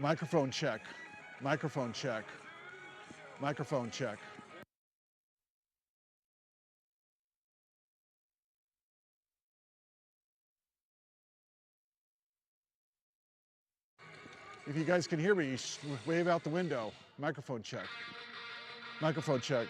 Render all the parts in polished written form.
Microphone check. Microphone check. Microphone check. If you guys can hear me, you wave out the window. Microphone check. Microphone check.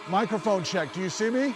Microphone check. Do you see me?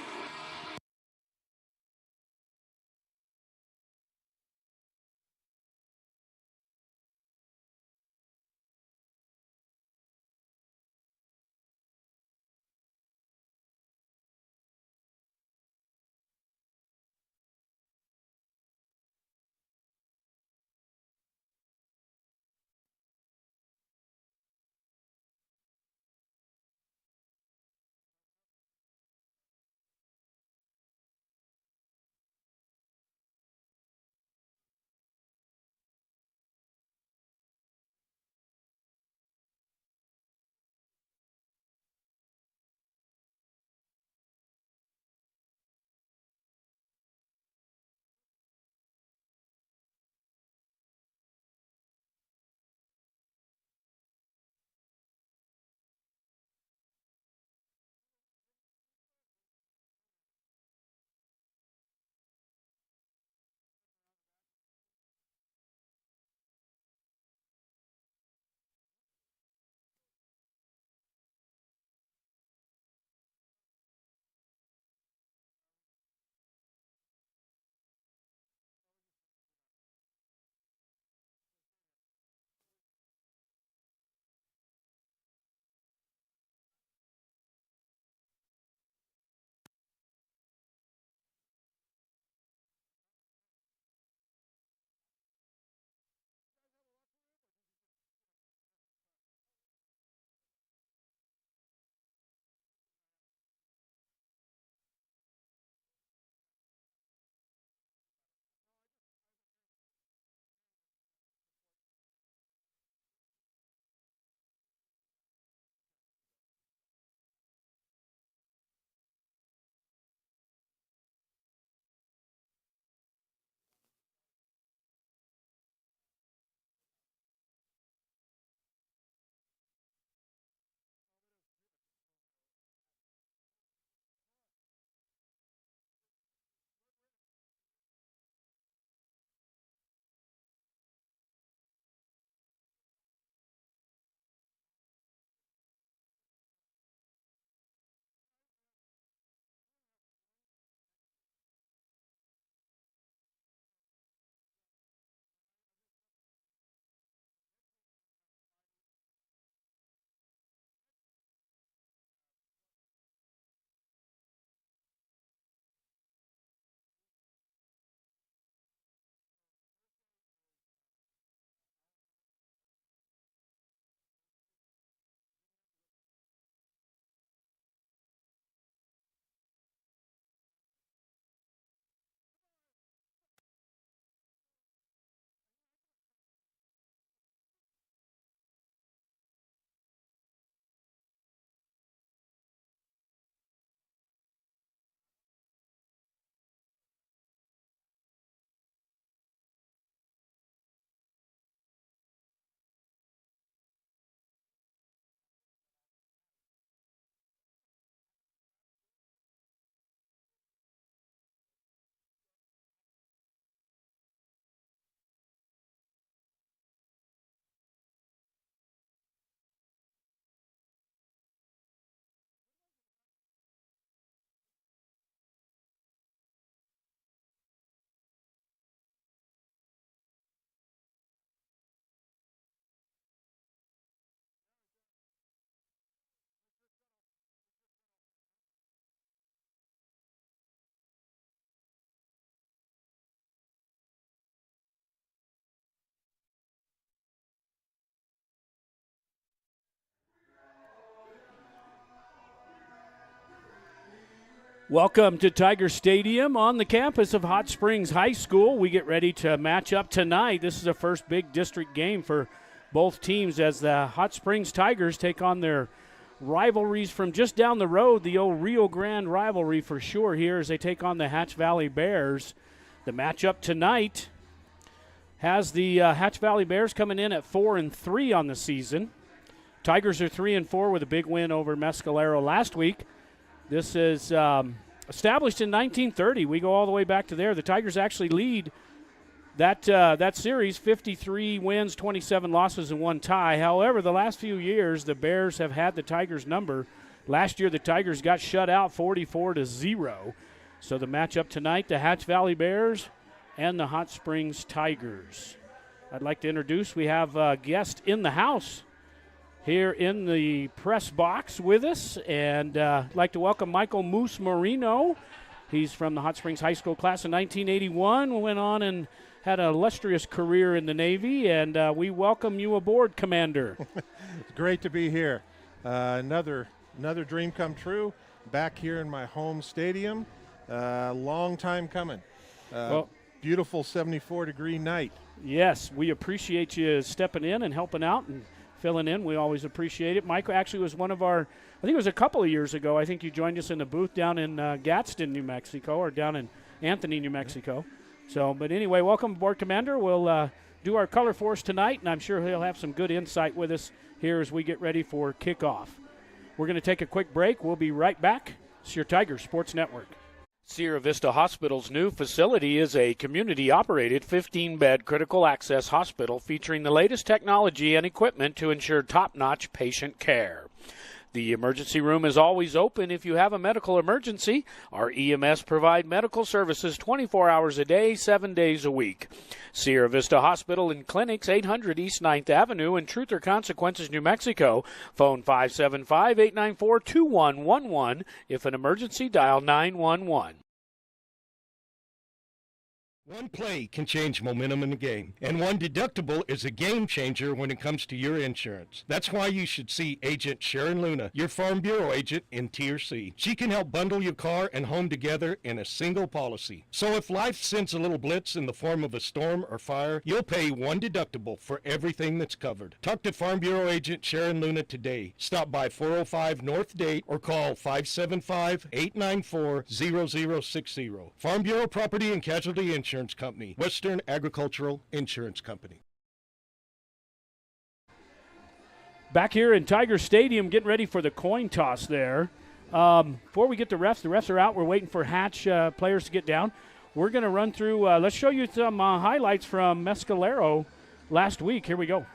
Welcome to Tiger Stadium on the campus of Hot Springs High School. We get ready to match up tonight. This is the first big district game for both teams as the Hot Springs Tigers take on their rivalries from just down the road, the old Rio Grande rivalry for sure here as they take on the Hatch Valley Bears. The matchup tonight has the Hatch Valley Bears coming in at 4-3 on the season. Tigers are 3-4 with a big win over Mescalero last week. This is established in 1930. We go all the way back to there. The Tigers actually lead that series, 53 wins, 27 losses, and 1 tie. However, the last few years, the Bears have had the Tigers' number. Last year, the Tigers got shut out 44-0. So the matchup tonight, the Hatch Valley Bears and the Hot Springs Tigers. I'd like to introduce, we have a guest in the house here in the press box with us, and I'd like to welcome Michael Moose Marino. He's from the Hot Springs High School class of 1981, went on and had an illustrious career in the Navy, and we welcome you aboard, Commander. It's great to be here. Another dream come true, back here in my home stadium. Long time coming. Beautiful 74-degree night. Yes, we appreciate you stepping in and helping out and filling in. We always appreciate it. Michael actually was one of our, I think it was a couple of years ago, I think you joined us in the booth down in Gadsden, New Mexico, or down in Anthony, New Mexico. So, but anyway, welcome aboard, Commander. We'll do our color force tonight, and I'm sure he'll have some good insight with us here as we get ready for kickoff. We're going to take a quick break. We'll be right back. It's your Tiger Sports Network. Sierra Vista Hospital's new facility is a community-operated 15-bed critical access hospital featuring the latest technology and equipment to ensure top-notch patient care. The emergency room is always open if you have a medical emergency. Our EMS provide medical services 24 hours a day, 7 days a week. Sierra Vista Hospital and Clinics, 800 East 9th Avenue in Truth or Consequences, New Mexico. Phone 575-894-2111. If an emergency, dial 911. One play can change momentum in a game, and one deductible is a game changer when it comes to your insurance. That's why you should see Agent Sharon Luna, your Farm Bureau agent in Tier C. She can help bundle your car and home together in a single policy. So if life sends a little blitz in the form of a storm or fire, you'll pay one deductible for everything that's covered. Talk to Farm Bureau agent Sharon Luna today. Stop by 405 North Date or call 575-894-0060. Farm Bureau Property and Casualty Insurance Company, Western Agricultural Insurance Company. Back here in Tiger Stadium, getting ready for the coin toss there. Before we get the refs are out. We're waiting for Hatch players to get down. We're going to run through, let's show you some highlights from Mescalero last week. Here we go.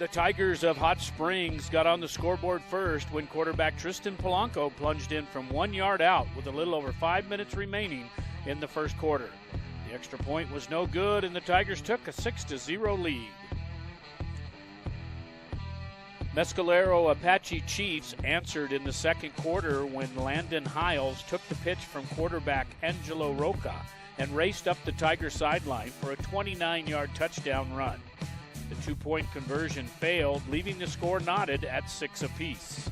The Tigers of Hot Springs got on the scoreboard first when quarterback Tristan Polanco plunged in from 1 yard out with a little over 5 minutes remaining in the first quarter. The extra point was no good, and the Tigers took a 6-0 lead. Mescalero Apache Chiefs answered in the second quarter when Landon Hiles took the pitch from quarterback Angelo Roca and raced up the Tiger sideline for a 29-yard touchdown run. The two-point conversion failed, leaving the score knotted at 6 apiece.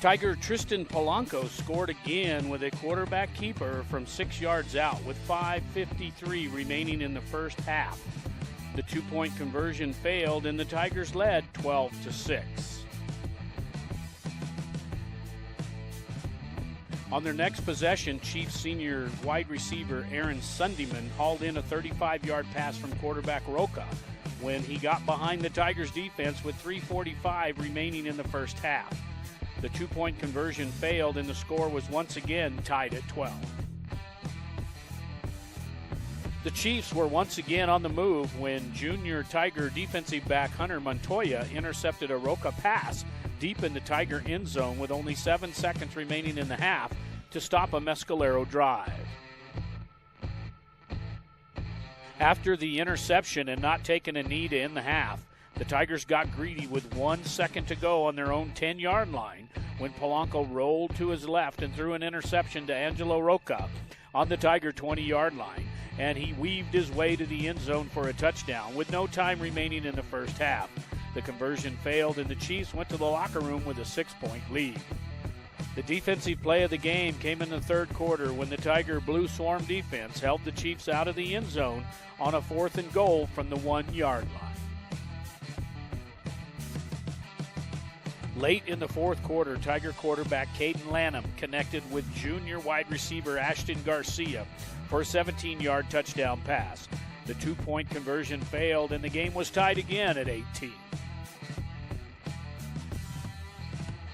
Tiger Tristan Polanco scored again with a quarterback keeper from 6 yards out with 5:53 remaining in the first half. The two-point conversion failed and the Tigers led 12-6. On their next possession, Chiefs senior wide receiver Aaron Sundyman hauled in a 35-yard pass from quarterback Roca when he got behind the Tigers defense with 3:45 remaining in the first half. The two-point conversion failed, and the score was once again tied at 12. The Chiefs were once again on the move when junior Tiger defensive back Hunter Montoya intercepted a Roca pass deep in the Tiger end zone with only 7 seconds remaining in the half to stop a Mescalero drive. After the interception and not taking a knee to end the half, the Tigers got greedy with 1 second to go on their own 10-yard line when Polanco rolled to his left and threw an interception to Angelo Roca on the Tiger 20-yard line, and he weaved his way to the end zone for a touchdown with no time remaining in the first half. The conversion failed, and the Chiefs went to the locker room with a 6-point lead. The defensive play of the game came in the third quarter when the Tiger Blue Swarm defense held the Chiefs out of the end zone on a 4th and goal from the 1-yard line. Late in the fourth quarter, Tiger quarterback Caden Lanham connected with junior wide receiver Ashton Garcia for a 17-yard touchdown pass. The 2-point conversion failed, and the game was tied again at 18.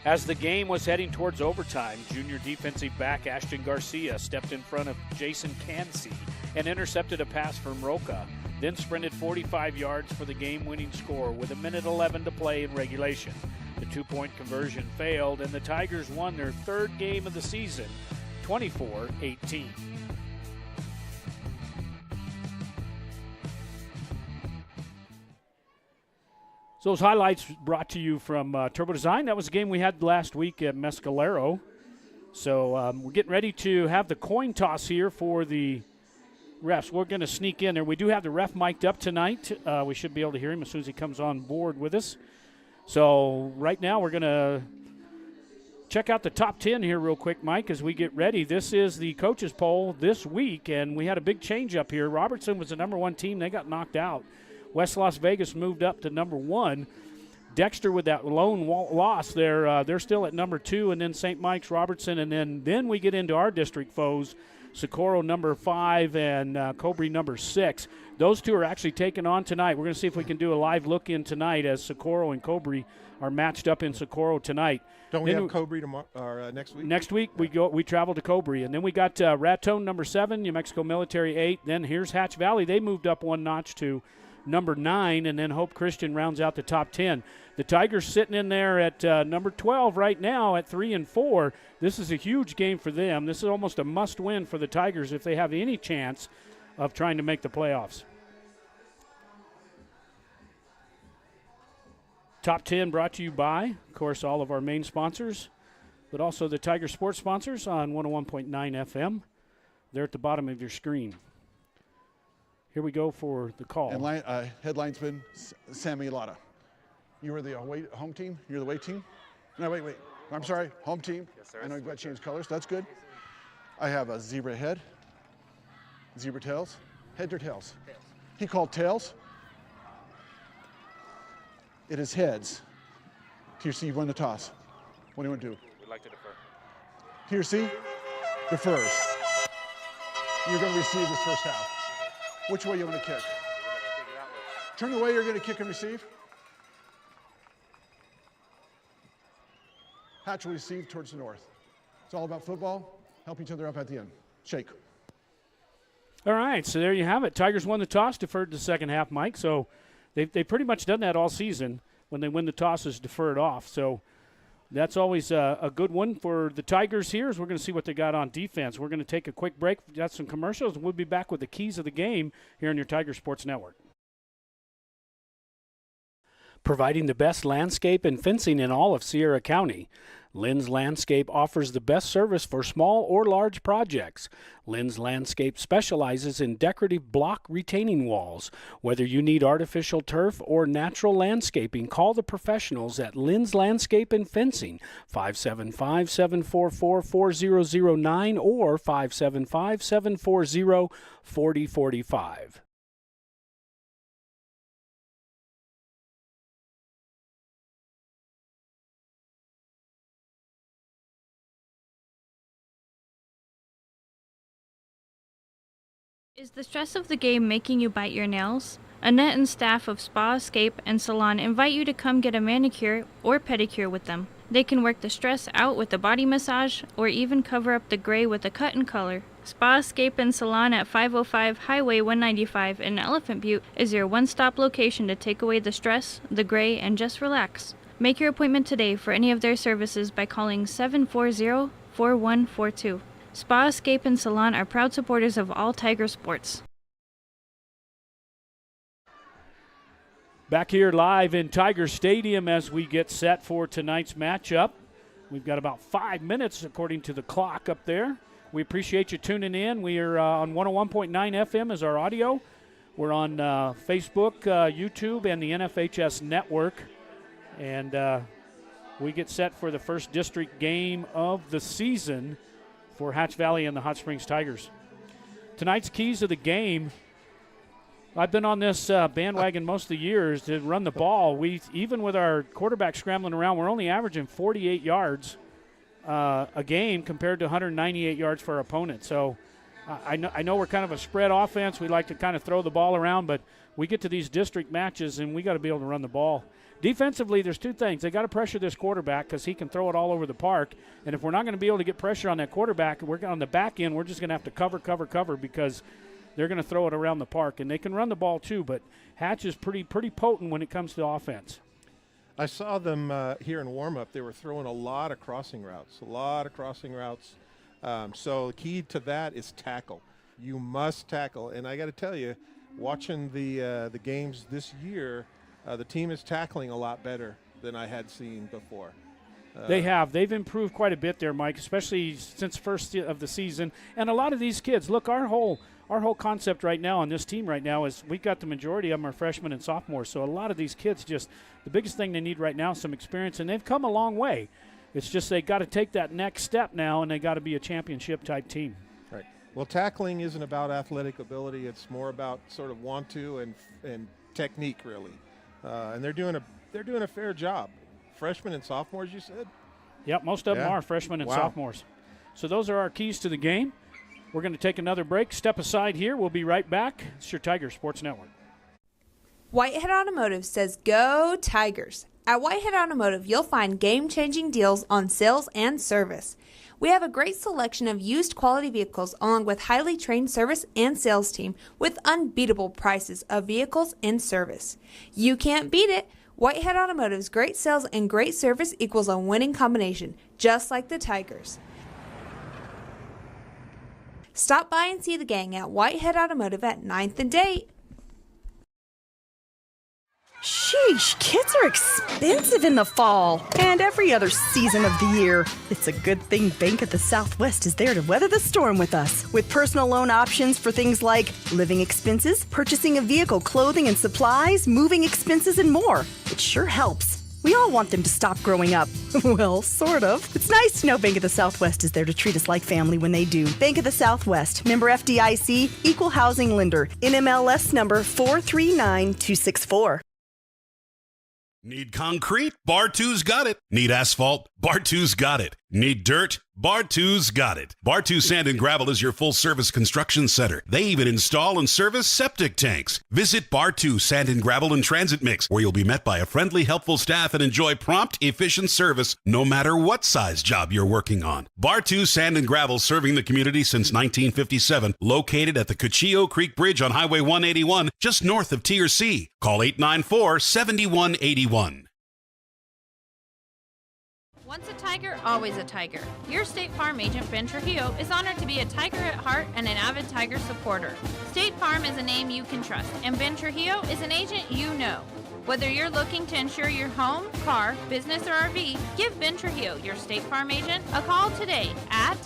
As the game was heading towards overtime, junior defensive back Ashton Garcia stepped in front of Jason Cansey and intercepted a pass from Roca, then sprinted 45 yards for the game-winning score with 1:11 to play in regulation. The 2-point conversion failed, and the Tigers won their third game of the season, 24-18. So those highlights brought to you from Turbo Design. That was a game we had last week at Mescalero. So we're getting ready to have the coin toss here for the refs. We're going to sneak in there. We do have the ref mic'd up tonight. We should be able to hear him as soon as he comes on board with us. So right now we're going to check out the top 10 here real quick, Mike, as we get ready. This is the coaches poll this week, and we had a big change up here. Robertson was the number 1 team. They got knocked out. West Las Vegas moved up to number 1. Dexter with that lone loss, they're still at number 2, and then St. Mike's, Robertson, and then we get into our district foes, Socorro number 5 and Cobre number 6. Those two are actually taken on tonight. We're going to see if we can do a live look in tonight as Socorro and Cobre are matched up in Socorro tonight. Don't we have Cobre tomorrow or next week? Next week we travel to Cobre, and then we got Raton number 7, New Mexico Military 8. Then here's Hatch Valley. They moved up 1 notch to number 9, and then Hope Christian rounds out the top 10. The Tigers sitting in there at number 12 right now at 3-4. This is a huge game for them. This is almost a must-win for the Tigers if they have any chance of trying to make the playoffs. Top 10 brought to you by, of course, all of our main sponsors, but also the Tiger Sports sponsors on 101.9 FM. They're at the bottom of your screen. Here we go for the call. And head linesman Sammy Lotta. You were the home team? You're the away team? No, wait. I'm sorry, home team. Yes, sir. I know you've got to change colors. That's good. I have a zebra head, zebra tails. Heads or tails? Tails. He called tails. It is heads. TRC, you won the toss. What do you want to do? We'd like to defer. TRC defers. You're going to receive this first half. Which way you want to kick? Turn the way you're going to kick and receive. Hatch will receive towards the north. It's all about football. Help each other up at the end. Shake. All right, so there you have it. Tigers won the toss, deferred the second half, Mike. So they've pretty much done that all season. When they win the tosses, defer it off. So that's always a good one for the Tigers here. As we're going to see what they got on defense. We're going to take a quick break. We've got some commercials, and we'll be back with the keys of the game here on your Tiger Sports Network. Providing the best landscape and fencing in all of Sierra County, Lynn's Landscape offers the best service for small or large projects. Lynn's Landscape specializes in decorative block retaining walls. Whether you need artificial turf or natural landscaping, call the professionals at Lynn's Landscape and Fencing, 575-744-4009 or 575-740-4045. Is the stress of the game making you bite your nails? Annette and staff of Spa Escape and Salon invite you to come get a manicure or pedicure with them. They can work the stress out with a body massage or even cover up the gray with a cut and color. Spa Escape and Salon at 505 Highway 195 in Elephant Butte is your one-stop location to take away the stress, the gray, and just relax. Make your appointment today for any of their services by calling 740-4142. Spa Escape and Salon are proud supporters of all Tiger sports. Back here live in Tiger Stadium as we get set for tonight's matchup. We've got about 5 minutes according to the clock up there. We appreciate you tuning in. We are on 101.9 FM as our audio. We're on Facebook, YouTube, and the NFHS network. And we get set for the first district game of the season for Hatch Valley and the Hot Springs Tigers. Tonight's keys of the game, I've been on this bandwagon most of the years to run the ball. Even with our quarterback scrambling around, we're only averaging 48 yards a game compared to 198 yards for our opponent. So I know we're kind of a spread offense. We like to kind of throw the ball around, but we get to these district matches, and we got to be able to run the ball. Defensively, there's two things. They got to pressure this quarterback because he can throw it all over the park. And if we're not going to be able to get pressure on that quarterback, we're on the back end, we're just going to have to cover because they're going to throw it around the park. And they can run the ball too, but Hatch is pretty potent when it comes to offense. I saw them here in warm-up. They were throwing a lot of crossing routes, So the key to that is tackle. You must tackle. And I got to tell you, watching the games this year, the team is tackling a lot better than I had seen before. They have. They've improved quite a bit there, Mike, especially since first of the season. And a lot of these kids, look, our whole concept right now on this team right now is we've got the majority of them are freshmen and sophomores. So a lot of these kids the biggest thing they need right now is some experience, and they've come a long way. It's just they got to take that next step now, and they got to be a championship-type team. Right. Well, tackling isn't about athletic ability. It's more about sort of want to and technique, really. And they're doing a fair job. Freshmen and sophomores, you said? Yep, most of them are freshmen and sophomores. So those are our keys to the game. We're going to take another break. Step aside here. We'll be right back. It's your Tiger Sports Network. Whitehead Automotive says go Tigers. At Whitehead Automotive, you'll find game-changing deals on sales and service. We have a great selection of used quality vehicles along with highly trained service and sales team with unbeatable prices of vehicles in service. You can't beat it. Whitehead Automotive's great sales and great service equals a winning combination, just like the Tigers. Stop by and see the gang at Whitehead Automotive at 9th and Date. Sheesh, kids are expensive in the fall and every other season of the year. It's a good thing Bank of the Southwest is there to weather the storm with us. With personal loan options for things like living expenses, purchasing a vehicle, clothing and supplies, moving expenses, and more. It sure helps. We all want them to stop growing up. Well, sort of. It's nice to know Bank of the Southwest is there to treat us like family when they do. Bank of the Southwest, member FDIC, equal housing lender, NMLS number 439264. Need concrete? Bar 2's got it. Need asphalt? Bar 2's got it. Need dirt? Bar 2's got it. Bar 2 Sand and Gravel is your full-service construction center. They even install and service septic tanks. Visit Bar 2 Sand and Gravel and Transit Mix, where you'll be met by a friendly, helpful staff and enjoy prompt, efficient service no matter what size job you're working on. Bar 2 Sand and Gravel, serving the community since 1957, located at the Cuchillo Creek Bridge on Highway 181, just north of T.R.C. Call 894-7181. Once a Tiger, always a Tiger. Your State Farm agent, Ben Trujillo, is honored to be a Tiger at heart and an avid Tiger supporter. State Farm is a name you can trust, and Ben Trujillo is an agent you know. Whether you're looking to insure your home, car, business, or RV, give Ben Trujillo, your State Farm agent, a call today at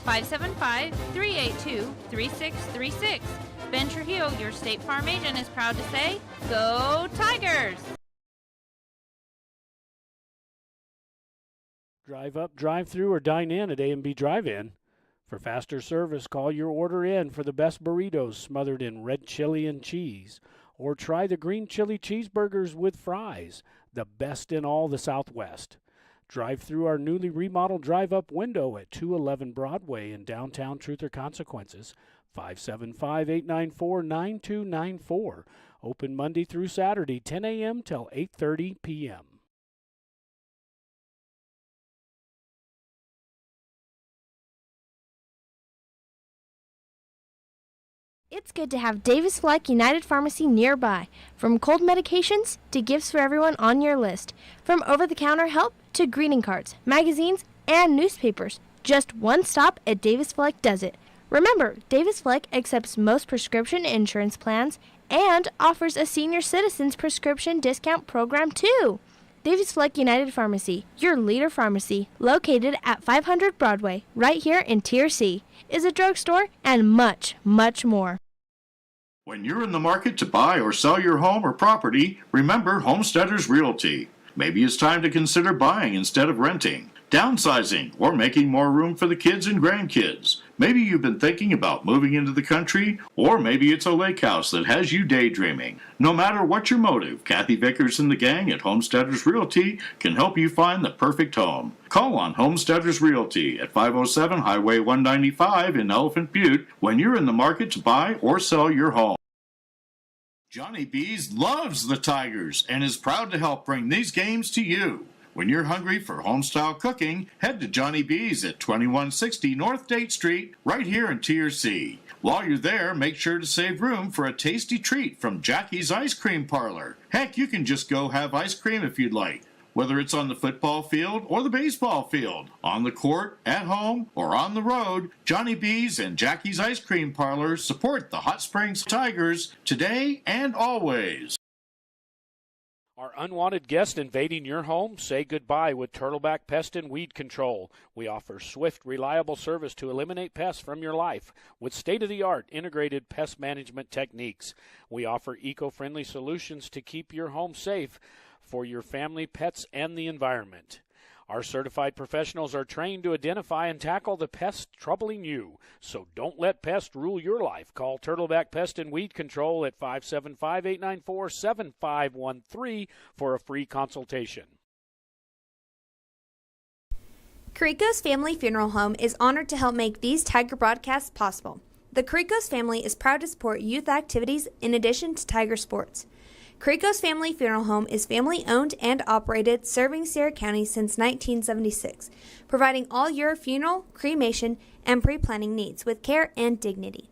575-382-3636. Ben Trujillo, your State Farm agent, is proud to say, go Tigers! Drive up, drive through, or dine in at A&B Drive-In. For faster service, call your order in for the best burritos smothered in red chili and cheese. Or try the green chili cheeseburgers with fries, the best in all the Southwest. Drive through our newly remodeled drive-up window at 211 Broadway in downtown Truth or Consequences, 575-894-9294. Open Monday through Saturday, 10 a.m. till 8:30 p.m. It's good to have Davis Fleck United Pharmacy nearby. From cold medications to gifts for everyone on your list. From over-the-counter help to greeting cards, magazines, and newspapers. Just one stop at Davis Fleck does it. Remember, Davis Fleck accepts most prescription insurance plans and offers a senior citizens prescription discount program too. Davis Fleck United Pharmacy, your leader pharmacy, located at 500 Broadway, right here in Tier C, is a drugstore and much, much more. When you're in the market to buy or sell your home or property, remember Homesteaders Realty. Maybe it's time to consider buying instead of renting, downsizing, or making more room for the kids and grandkids. Maybe you've been thinking about moving into the country, or maybe it's a lake house that has you daydreaming. No matter what your motive, Kathy Vickers and the gang at Homesteaders Realty can help you find the perfect home. Call on Homesteaders Realty at 507 Highway 195 in Elephant Butte when you're in the market to buy or sell your home. Johnny B's loves the Tigers and is proud to help bring these games to you. When you're hungry for home-style cooking, head to Johnny B's at 2160 North Date Street, right here in Tier C. While you're there, make sure to save room for a tasty treat from Jackie's Ice Cream Parlor. Heck, you can just go have ice cream if you'd like. Whether it's on the football field or the baseball field, on the court, at home, or on the road, Johnny B's and Jackie's Ice Cream Parlor support the Hot Springs Tigers today and always. Are unwanted guests invading your home? Say goodbye with Turtleback Pest and Weed Control. We offer swift, reliable service to eliminate pests from your life with state-of-the-art integrated pest management techniques. We offer eco-friendly solutions to keep your home safe for your family, pets, and the environment. Our certified professionals are trained to identify and tackle the pests troubling you. So don't let pests rule your life. Call Turtleback Pest and Weed Control at 575-894-7513 for a free consultation. Carrico's Family Funeral Home is honored to help make these Tiger broadcasts possible. The Carrico's family is proud to support youth activities in addition to Tiger sports. Carrico's Family Funeral Home is family-owned and operated, serving Sierra County since 1976, providing all your funeral, cremation, and pre-planning needs with care and dignity.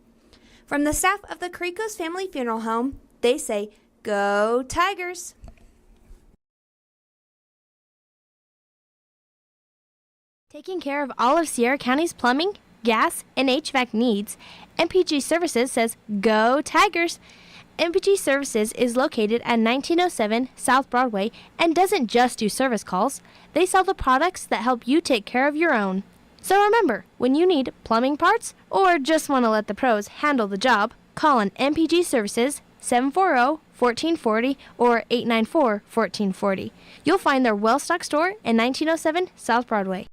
From the staff of the Carrico's Family Funeral Home, they say, "Go Tigers!" Taking care of all of Sierra County's plumbing, gas, and HVAC needs, MPG Services says, "Go Tigers!" MPG Services is located at 1907 South Broadway and doesn't just do service calls. They sell the products that help you take care of your own. So remember, when you need plumbing parts or just want to let the pros handle the job, call on MPG Services 740-1440 or 894-1440. You'll find their well-stocked store in 1907 South Broadway.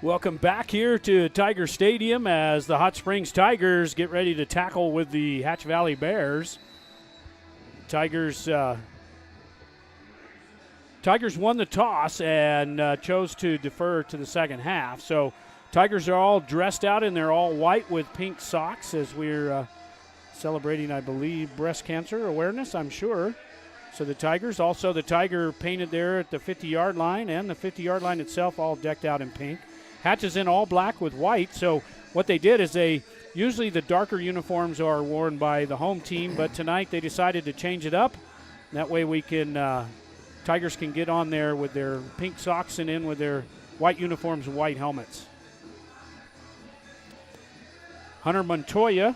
Welcome back here to Tiger Stadium as the Hot Springs Tigers get ready to tackle with the Hatch Valley Bears. Tigers won the toss and chose to defer to the second half. So Tigers are all dressed out in their all white with pink socks as we're celebrating, I believe, breast cancer awareness, I'm sure. So the Tigers, also the Tiger painted there at the 50-yard line and the 50-yard line itself all decked out in pink. Hatch is in all black with white, so what they did is usually the darker uniforms are worn by the home team, but tonight they decided to change it up. That way we can, Tigers can get on there with their pink socks and in with their white uniforms and white helmets. Hunter Montoya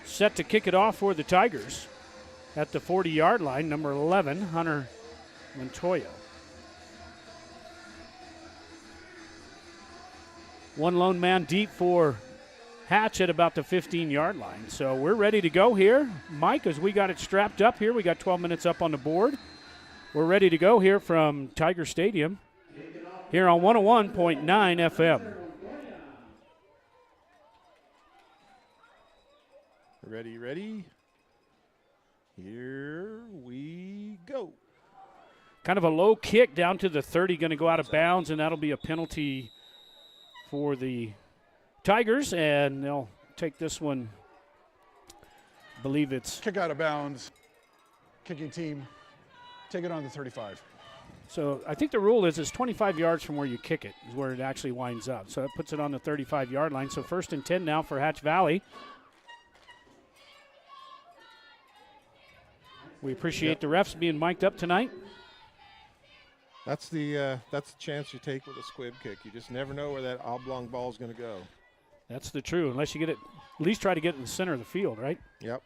set to kick it off for the Tigers at the 40-yard line, number 11, Hunter Montoya. One lone man deep for Hatch at about the 15-yard line. So we're ready to go here. Mike, as we got it strapped up here, we got 12 minutes up on the board. We're ready to go here from Tiger Stadium here on 101.9 FM. Ready. Here we go. Kind of a low kick down to the 30, going to go out of bounds, and that'll be a penalty for the Tigers, and they'll take this one. I believe it's kick out of bounds. Kicking team, take it on the 35. So I think the rule is it's 25 yards from where you kick it is where it actually winds up. So it puts it on the 35-yard line. So 1st and 10 now for Hatch Valley. We appreciate the refs being mic'd up tonight. That's the chance you take with a squib kick. You just never know where that oblong ball is going to go. That's the truth, unless you get it, at least try to get it in the center of the field, right? Yep.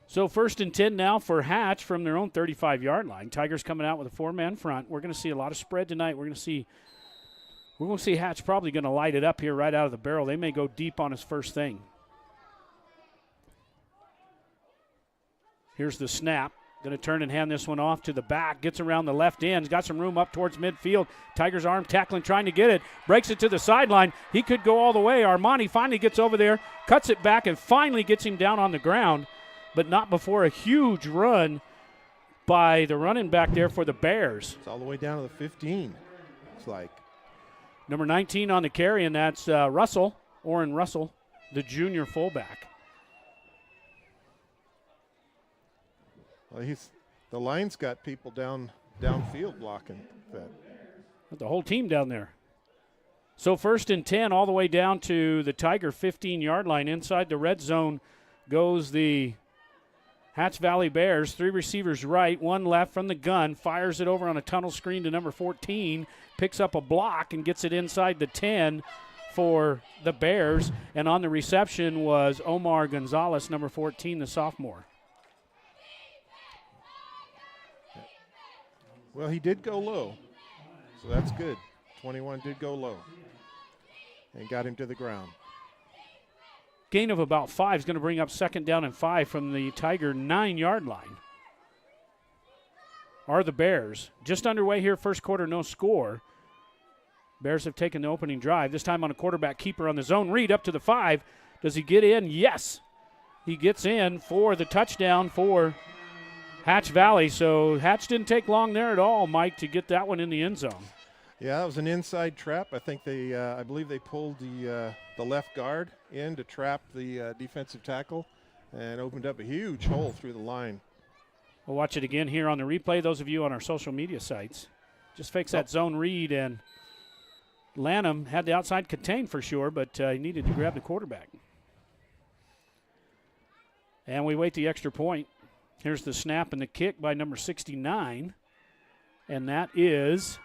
So 1st and 10 now for Hatch from their own 35-yard line. Tigers coming out with a 4-man front. We're going to see a lot of spread tonight. We're going to see Hatch probably going to light it up here right out of the barrel. They may go deep on his first thing. Here's the snap. Going to turn and hand this one off to the back. Gets around the left end. He's got some room up towards midfield. Tigers arm tackling, trying to get it. Breaks it to the sideline. He could go all the way. Armani finally gets over there, cuts it back, and finally gets him down on the ground, but not before a huge run by the running back there for the Bears. It's all the way down to the 15. It's like. Number 19 on the carry, and that's Orrin Russell, the junior fullback. Well, the line's got people downfield blocking that. The whole team down there. So 1st and 10 all the way down to the Tiger 15-yard line. Inside the red zone goes the Hatch Valley Bears. 3 receivers right, 1 left from the gun. Fires it over on a tunnel screen to number 14. Picks up a block and gets it inside the 10 for the Bears. And on the reception was Omar Gonzalez, number 14, the sophomore. Well, he did go low, so that's good. 21 did go low and got him to the ground. Gain of about 5 is going to bring up 2nd down and 5 from the Tiger 9-yard line. Are the Bears. Just underway here, first quarter, no score. Bears have taken the opening drive, this time on a quarterback keeper on the zone read up to the 5. Does he get in? Yes. He gets in for the touchdown for Hatch Valley. So Hatch didn't take long there at all, Mike, to get that one in the end zone. Yeah, that was an inside trap. I think I believe they pulled the left guard in to trap the defensive tackle and opened up a huge hole through the line. We'll watch it again here on the replay. Those of you on our social media sites. Just fakes that zone read, and Lanham had the outside contained for sure, but he needed to grab the quarterback. And we wait the extra point. Here's the snap and the kick by number 69, and that is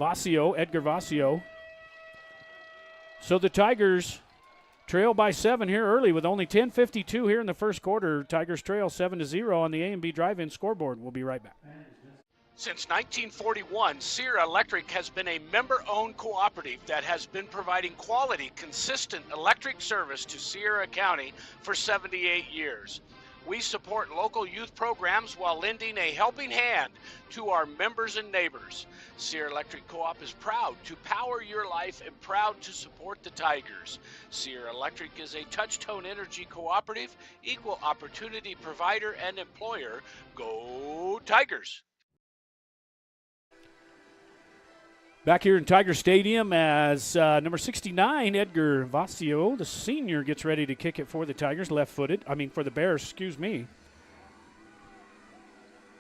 Edgar Vasio. So the Tigers trail by 7 here early with only 10:52 here in the first quarter. Tigers trail 7-0 on the A&B Drive-In scoreboard. We'll be right back. Since 1941, Sierra Electric has been a member-owned cooperative that has been providing quality, consistent electric service to Sierra County for 78 years. We support local youth programs while lending a helping hand to our members and neighbors. Sierra Electric Co-op is proud to power your life and proud to support the Tigers. Sierra Electric is a touch-tone energy cooperative, equal opportunity provider and employer. Go Tigers! Back here in Tiger Stadium as number 69, Edgar Vasio, the senior, gets ready to kick it for the Tigers, left-footed. For the Bears, excuse me.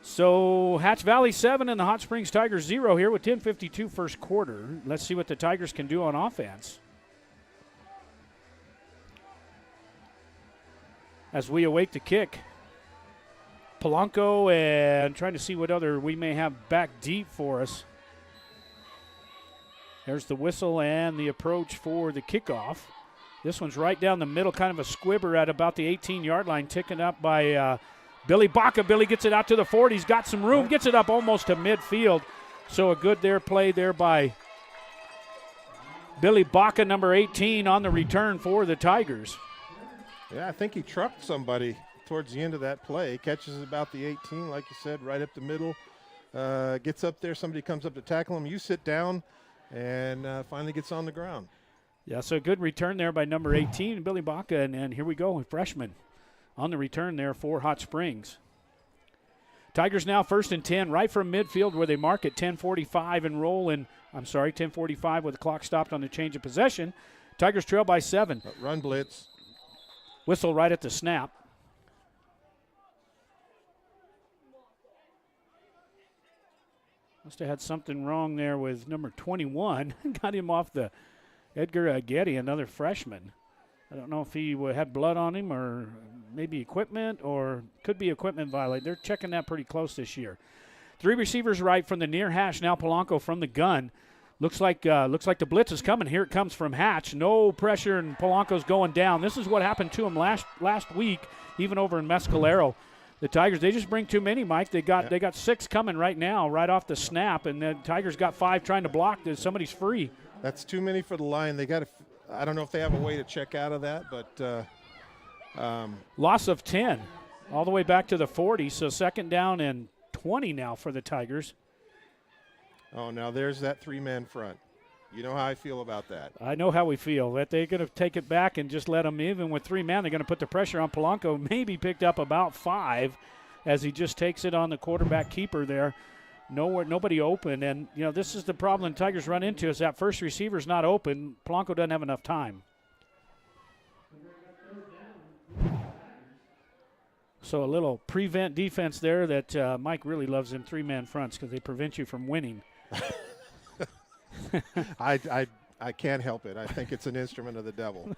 So Hatch Valley 7 and the Hot Springs Tigers 0 here with 10:52 first quarter. Let's see what the Tigers can do on offense. As we await the kick, Polanco, and trying to see what other we may have back deep for us. There's the whistle and the approach for the kickoff. This one's right down the middle, kind of a squibber at about the 18-yard line, taken up by Billy Baca. Billy gets it out to the 40. He's got some room, gets it up almost to midfield. So a good play there by Billy Baca, number 18, on the return for the Tigers. Yeah, I think he trucked somebody towards the end of that play. Catches about the 18, like you said, right up the middle. Gets up there, somebody comes up to tackle him. You sit down. And finally gets on the ground. Yeah, so a good return there by number 18, Billy Baca, and here we go, a freshman on the return there for Hot Springs. Tigers now 1st and 10, right from midfield where they mark at 10:45 and roll in, 10:45 with the clock stopped on the change of possession. Tigers trail by 7. Run blitz. Whistle right at the snap. Must have had something wrong there with number 21. Got him off the Edgar Getty, another freshman. I don't know if he had blood on him or maybe equipment, or could be equipment violate. They're checking that pretty close this year. 3 receivers right from the near hash. Now Polanco from the gun. Looks like the blitz is coming. Here it comes from Hatch. No pressure, and Polanco's going down. This is what happened to him last week, even over in Mescalero. The Tigers, they just bring too many, Mike. They got 6 coming right now, right off the snap, and the Tigers got 5 trying to block. Somebody's free. That's too many for the line. They got to. I don't know if they have a way to check out of that, but loss of 10, all the way back to the 40. So 2nd down and 20 now for the Tigers. Oh, now there's that 3-man front. You know how I feel about that. I know how we feel. That they're going to take it back and just let them, even with 3 men, they're going to put the pressure on Polanco. Maybe picked up about 5 as he just takes it on the quarterback keeper there. Nobody open. And, this is the problem Tigers run into, is that first receiver's not open. Polanco doesn't have enough time. So a little prevent defense there that Mike really loves them 3-man fronts because they prevent you from winning. I can't help it. I think it's an instrument of the devil.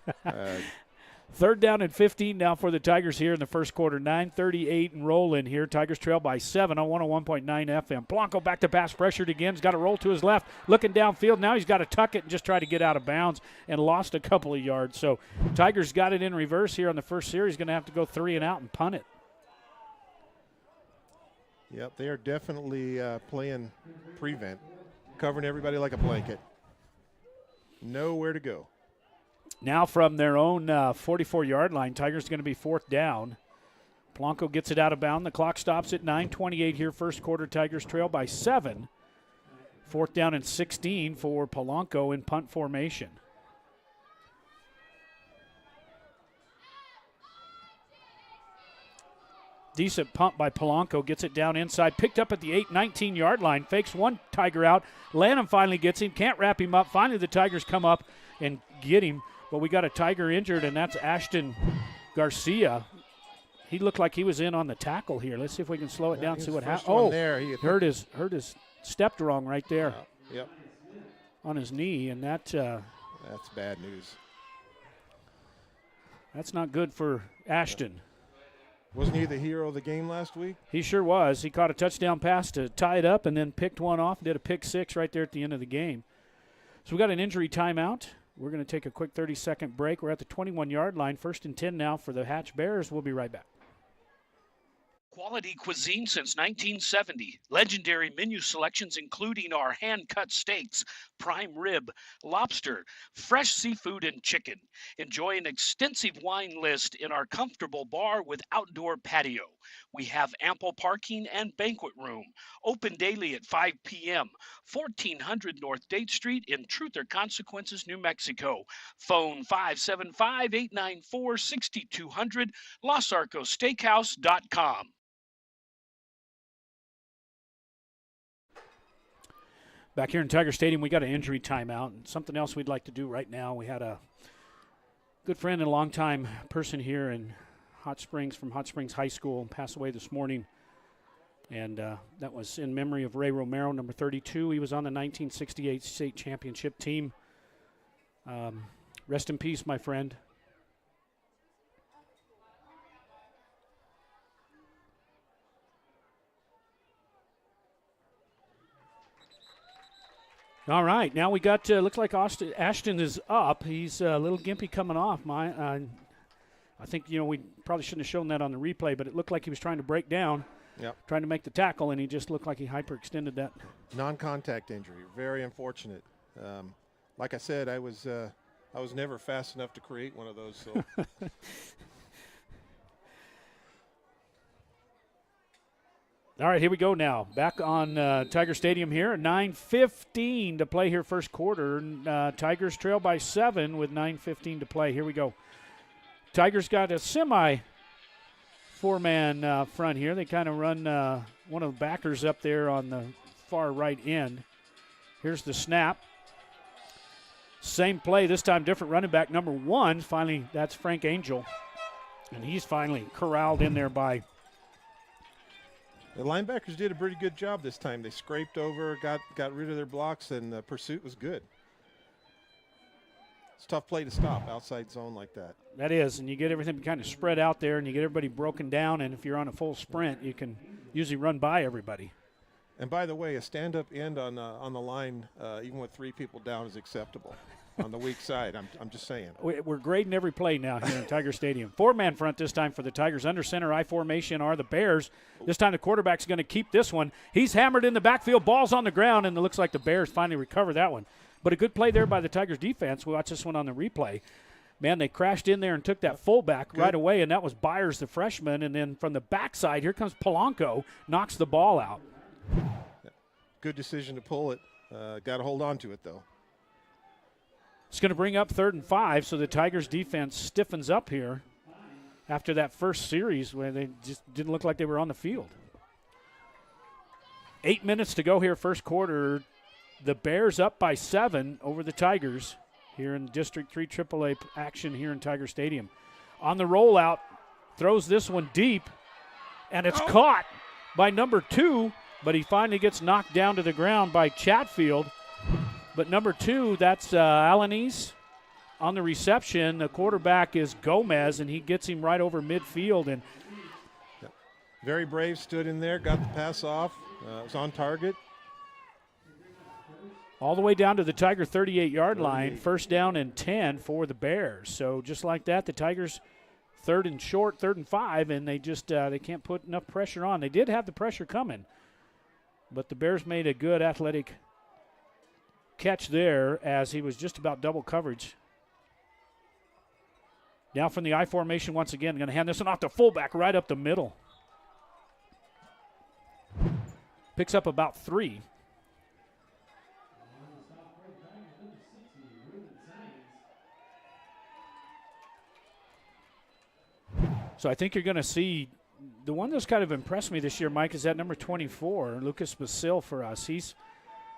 3rd down and 15 now for the Tigers here in the first quarter. 9:38 and rolling here. Tigers trail by 7 on 101.9 FM. Polanco back to pass, pressured again. He's got to roll to his left, looking downfield. Now he's got to tuck it and just try to get out of bounds, and lost a couple of yards. So Tigers got it in reverse here on the first series. Going to have to go 3 and out and punt it. Yep, they are definitely playing prevent, covering everybody like a blanket. Nowhere to go. Now from their own 44-yard line, Tigers going to be 4th down. Polanco gets it out of bounds. The clock stops at 9:28 here. First quarter, Tigers trail by 7. 4th down and 16 for Polanco in punt formation. Decent pump by Polanco, gets it down inside, picked up at the 19-yard line, fakes one Tiger out. Lanham finally gets him, can't wrap him up. Finally, the Tigers come up and get him, but we got a Tiger injured, and that's Ashton Garcia. He looked like he was in on the tackle here. Let's see if we can slow it down, see what happens. Oh, there. Hurt his stepped wrong right there. Yep. On his knee, and that's bad news. That's not good for Ashton. Wasn't he the hero of the game last week? He sure was. He caught a touchdown pass to tie it up and then picked one off, did a pick 6 right there at the end of the game. So we got an injury timeout. We're going to take a quick 30-second break. We're at the 21-yard line. 1st and 10 now for the Hatch Bears. We'll be right back. Quality cuisine since 1970. Legendary menu selections including our hand-cut steaks, prime rib, lobster, fresh seafood, and chicken. Enjoy an extensive wine list in our comfortable bar with outdoor patio. We have ample parking and banquet room. Open daily at 5 p.m. 1400 North Date Street in Truth or Consequences, New Mexico. Phone 575-894-6200, LosArcosSteakhouse.com. Back here in Tiger Stadium, we got an injury timeout, and something else we'd like to do right now. We had a good friend and a longtime person here in Hot Springs from Hot Springs High School pass away this morning, and that was in memory of Ray Romero, number 32. He was on the 1968 state championship team. Rest in peace, my friend. All right, now we got, looks like Ashton is up. He's a little gimpy coming off. I think, we probably shouldn't have shown that on the replay, but it looked like he was trying to break down, trying to make the tackle, and he just looked like he hyperextended that. Non-contact injury, very unfortunate. Like I said, I was never fast enough to create one of those. So. All right, here we go now. Back on Tiger Stadium here. 9:15 to play here first quarter. Tigers trail by 7 with 9:15 to play. Here we go. Tigers got a semi-4-man front here. They kind of run one of the backers up there on the far right end. Here's the snap. Same play, this time different running back. Number 1, finally, that's Frank Angel. And he's finally corralled in there by... The linebackers did a pretty good job this time. They scraped over, got rid of their blocks, and the pursuit was good. It's a tough play to stop outside zone like that. That is, and you get everything kind of spread out there, and you get everybody broken down, and if you're on a full sprint, you can usually run by everybody. And by the way, a stand-up end on the line, even with 3 people down, is acceptable on the weak side. I'm just saying. We're grading every play now here in Tiger Stadium. 4-man front this time for the Tigers. Under center I formation are the Bears. This time the quarterback's going to keep this one. He's hammered in the backfield. Ball's on the ground, and it looks like the Bears finally recover that one. But a good play there by the Tigers defense. We'll watch this one on the replay. Man, they crashed in there and took that fullback right away, and that was Byers, the freshman. And then from the backside, here comes Polanco, knocks the ball out. Good decision to pull it. Got to hold on to it, though. It's going to bring up 3rd and 5, so the Tigers defense stiffens up here after that first series where they just didn't look like they were on the field. 8 minutes to go here, first quarter. The Bears up by 7 over the Tigers here in District 3 AAA action here in Tiger Stadium. On the rollout, throws this one deep, and it's caught by number 2, but he finally gets knocked down to the ground by Chatfield. But number 2, that's Alanis on the reception. The quarterback is Gomez, and he gets him right over midfield. And very brave, stood in there, got the pass off, was on target. All the way down to the Tiger 38-yard line, 1st down and 10 for the Bears. So just like that, the Tigers 3rd and short, 3rd and 5, and they just they can't put enough pressure on. They did have the pressure coming, but the Bears made a good athletic catch there as he was just about double coverage. Now from the I formation once again, going to hand this one off to fullback right up the middle. Picks up about 3. So I think you're going to see the one that's kind of impressed me this year, Mike, is that number 24, Lucas Basil for us. He's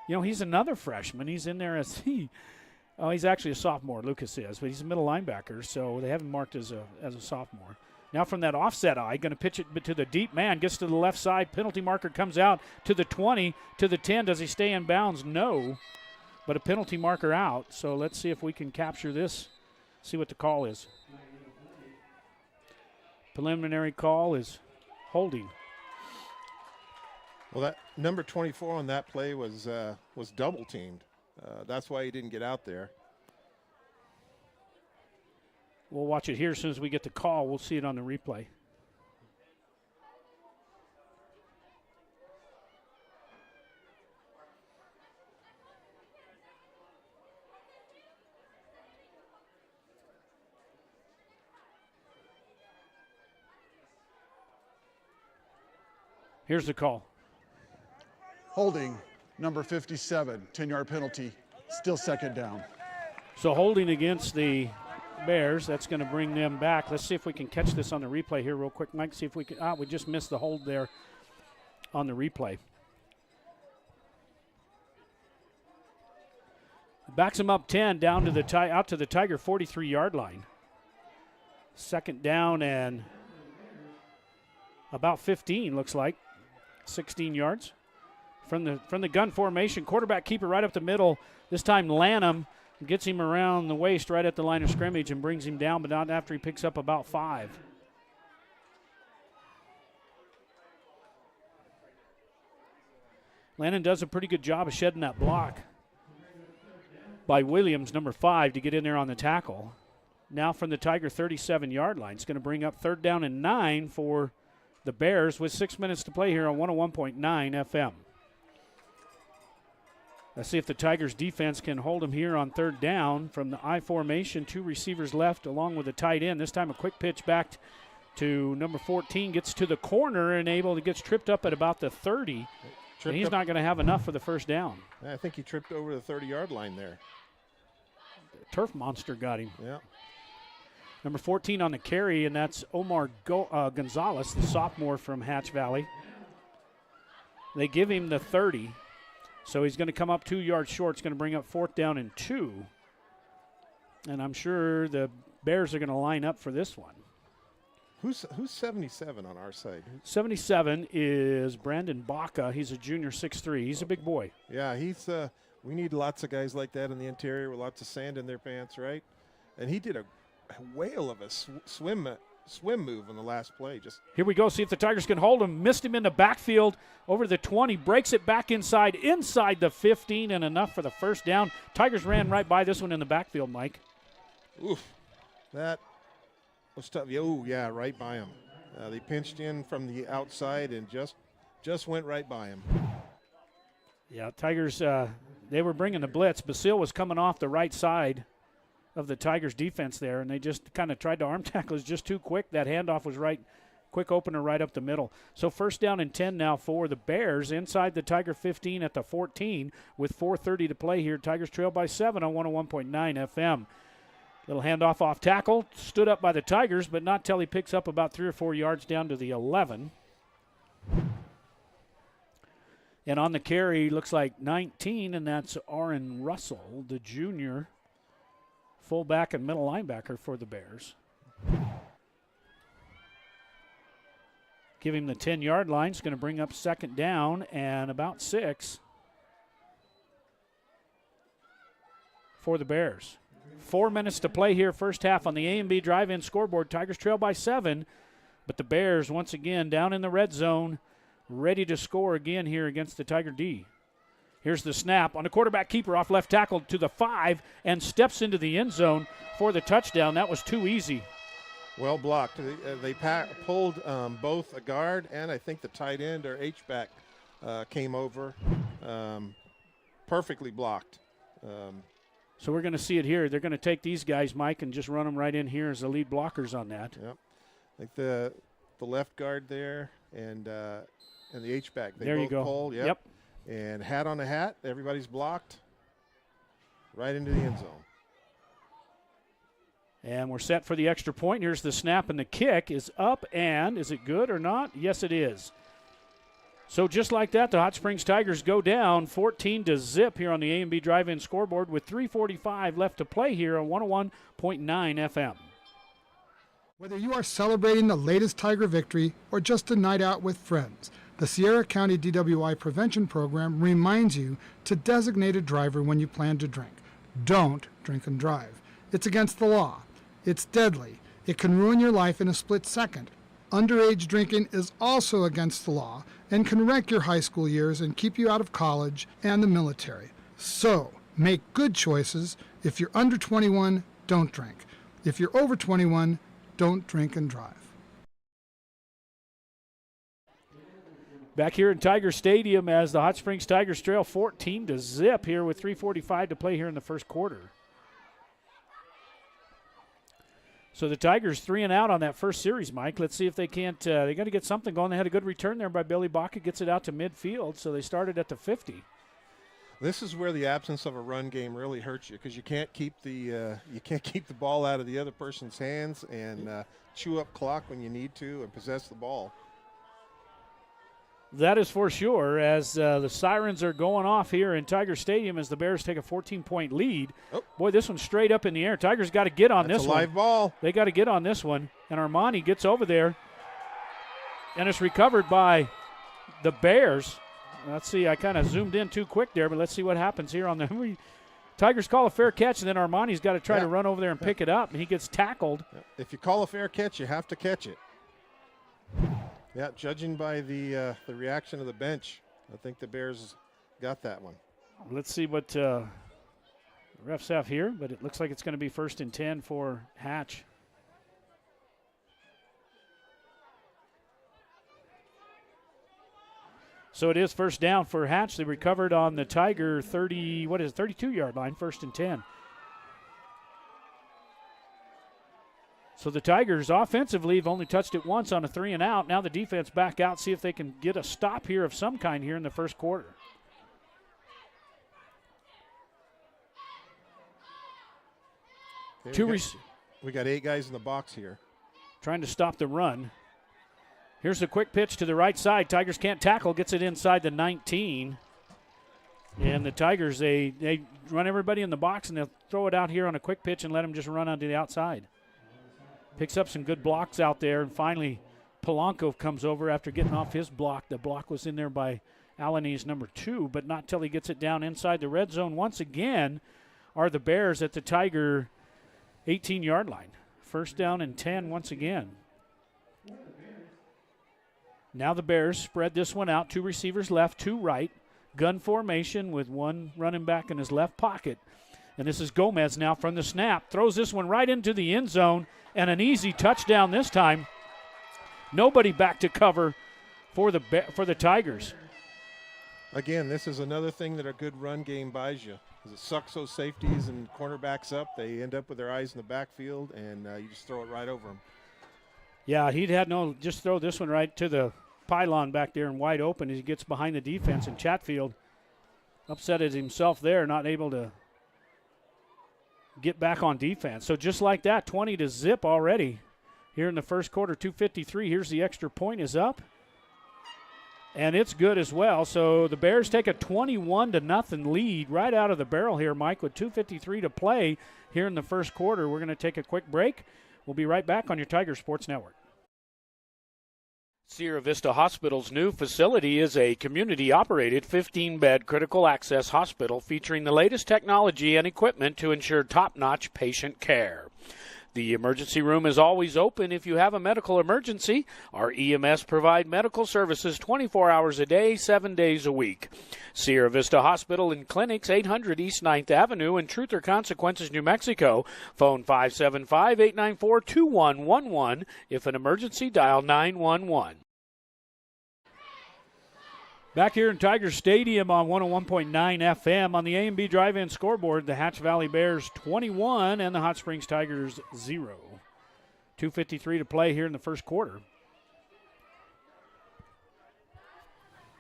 another freshman. He's in there as he's actually a sophomore, Lucas is, but he's a middle linebacker, so they have him marked as a sophomore. Now from that offset eye, going to pitch it to the deep man, gets to the left side. Penalty marker comes out to the 20, to the 10. Does he stay in bounds? No, but a penalty marker out. So let's see if we can capture this, see what the call is. Preliminary call is holding. Well, that number 24 on that play was double teamed. That's why he didn't get out there. We'll watch it here as soon as we get the call. We'll see it on the replay. Here's the call. Holding, number 57, 10-yard penalty, still 2nd down. So holding against the Bears, that's going to bring them back. Let's see if we can catch this on the replay here real quick, Mike. See if we can. We just missed the hold there on the replay. Backs him up 10 down to the out to the Tiger 43-yard line. 2nd down and about 15, looks like. 16 yards from the gun formation. Quarterback keeper right up the middle. This time Lanham gets him around the waist right at the line of scrimmage and brings him down, but not after he picks up about 5. Lanham does a pretty good job of shedding that block by Williams, number 5, to get in there on the tackle. Now from the Tiger 37-yard line. It's going to bring up 3rd down and 9 for the Bears with 6 minutes to play here on 101.9 FM. Let's see if the Tigers defense can hold them here on 3rd down from the I formation. 2 receivers left along with a tight end. This time a quick pitch back to number 14. Gets to the corner and gets tripped up at about the 30. And he's not going to have enough for the 1st down. I think he tripped over the 30-yard line there. The turf monster got him. Yeah. Number 14 on the carry, and that's Omar Gonzalez, the sophomore from Hatch Valley. They give him the 30, so he's going to come up 2 yards short. It's going to bring up 4th down and 2. And I'm sure the Bears are going to line up for this one. Who's 77 on our side? 77 is Brandon Baca. He's a junior, 6'3". He's a big boy. Yeah, he's We need lots of guys like that in the interior with lots of sand in their pants, right? And he did a whale of a swim move on the last play. Just here we go. See if the Tigers can hold him. Missed him in the backfield over the 20. Breaks it back inside the 15, and enough for the first down. Tigers ran right by this one in the backfield, Mike. Oof, that was tough. Oh, yeah, right by him. They pinched in from the outside and just went right by him. Yeah, Tigers, they were bringing the blitz. Basile was coming off the right side of the Tigers defense there, and they just kind of tried to arm tackle. It was just too quick. That handoff was right, quick opener right up the middle. So first down and 10 now for the Bears inside the Tiger 15 at the 14 with 4:30 to play here. Tigers trail by 7 on 101.9 FM. Little handoff off tackle, stood up by the Tigers, but not till he picks up about 3 or 4 yards down to the 11. And on the carry, looks like 19, and that's Aaron Russell, the junior fullback and middle linebacker for the Bears. Give him the 10-yard line. It's going to bring up second down and about 6 for the Bears. 4 minutes to play here, first half on the A&B drive-in scoreboard. Tigers trail by 7, but the Bears once again down in the red zone, ready to score again here against the Tiger D. Here's the snap on the quarterback keeper off left tackle to the 5 and steps into the end zone for the touchdown. That was too easy. Well blocked. They pulled both a guard and I think the tight end or H-back came over. Perfectly blocked. So we're going to see it here. They're going to take these guys, Mike, and just run them right in here as the lead blockers on that. Yep. Like the left guard there and the H-back. They there both you go. Pulled, yep. And hat on a hat. Everybody's blocked. Right into the end zone. And we're set for the extra point. Here's the snap, and the kick is up, and is it good or not? Yes, it is. So just like that, the Hot Springs Tigers go down 14-0 here on the A&B drive-in scoreboard with 3:45 left to play here on 101.9 FM. Whether you are celebrating the latest Tiger victory or just a night out with friends, the Sierra County DWI Prevention Program reminds you to designate a driver when you plan to drink. Don't drink and drive. It's against the law. It's deadly. It can ruin your life in a split second. Underage drinking is also against the law and can wreck your high school years and keep you out of college and the military. So, make good choices. If you're under 21, don't drink. If you're over 21, don't drink and drive. Back here in Tiger Stadium as the Hot Springs Tigers trail 14-0 here with 3:45 to play here in the first quarter. So the Tigers 3 and out on that first series, Mike. Let's see if they can't, they got to get something going. They had a good return there by Billy Baca, gets it out to midfield, so they started at the 50. This is where the absence of a run game really hurts you because you can't keep the ball out of the other person's hands and chew up clock when you need to and possess the ball. That is for sure, as the sirens are going off here in Tiger Stadium as the Bears take a 14-point lead. Oh. Boy, this one's straight up in the air. Tigers got to get on this one. That's a live ball. They got to get on this one, and Armani gets over there, and it's recovered by the Bears. Let's see, I kind of zoomed in too quick there, but let's see what happens here on the Tigers call a fair catch, and then Armani's got to try to run over there and pick it up, and he gets tackled. If you call a fair catch, you have to catch it. Yeah, judging by the reaction of the bench, I think the Bears got that one. Let's see what the refs have here, but it looks like it's going to be 1st and 10 for Hatch. So it is first down for Hatch. They recovered on the Tiger 32-yard line, 1st and 10. So the Tigers offensively have only touched it once on a 3 and out. Now the defense back out, see if they can get a stop here of some kind here in the first quarter. Okay, we got 8 guys in the box here. Trying to stop the run. Here's a quick pitch to the right side. Tigers can't tackle, gets it inside the 19. And the Tigers, they run everybody in the box, and they'll throw it out here on a quick pitch and let them just run onto the outside. Picks up some good blocks out there, and finally Polanco comes over after getting off his block. The block was in there by Alanis number 2, but not till he gets it down inside the red zone. Once again, are the Bears at the Tiger 18-yard line. First down and 10 once again. Now the Bears spread this one out. 2 receivers left, 2 right. Gun formation with 1 running back in his left pocket. And this is Gomez now from the snap. Throws this one right into the end zone, and an easy touchdown this time. Nobody back to cover for the Tigers. Again, this is another thing that a good run game buys you. It sucks those safeties and cornerbacks up. They end up with their eyes in the backfield, and you just throw it right over them. Yeah, just throw this one right to the pylon back there and wide open as he gets behind the defense. And Chatfield upset at himself there, not able to get back on defense. So just like that, 20-0 already here in the first quarter, 2:53. Here's the extra point is up. And it's good as well. So the Bears take a 21-0 lead right out of the barrel here, Mike, with 2:53 to play here in the first quarter. We're going to take a quick break. We'll be right back on your Tiger Sports Network. Sierra Vista Hospital's new facility is a community-operated 15-bed critical access hospital featuring the latest technology and equipment to ensure top-notch patient care. The emergency room is always open if you have a medical emergency. Our EMS provide medical services 24 hours a day, 7 days a week. Sierra Vista Hospital and Clinics, 800 East 9th Avenue in Truth or Consequences, New Mexico. Phone 575-894-2111. If an emergency, dial 911. Back here in Tiger Stadium on 101.9 FM on the A&B Drive-In scoreboard, the Hatch Valley Bears 21 and the Hot Springs Tigers 0. 2:53 to play here in the first quarter.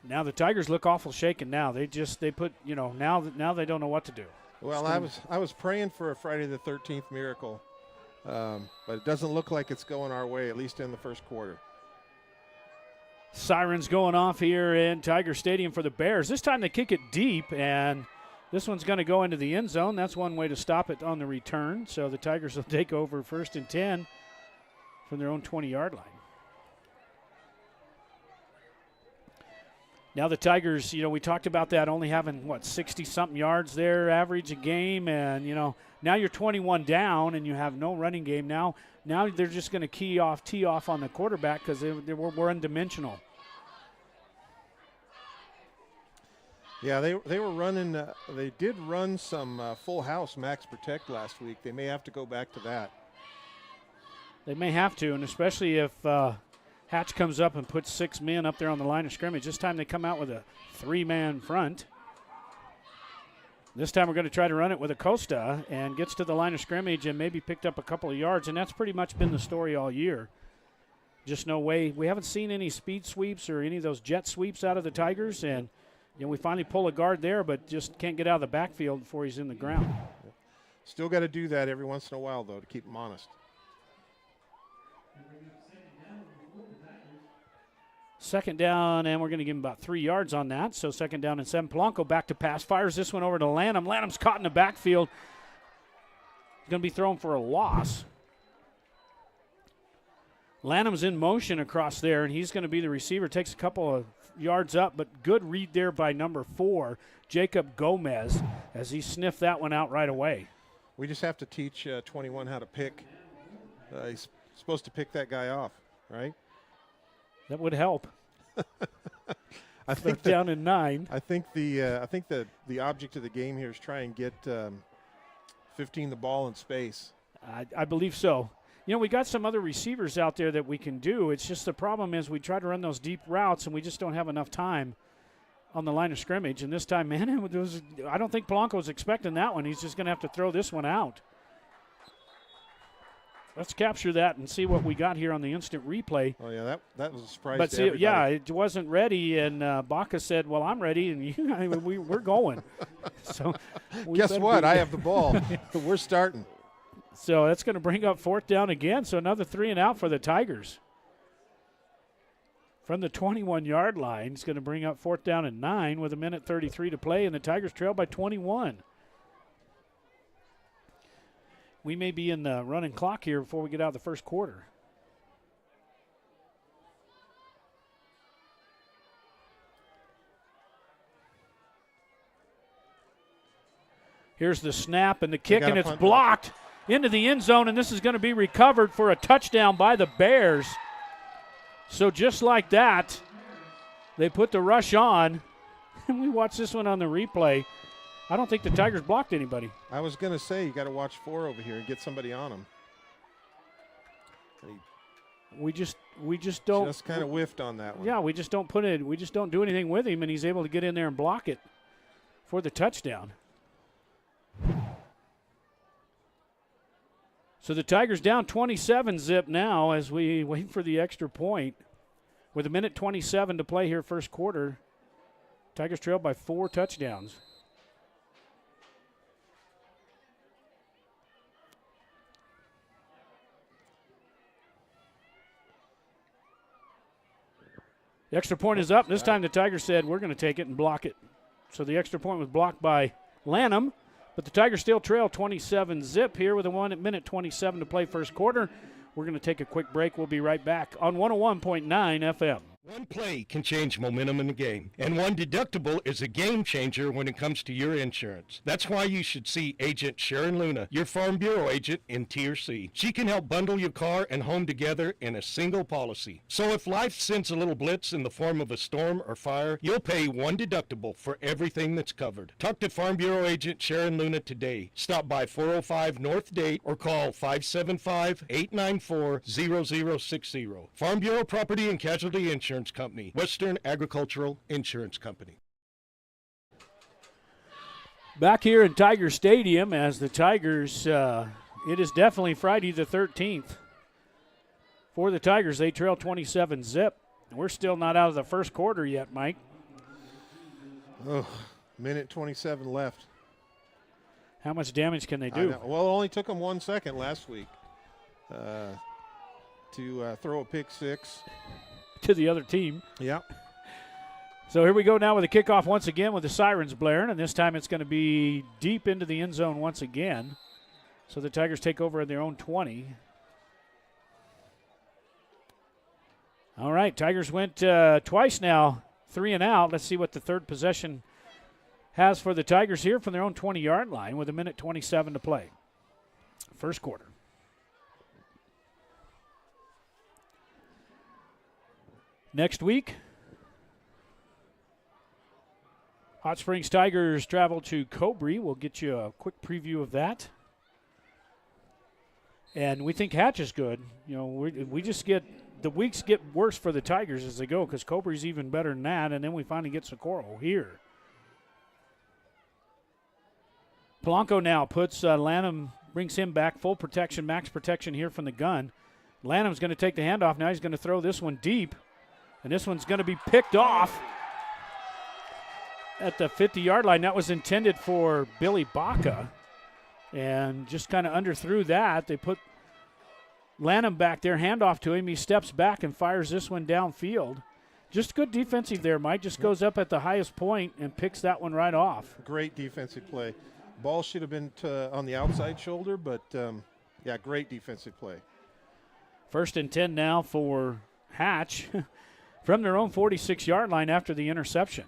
Now the Tigers look awful shaken now. Now they don't know what to do. Well, I was praying for a Friday the 13th miracle, but it doesn't look like it's going our way, at least in the first quarter. Sirens going off here in Tiger Stadium for the Bears. This time they kick it deep, and this one's going to go into the end zone. That's one way to stop it on the return. So the Tigers will take over 1st and 10 from their own 20-yard line. Now the Tigers, we talked about that only having, 60-something yards there average a game. And, now you're 21 down and you have no running game. Now they're just going to tee off on the quarterback because we're undimensional. Yeah, they were running. They did run some full house max protect last week. They may have to go back to that. They may have to, and especially if Hatch comes up and puts 6 men up there on the line of scrimmage. This time they come out with a 3-man front. This time we're going to try to run it with Acosta and gets to the line of scrimmage and maybe picked up a couple of yards, and that's pretty much been the story all year. Just no way. We haven't seen any speed sweeps or any of those jet sweeps out of the Tigers, and we finally pull a guard there, but just can't get out of the backfield before he's in the ground. Still got to do that every once in a while, though, to keep him honest. Second down, and we're going to give him about 3 yards on that. So 2nd down and 7. Polanco back to pass. Fires this one over to Lanham. Lanham's caught in the backfield. He's going to be thrown for a loss. Lanham's in motion across there, and he's going to be the receiver. Takes a couple of yards up, but good read there by number 4, Jacob Gomez, as he sniffed that one out right away. We just have to teach 21 how to pick. He's supposed to pick that guy off, right? That would help. I think down in 9. I think the object of the game here is try and get 15 the ball in space. I believe so. We got some other receivers out there that we can do. It's just the problem is we try to run those deep routes and we just don't have enough time on the line of scrimmage. And this time, man, I don't think Polanco was expecting that one. He's just going to have to throw this one out. Let's capture that and see what we got here on the instant replay. Oh, yeah, that was a surprise but to everybody. Yeah, it wasn't ready, and Baca said, well, I'm ready, and we're going. So guess what? I have the ball. We're starting. So that's going to bring up 4th down again, so another 3 and out for the Tigers. From the 21-yard line, it's going to bring up 4th down and 9 with 1:33 to play, and the Tigers trail by 21. We may be in the running clock here before we get out of the first quarter. Here's the snap and the kick, and it's blocked into the end zone, and this is going to be recovered for a touchdown by the Bears. So just like that, they put the rush on, and we watch this one on the replay. I don't think the Tigers blocked anybody. I was going to say, you got to watch 4 over here and get somebody on him. We just don't. Just kind of whiffed on that one. Yeah, we just don't put it. We just don't do anything with him, and he's able to get in there and block it for the touchdown. So the Tigers down 27-zip now as we wait for the extra point. With 1:27 to play here first quarter, Tigers trail by 4 touchdowns. The extra point is up. This time the Tigers said, we're going to take it and block it. So the extra point was blocked by Lanham, but the Tigers still trail 27-zip here with 1:27 to play first quarter. We're going to take a quick break. We'll be right back on 101.9 FM. One play can change momentum in the game, and one deductible is a game changer when it comes to your insurance. That's why you should see Agent Sharon Luna, your Farm Bureau agent in Tier C. She can help bundle your car and home together in a single policy. So if life sends a little blitz in the form of a storm or fire, you'll pay one deductible for everything that's covered. Talk to Farm Bureau agent Sharon Luna today. Stop by 405 North Date or call 575-894-0060. Farm Bureau Property and Casualty Insurance Company, Western Agricultural Insurance Company. Back here in Tiger Stadium as the Tigers, it is definitely Friday the 13th. For the Tigers, they trail 27-zip. We're still not out of the first quarter yet, Mike. Oh, 1:27 left. How much damage can they do? Well, it only took them 1 second last week to throw a pick six. To the other team. Yeah. So here we go now with a kickoff once again with the sirens blaring, and this time it's going to be deep into the end zone once again. So the Tigers take over at their own 20. All right, Tigers went twice now, 3 and out. Let's see what the third possession has for the Tigers here from their own 20-yard line with 1:27 to play. First quarter. Next week, Hot Springs Tigers travel to Cobury. We'll get you a quick preview of that. And we think Hatch is good. You know, we just get the weeks get worse for the Tigers as they go because Cobury's even better than that, and then we finally get Socorro here. Polanco now puts Lanham, brings him back, full protection, max protection here from the gun. Lanham's going to take the handoff. Now he's going to throw this one deep. And this one's going to be picked off at the 50-yard line. That was intended for Billy Baca. And just kind of underthrew that. They put Lanham back there, handoff to him. He steps back and fires this one downfield. Just good defensive there, Mike. Just goes up at the highest point and picks that one right off. Great defensive play. Ball should have been on the outside shoulder, but, yeah, great defensive play. 1st and 10 now for Hatch. From their own 46-yard line after the interception.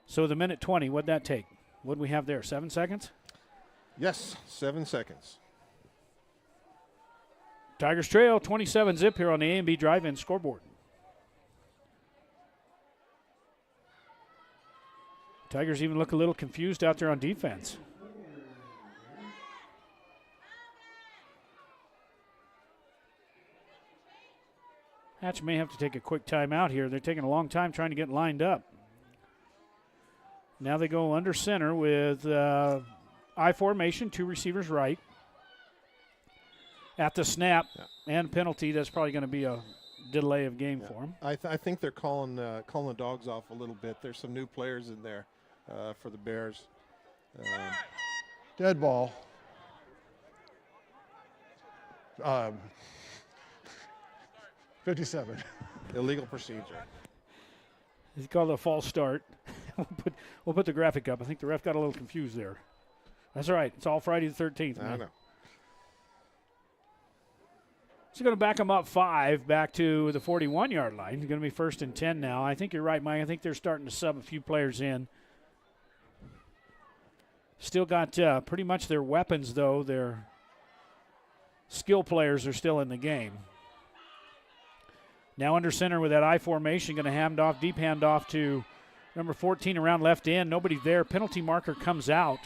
So the 1:20, what'd that take? What'd we have there, 7 seconds? Yes, 7 seconds. Tigers trail 27-zip here on the A&B Drive-In scoreboard. Tigers even look a little confused out there on defense. Hatch may have to take a quick timeout here. They're taking a long time trying to get lined up. Now they go under center with I formation, 2 receivers right. At the snap and penalty, that's probably going to be a delay of game for them. I think they're calling the dogs off a little bit. There's some new players in there for the Bears. Dead ball. 57. Illegal procedure. It's called a false start. we'll put the graphic up. I think the ref got a little confused there. That's all right. It's all Friday the 13th. Man. I know. So going to back them up 5 back to the 41-yard line. It's going to be 1st and 10 now. I think you're right, Mike. I think they're starting to sub a few players in. Still got pretty much their weapons, though. Their skill players are still in the game. Now under center with that I formation, going to deep hand off to number 14 around left end. Nobody there. Penalty marker comes out.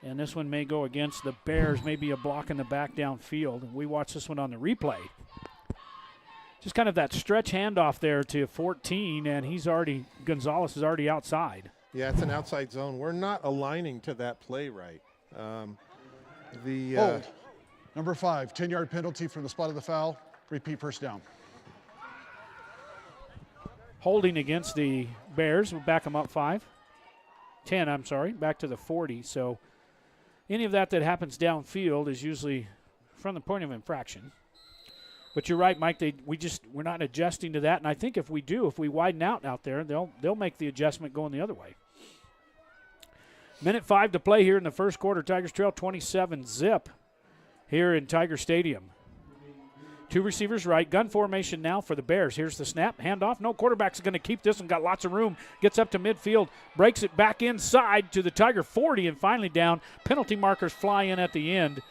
And this one may go against the Bears, maybe a block in the back downfield. And we watch this one on the replay. Just kind of that stretch handoff there to 14, and Gonzalez is already outside. Yeah, it's an outside zone. We're not aligning to that play right. Hold. Number 5, 10-yard penalty from the spot of the foul. Repeat first down. Holding against the Bears. We'll back them up 10, I'm sorry, back to the 40. So any of that happens downfield is usually from the point of infraction. But you're right, Mike. We're not adjusting to that, and I think if we widen out there, they'll make the adjustment going the other way. Minute 5 to play here in the first quarter. Tigers trail 27-0 here in Tiger Stadium. 2 receivers right. Gun formation now for the Bears. Here's the snap. Handoff. No, quarterback's going to keep this one. Got lots of room. Gets up to midfield. Breaks it back inside to the Tiger 40 and finally down. Penalty markers fly in at the end.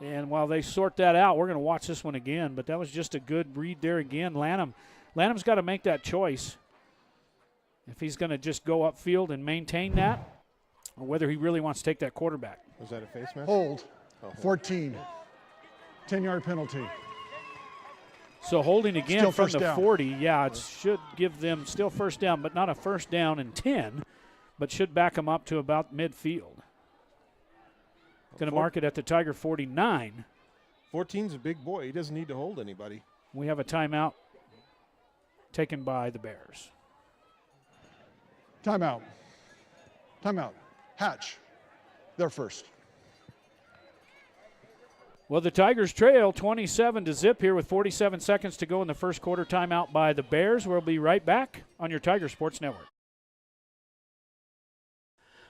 And while they sort that out, we're going to watch this one again. But that was just a good read there again. Lanham's got to make that choice. If he's going to just go upfield and maintain that, or whether he really wants to take that quarterback. Was that a face mask? Hold. 14. 10-yard penalty. So holding again Still from first the down. 40. Yeah, it should give them still first down, but not a first down and 10, but should back them up to about midfield. Going to mark it at the Tiger 49. 14's a big boy. He doesn't need to hold anybody. We have a timeout taken by the Bears. Timeout. Hatch. They're first. Well, the Tigers trail 27-0 here with 47 seconds to go in the first quarter. Timeout by the Bears. We'll be right back on your Tiger Sports Network.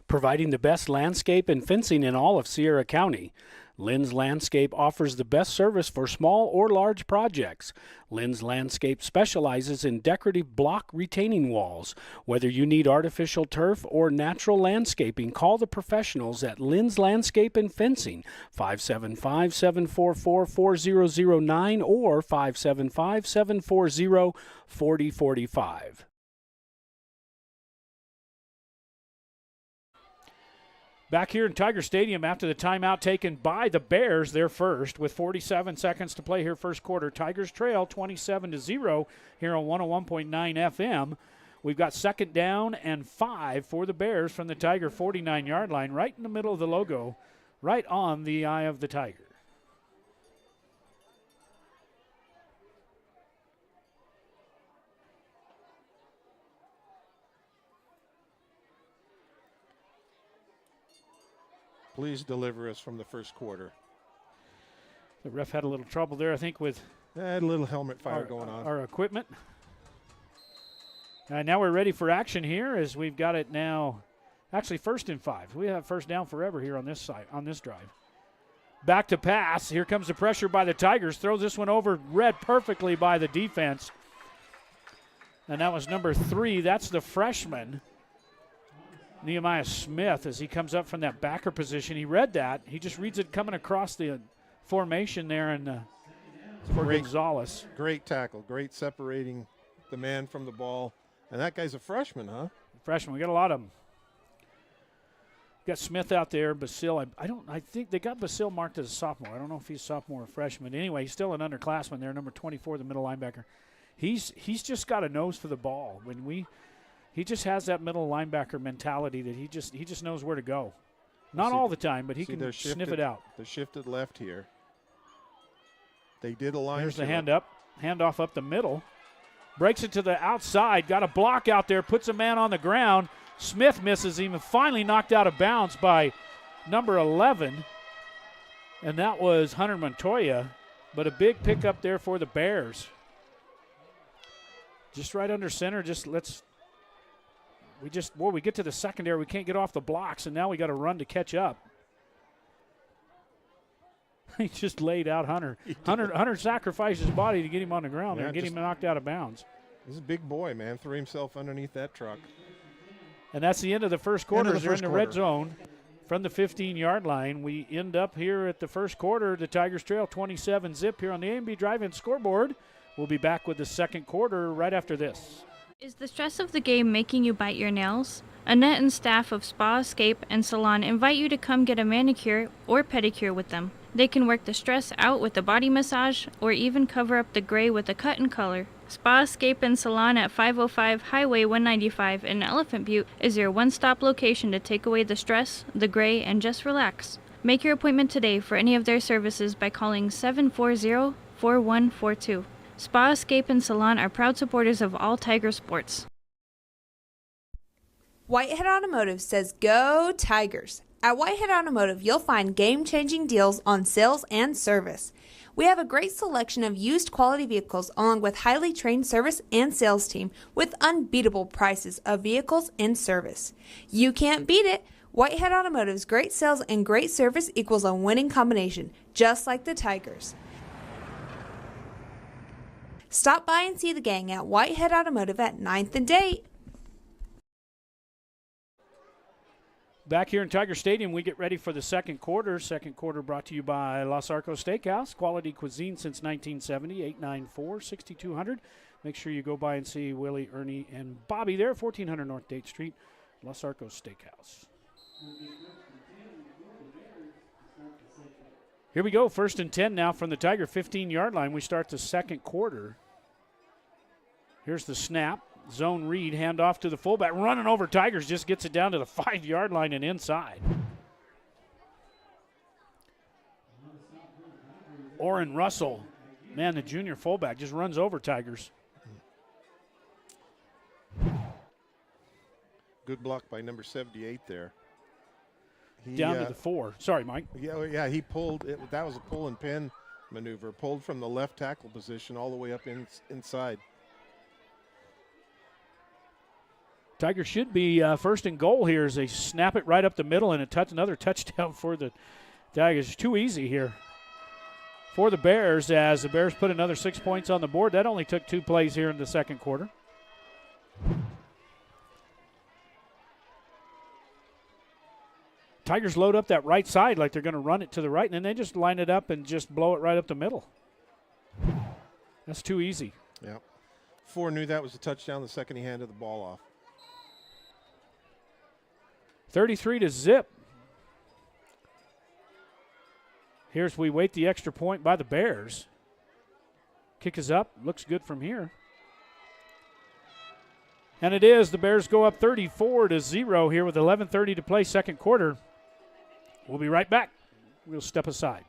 Providing the best landscape and fencing in all of Sierra County, Lynn's Landscape offers the best service for small or large projects. Lynn's Landscape specializes in decorative block retaining walls. Whether you need artificial turf or natural landscaping, call the professionals at Lynn's Landscape and Fencing, 575-744-4009 or 575-740-4045. Back here in Tiger Stadium after the timeout taken by the Bears, they're first with 47 seconds to play here first quarter. Tigers trail 27-0 here on 101.9 FM. We've got second down and 5 for the Bears from the Tiger 49-yard line, right in the middle of the logo, right on the eye of the Tiger. Please deliver us from the first quarter. The ref had a little trouble there, I think, with a little helmet fire going on. Our equipment. Now we're ready for action here as we've got it now. Actually, 1st and 5. We have first down forever here on this side, on this drive. Back to pass. Here comes the pressure by the Tigers. Throws this one over, read perfectly by the defense. And that was number 3. That's the freshman, Nehemiah Smith, as he comes up from that backer position. He read that. He just reads it coming across the formation there and for Gonzalez. Great tackle. Great separating the man from the ball. And that guy's a freshman, huh? Freshman. We got a lot of them. Got Smith out there. Basil. I think they got Basil marked as a sophomore. I don't know if he's sophomore or freshman. Anyway, he's still an underclassman there, number 24, the middle linebacker. He's just got a nose for the ball. He just has that middle linebacker mentality that he just knows where to go. Not all the time, but he can sniff it out. They shifted left here. They did a line. Here's the handoff up the middle. Breaks it to the outside. Got a block out there. Puts a man on the ground. Smith misses him and finally knocked out of bounds by number 11. And that was Hunter Montoya. But a big pickup there for the Bears. Just right under center. We get to the secondary. We can't get off the blocks, and now we got to run to catch up. He just laid out Hunter. Hunter sacrificed his body to get him on the ground and get him knocked out of bounds. This is a big boy, man. Threw himself underneath that truck. And that's the end of the first quarter. End of the They're in first the quarter. red zone from the 15-yard line. We end up here at the first quarter. The Tigers trail 27-zip here on the A&B Drive-In scoreboard. We'll be back with the second quarter right after this. Is the stress of the game making you bite your nails? Annette and staff of Spa Escape and Salon invite you to come get a manicure or pedicure with them. They can work the stress out with a body massage or even cover up the gray with a cut and color. Spa Escape and Salon at 505 Highway 195 in Elephant Butte is your one-stop location to take away the stress, the gray, and just relax. Make your appointment today for any of their services by calling 740-4142. Spa Escape and Salon are proud supporters of all Tiger sports. Whitehead Automotive says go Tigers. At Whitehead Automotive, you'll find game-changing deals on sales and service. We have a great selection of used quality vehicles along with highly trained service and sales team with unbeatable prices of vehicles and service. You can't beat it. Whitehead Automotive's great sales and great service equals a winning combination, just like the Tigers. Stop by and see the gang at Whitehead Automotive at 9th and Date. Back here in Tiger Stadium, we get ready for the second quarter. Second quarter brought to you by Los Arcos Steakhouse. Quality cuisine since 1970, 894-6200. Make sure you go by and see Willie, Ernie, and Bobby there, 1400 North Date Street, Los Arcos Steakhouse. Here we go, 1st and 10 now from the Tiger 15-yard line. We start the second quarter. Here's the snap. Zone read, hand off to the fullback. Running over Tigers, just gets it down to the 5-yard line and inside. Orrin Russell, man, the junior fullback, just runs over Tigers. Good block by number 78 there. Down to the 4. Sorry, Mike. Yeah, he pulled it. That was a pull and pin maneuver. Pulled from the left tackle position all the way up inside. Tigers should be first and goal here as they snap it right up the middle and another touchdown for the Tigers. Too easy here for the Bears as the Bears put another 6 points on the board. That only took 2 plays here in the second quarter. Tigers load up that right side like they're going to run it to the right, and then they just line it up and just blow it right up the middle. That's too easy. Yeah. Four knew that was a touchdown the second he handed the ball off. 33-0. Here's we wait the extra point by the Bears. Kick is up. Looks good from here. And it is. The Bears go up 34-0 here with 11:30 to play, second quarter. We'll be right back. We'll step aside.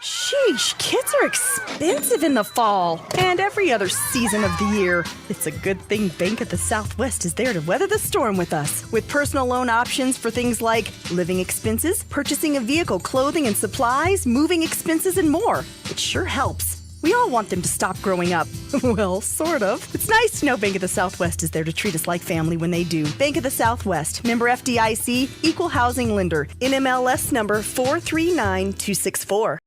Sheesh, kits are expensive in the fall and every other season of the year. It's a good thing Bank of the Southwest is there to weather the storm with us. With personal loan options for things like living expenses, purchasing a vehicle, clothing and supplies, moving expenses, and more. It sure helps. We all want them to stop growing up. Well, sort of. It's nice to know Bank of the Southwest is there to treat us like family when they do. Bank of the Southwest, member FDIC, equal housing lender, NMLS number 439264.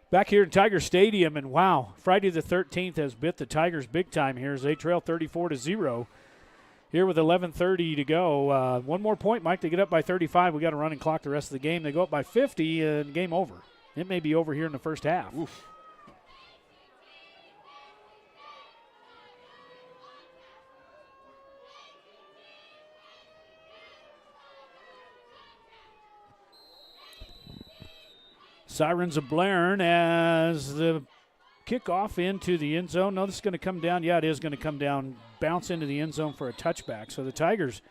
Back here in Tiger Stadium, and wow, Friday the 13th has bit the Tigers big time here as they trail 34-0. Here with 11:30 to go. One more point, Mike. They get up by 35. We got a running clock the rest of the game. They go up by 50, and game over. It may be over here in the first half. Oof. Sirens are blaring as the kickoff into the end zone. No, this is going to come down. Yeah, it is going to come down, bounce into the end zone for a touchback. So the Tigers,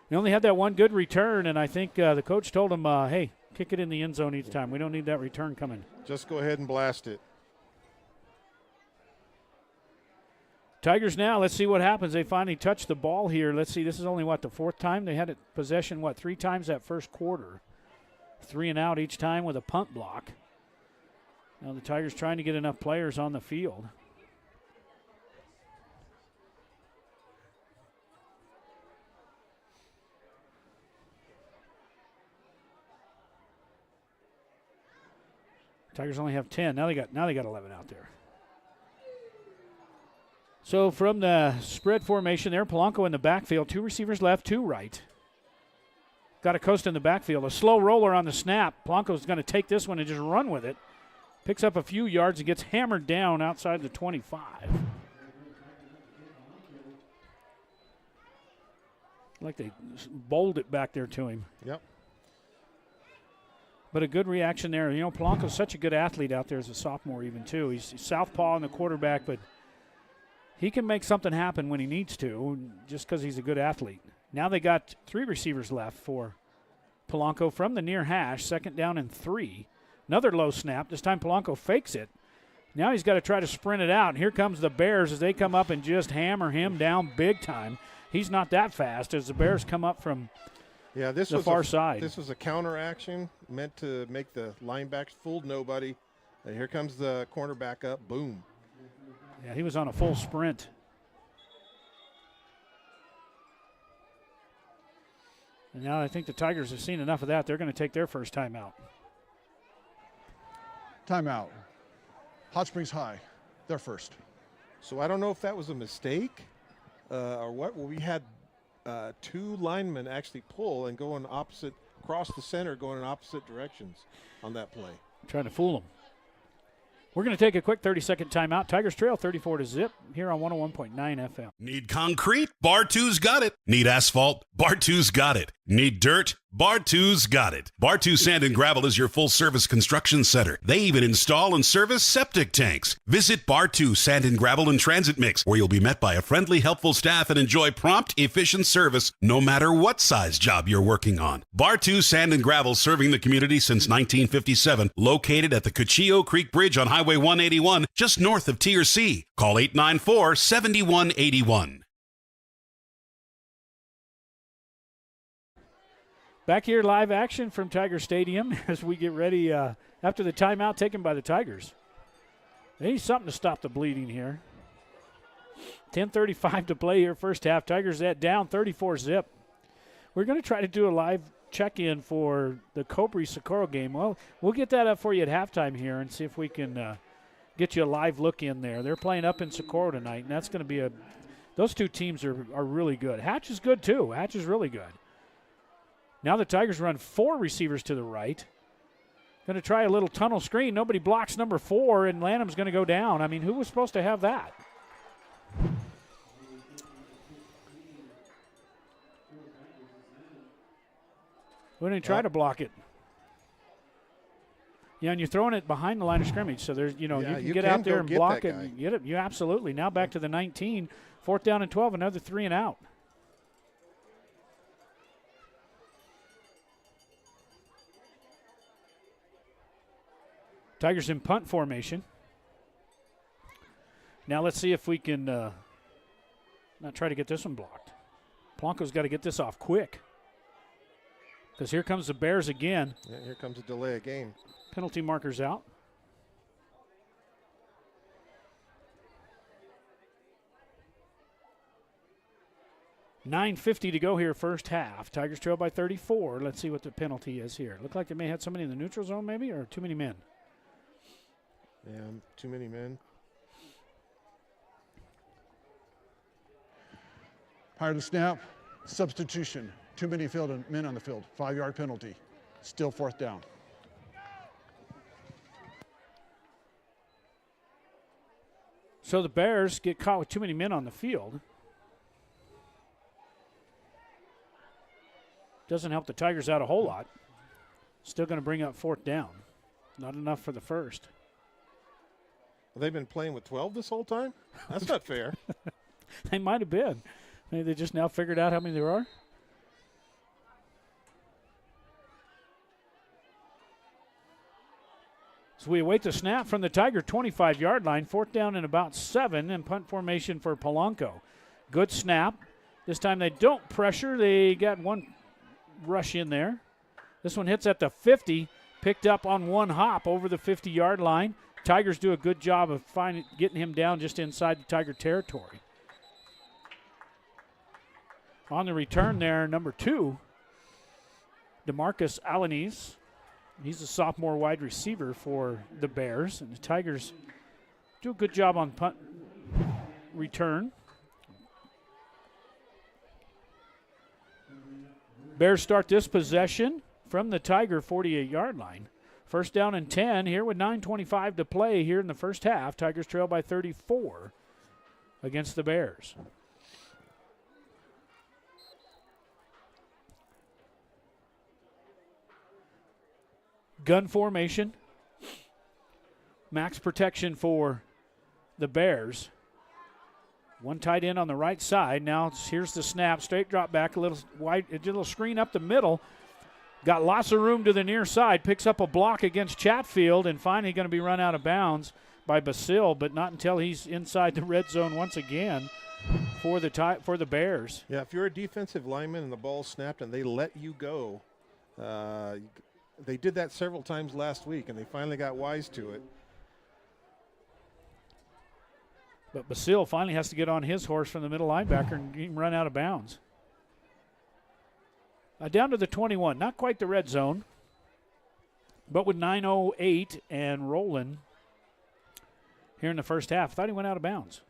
they only had that one good return, and I think the coach told them, hey, kick it in the end zone each time. We don't need that return coming. Just go ahead and blast it. Tigers now, let's see what happens. They finally touch the ball here. Let's see, this is only, the fourth time? They had it possession, 3 times that first quarter. 3 and out each time with a punt block. Now the Tigers trying to get enough players on the field. Tigers only have 10. Now they got 11 out there. So from the spread formation there, Polanco in the backfield, 2 receivers left, 2 right. Got a coast in the backfield. A slow roller on the snap. Polanco's going to take this one and just run with it. Picks up a few yards and gets hammered down outside the 25. Like they bowled it back there to him. Yep. But a good reaction there. You know, Polanco's such a good athlete out there as a sophomore even, too. He's southpaw in the quarterback, but he can make something happen when he needs to just because he's a good athlete. Now they got 3 receivers left for Polanco from the near hash, 2nd down and 3. Another low snap. This time Polanco fakes it. Now he's got to try to sprint it out. And here comes the Bears as they come up and just hammer him down big time. He's not that fast as the Bears come up from the far side. This was a counter action meant to make the linebackers fooled nobody. And here comes the cornerback up. Boom. Yeah, he was on a full sprint. And now I think the Tigers have seen enough of that. They're going to take their first timeout. Timeout. Hot Springs High, they're first. So I don't know if that was a mistake or what. Well, we had 2 linemen actually pull and go in opposite, across the center, going in opposite directions on that play. Trying to fool them. We're going to take a quick 30-second timeout. Tigers trail 34-0 here on 101.9 FM. Need concrete? Bar 2's got it. Need asphalt? Bar 2's got it. Need dirt? Bar 2's got it. Bar 2 Sand and Gravel is your full-service construction center. They even install and service septic tanks. Visit Bar 2 Sand and Gravel and Transit Mix, where you'll be met by a friendly, helpful staff and enjoy prompt, efficient service no matter what size job you're working on. Bar 2 Sand and Gravel, serving the community since 1957, located at the Cuchillo Creek Bridge on Highway 181, just north of TRC. Call 894-7181. Back here, live action from Tiger Stadium as we get ready after the timeout taken by the Tigers. They need something to stop the bleeding here. 10:35 to play here, first half. Tigers at down 34-0. We're going to try to do a live check-in for the Cobre-Socorro game. Well, we'll get that up for you at halftime here and see if we can get you a live look in there. They're playing up in Socorro tonight, and that's going to be those 2 teams are really good. Hatch is good, too. Hatch is really good. Now the Tigers run 4 receivers to the right. Going to try a little tunnel screen. Nobody blocks number 4, and Lanham's going to go down. I mean, who was supposed to have that? We didn't try to block it. Yeah, and you're throwing it behind the line of scrimmage, so there's, you can get out there and block it and get it. You absolutely. Now back to the 19, 4th down and 12, another 3 and out. Tigers in punt formation. Now let's see if we can not try to get this one blocked. Polanco's got to get this off quick. Because here comes the Bears again. Yeah, here comes a delay of game. Penalty markers out. $9:50 to go here, first half. Tigers trail by 34. Let's see what the penalty is here. Looked like they may have somebody in the neutral zone maybe, or too many men. Yeah, too many men. Prior to snap, substitution. Too many men on the field. 5-yard penalty. Still 4th down. So the Bears get caught with too many men on the field. Doesn't help the Tigers out a whole lot. Still going to bring up 4th down. Not enough for the first. Well, they've been playing with 12 this whole time? That's not fair. They might have been. Maybe they just now figured out how many there are. So we await the snap from the Tiger 25-yard line. 4th down and about 7, and punt formation for Polanco. Good snap. This time they don't pressure. They got one rush in there. This one hits at the 50, picked up on one hop over the 50-yard line. Tigers do a good job of getting him down just inside the Tiger territory. On the return there, number 2, DeMarcus Alanis. He's a sophomore wide receiver for the Bears, and the Tigers do a good job on punt. return. Bears start this possession from the Tiger 48-yard line. First down and 10 here with 9:25 to play here in the first half. Tigers trail by 34 against the Bears. Gun formation. Max protection for the Bears. One tight end on the right side. Now here's the snap. Straight drop back. A little screen up the middle. Got lots of room to the near side. Picks up a block against Chatfield, and finally going to be run out of bounds by Basile, but not until he's inside the red zone once again for the Bears. Yeah, if you're a defensive lineman and the ball snapped and they let you go, they did that several times last week, and they finally got wise to it. But Basile finally has to get on his horse from the middle linebacker and get him run out of bounds. Down to the 21, not quite the red zone, but with 9:08 and rolling here in the first half. Thought he went out of bounds.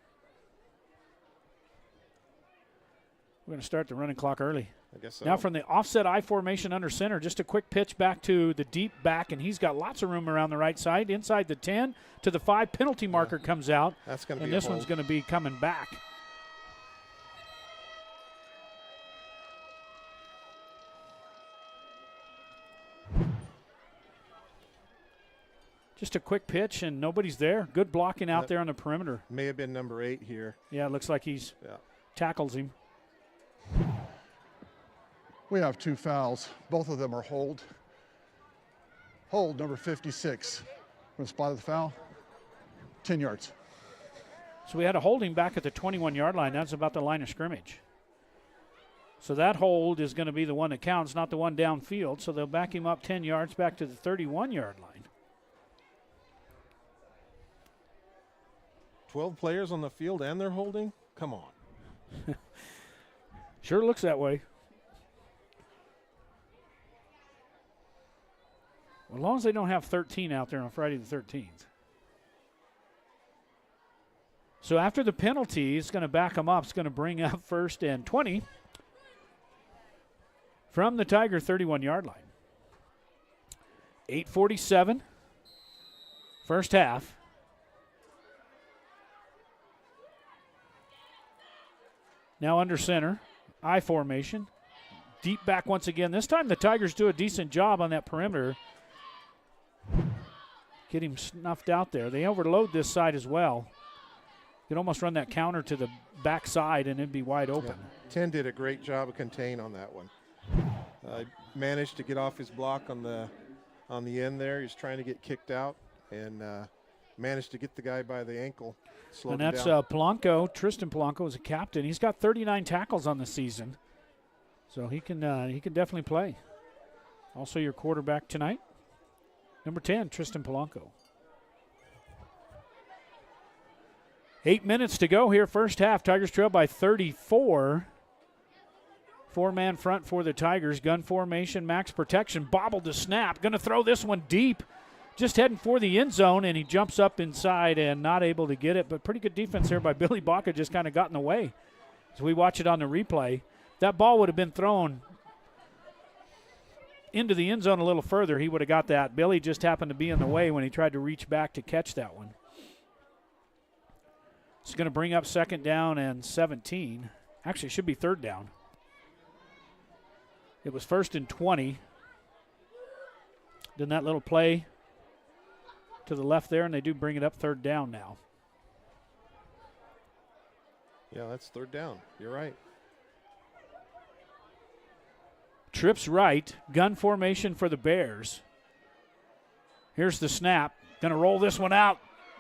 We're going to start the running clock early. I guess so. Now from the offset I formation under center, just a quick pitch back to the deep back, and he's got lots of room around the right side. Inside the 10 to the 5, penalty marker comes out. That's going to be and this one's going to be coming back. Just a quick pitch, and nobody's there. Good blocking out there on the perimeter. May have been number 8 here. Yeah, it looks like he's tackles him. We have 2 fouls. Both of them are hold. Hold number 56. From the spot of the foul, 10 yards. So we had a holding back at the 21-yard line. That's about the line of scrimmage. So that hold is going to be the one that counts, not the one downfield. So they'll back him up 10 yards back to the 31-yard line. 12 players on the field and they're holding? Come on. Sure looks that way. Well, as long as they don't have 13 out there on Friday the 13th. So after the penalty, it's going to back them up. It's going to bring up 1st and 20 from the Tiger 31-yard line. 8:47, first half. Now under center, I formation. Deep back once again. This time the Tigers do a decent job on that perimeter. Get him snuffed out there. They overload this side as well. You can almost run that counter to the back side and it'd be wide open. Yeah. 10 did a great job of contain on that one. Managed to get off his block on the end there. He's trying to get kicked out and managed to get the guy by the ankle. And that's Polanco. Tristan Polanco is a captain. He's got 39 tackles on the season, so he can definitely play. Also your quarterback tonight, number 10, Tristan Polanco. 8 minutes to go here, first half. Tigers trail by 34. 4-man front for the Tigers. Gun formation, max protection, bobbled the snap. Going to throw this one deep. Just heading for the end zone, and he jumps up inside and not able to get it. But pretty good defense there by Billy Baca, just kind of got in the way. As we watch it on the replay, that ball would have been thrown into the end zone a little further. He would have got that. Billy just happened to be in the way when he tried to reach back to catch that one. It's going to bring up 2nd down and 17. Actually, it should be 3rd down. It was 1st and 20. Then that little play to the left there, and they do bring it up 3rd down now. Yeah, that's 3rd down. You're right. Trips right. Gun formation for the Bears. Here's the snap. Going to roll this one out.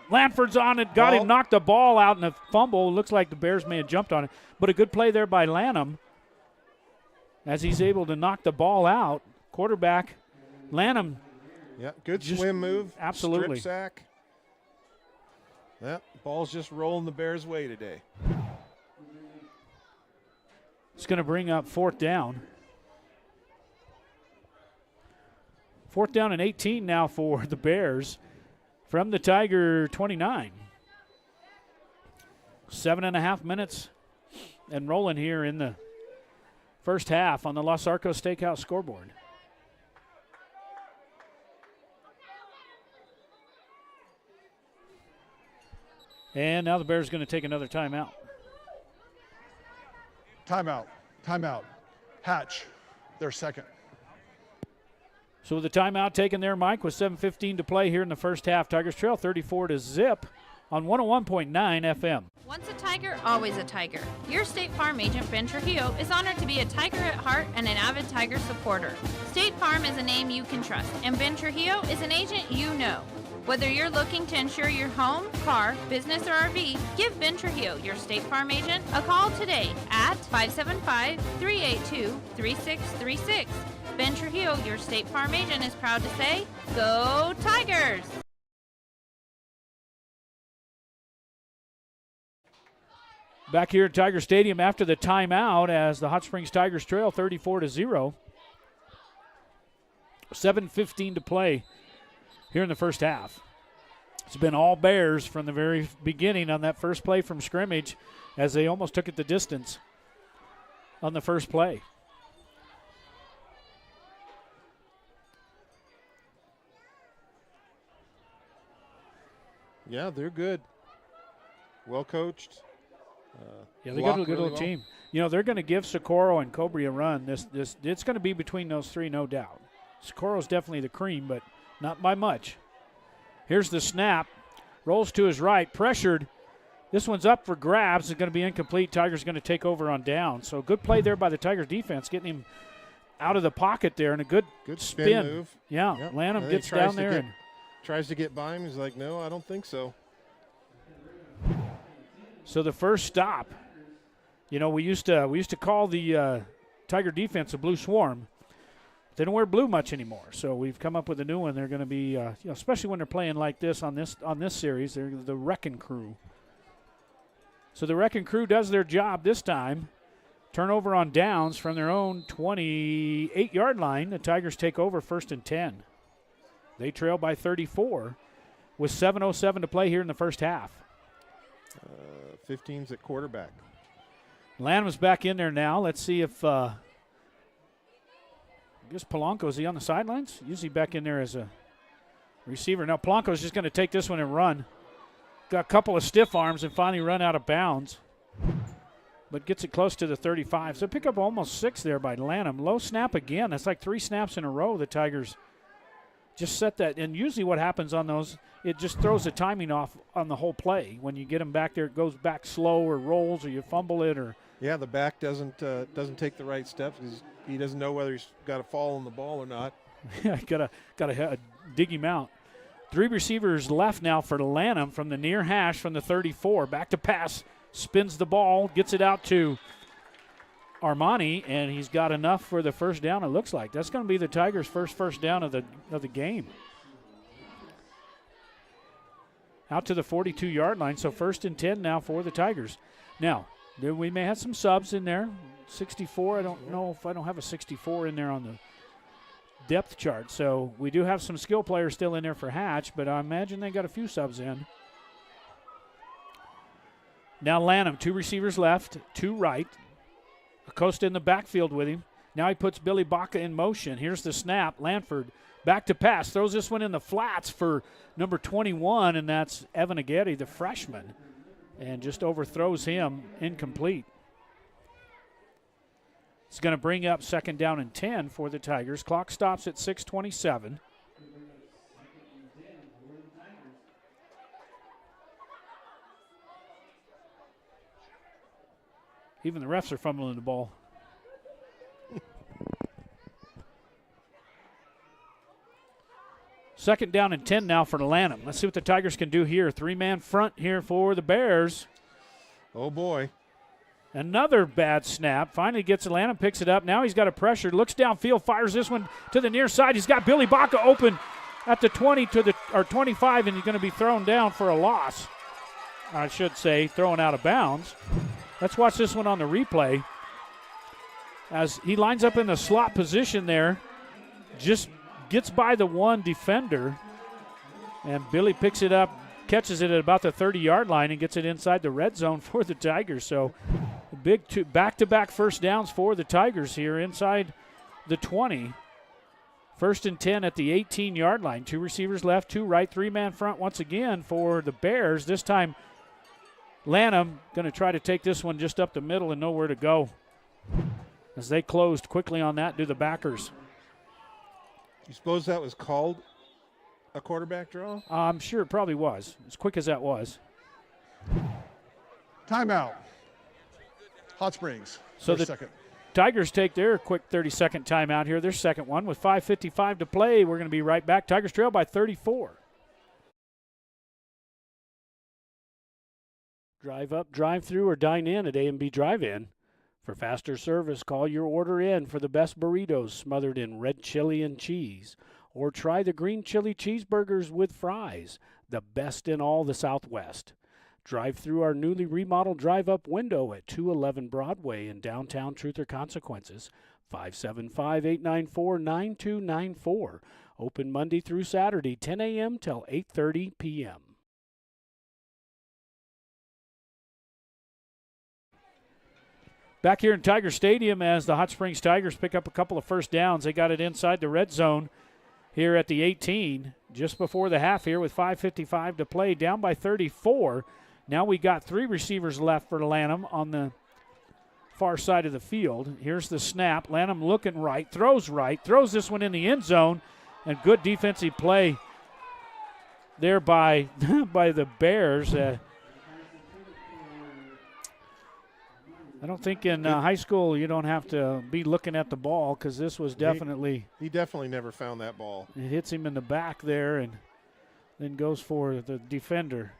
Lanford's on it. Got him, knocked the ball out in a fumble. Looks like the Bears may have jumped on it. But a good play there by Lanham as he's able to knock the ball out. Quarterback Lanham. Yeah, good swim move. Absolutely. Strip sack. Yep, ball's just rolling the Bears' way today. It's going to bring up 4th down. 4th down and 18 now for the Bears from the Tiger 29. 7.5 minutes and rolling here in the first half on the Los Arcos Steakhouse scoreboard. And now the Bears are going to take another timeout. Timeout. Hatch, their second. So with the timeout taken there, Mike, with 7:15 to play here in the first half, Tigers trail 34-0 on 101.9 FM. Once a Tiger, always a Tiger. Your State Farm agent, Ben Trujillo, is honored to be a Tiger at heart and an avid Tiger supporter. State Farm is a name you can trust, and Ben Trujillo is an agent you know. Whether you're looking to insure your home, car, business, or RV, give Ben Trujillo, your State Farm agent, a call today at 575-382-3636. Ben Trujillo, your State Farm agent, is proud to say, Go Tigers! Back here at Tiger Stadium after the timeout as the Hot Springs Tigers trail 34-0. 7:15 to play here in the first half. It's been all Bears from the very beginning on that first play from scrimmage as they almost took it the distance on the first play. Yeah, they're good. Well coached. Yeah, they got a good little team. You know, they're going to give Socorro and Cobry a run. It's going to be between those three, no doubt. Socorro's definitely the cream, but not by much. Here's the snap. Rolls to his right, pressured. This one's up for grabs. It's going to be incomplete. Tigers going to take over on down. So good play there by the Tigers defense, getting him out of the pocket there, and a good spin move. Yeah, yep. Lanham gets down there and tries to get by him. He's like, no, I don't think so. So the first stop, you know, we used to call the Tiger defense a blue swarm. They don't wear blue much anymore, so we've come up with a new one. They're going to be, especially when they're playing like this on this series, they're the Wrecking Crew. So the Wrecking Crew does their job this time. Turnover on downs from their own 28-yard line. The Tigers take over 1st and 10. They trail by 34 with 7:07 to play here in the first half. 15's at quarterback. Lanham's back in there now. Let's see if I guess Polanco, is he on the sidelines? Usually back in there as a receiver. Now Polanco's just going to take this one and run. Got a couple of stiff arms and finally run out of bounds, but gets it close to the 35. So pick up almost 6 there by Lanham. Low snap again. That's like 3 snaps in a row. The Tigers just set that. And usually what happens on those, it just throws the timing off on the whole play. When you get them back there, it goes back slow or rolls or you fumble it or. Yeah, the back doesn't take the right steps. He doesn't know whether he's got to fall on the ball or not. Yeah, gotta dig him out. 3 receivers left now for Lanham from the near hash from the 34. Back to pass, spins the ball, gets it out to Armani, and he's got enough for the first down, it looks like. That's going to be the Tigers' first down of the game. Out to the 42-yard line, so 1st and 10 now for the Tigers. Now, we may have some subs in there. 64, I don't know if I don't have a 64 in there on the depth chart. So we do have some skill players still in there for Hatch, but I imagine they got a few subs in. Now Lanham, 2 receivers left, 2 right. Acosta in the backfield with him. Now he puts Billy Baca in motion. Here's the snap. Lanford back to pass. Throws this one in the flats for number 21, and that's Evan Aguirre, the freshman, and just overthrows him, incomplete. It's going to bring up 2nd down and 10 for the Tigers. Clock stops at 6:27. Even the refs are fumbling the ball. Second down and 10 now for Lanham. Let's see what the Tigers can do here. 3-man front here for the Bears. Oh, boy. Another bad snap. Finally gets Lanham, picks it up. Now he's got a pressure. Looks downfield, fires this one to the near side. He's got Billy Baca open at the 20 to the 25, and he's going to be thrown down for a loss. I should say, thrown out of bounds. Let's watch this one on the replay. As he lines up in the slot position there, just gets by the one defender, and Billy picks it up, catches it at about the 30-yard line and gets it inside the red zone for the Tigers. So big back-to-back first downs for the Tigers here inside the 20. 1st and 10 at the 18-yard line. 2 receivers left, 2 right, 3-man front once again for the Bears. This time Lanham going to try to take this one just up the middle and nowhere to go. As they closed quickly on that, do the backers. You suppose that was called a quarterback draw? I'm sure it probably was, as quick as that was. Timeout. Hot Springs. So the second. Tigers take their quick 30-second timeout here, their second one, with 5:55 to play. We're going to be right back. Tigers trail by 34. Drive up, drive through, or dine in at A&B Drive-In. For faster service, call your order in for the best burritos smothered in red chili and cheese. Or try the green chili cheeseburgers with fries, the best in all the Southwest. Drive through our newly remodeled drive-up window at 211 Broadway in downtown Truth or Consequences. 575-894-9294. Open Monday through Saturday, 10 a.m. till 8:30 p.m. Back here in Tiger Stadium as the Hot Springs Tigers pick up a couple of first downs. They got it inside the red zone here at the 18, just before the half here with 5:55 to play, down by 34. Now we got 3 receivers left for Lanham on the far side of the field. Here's the snap. Lanham looking right, throws this one in the end zone, and good defensive play there by the Bears. I don't think in high school you don't have to be looking at the ball, because this was definitely. He definitely never found that ball. It hits him in the back there and then goes for the defender.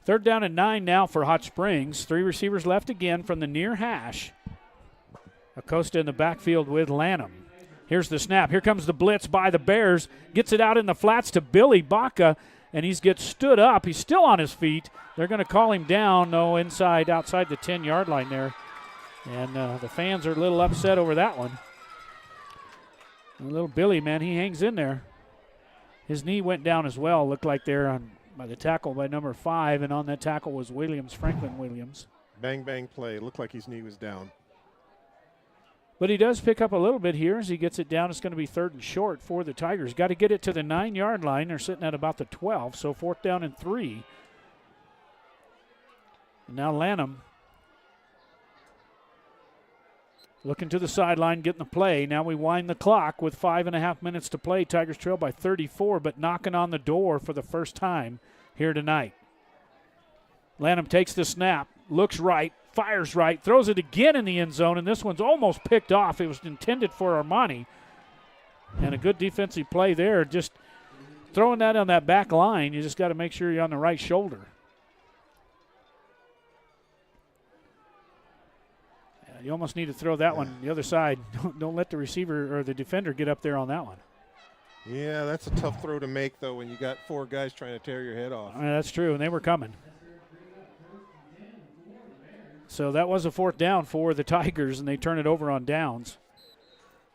Third down and 9 now for Hot Springs. 3 receivers left again from the near hash. Acosta in the backfield with Lanham. Here's the snap. Here comes the blitz by the Bears. Gets it out in the flats to Billy Baca. And he gets stood up. He's still on his feet. They're going to call him down, outside the 10-yard line there. And the fans are a little upset over that one. And little Billy, man, he hangs in there. His knee went down as well. Looked like they're by the tackle by number 5, and on that tackle was Franklin Williams. Bang, bang play. Looked like his knee was down. But he does pick up a little bit here as he gets it down. It's going to be 3rd and short for the Tigers. Got to get it to the 9-yard line. They're sitting at about the 12, so 4th down and 3. And now Lanham looking to the sideline, getting the play. Now we wind the clock with 5.5 minutes to play. Tigers trail by 34, but knocking on the door for the first time here tonight. Lanham takes the snap, looks right, fires right, throws it again in the end zone, and this one's almost picked off. It was intended for Armani. And a good defensive play there. Just throwing that on that back line, you just got to make sure you're on the right shoulder. You almost need to throw that one the other side. Don't let the receiver or the defender get up there on that one. Yeah, that's a tough throw to make, though, when you got 4 guys trying to tear your head off. That's true, and they were coming. So that was a 4th down for the Tigers, and they turn it over on downs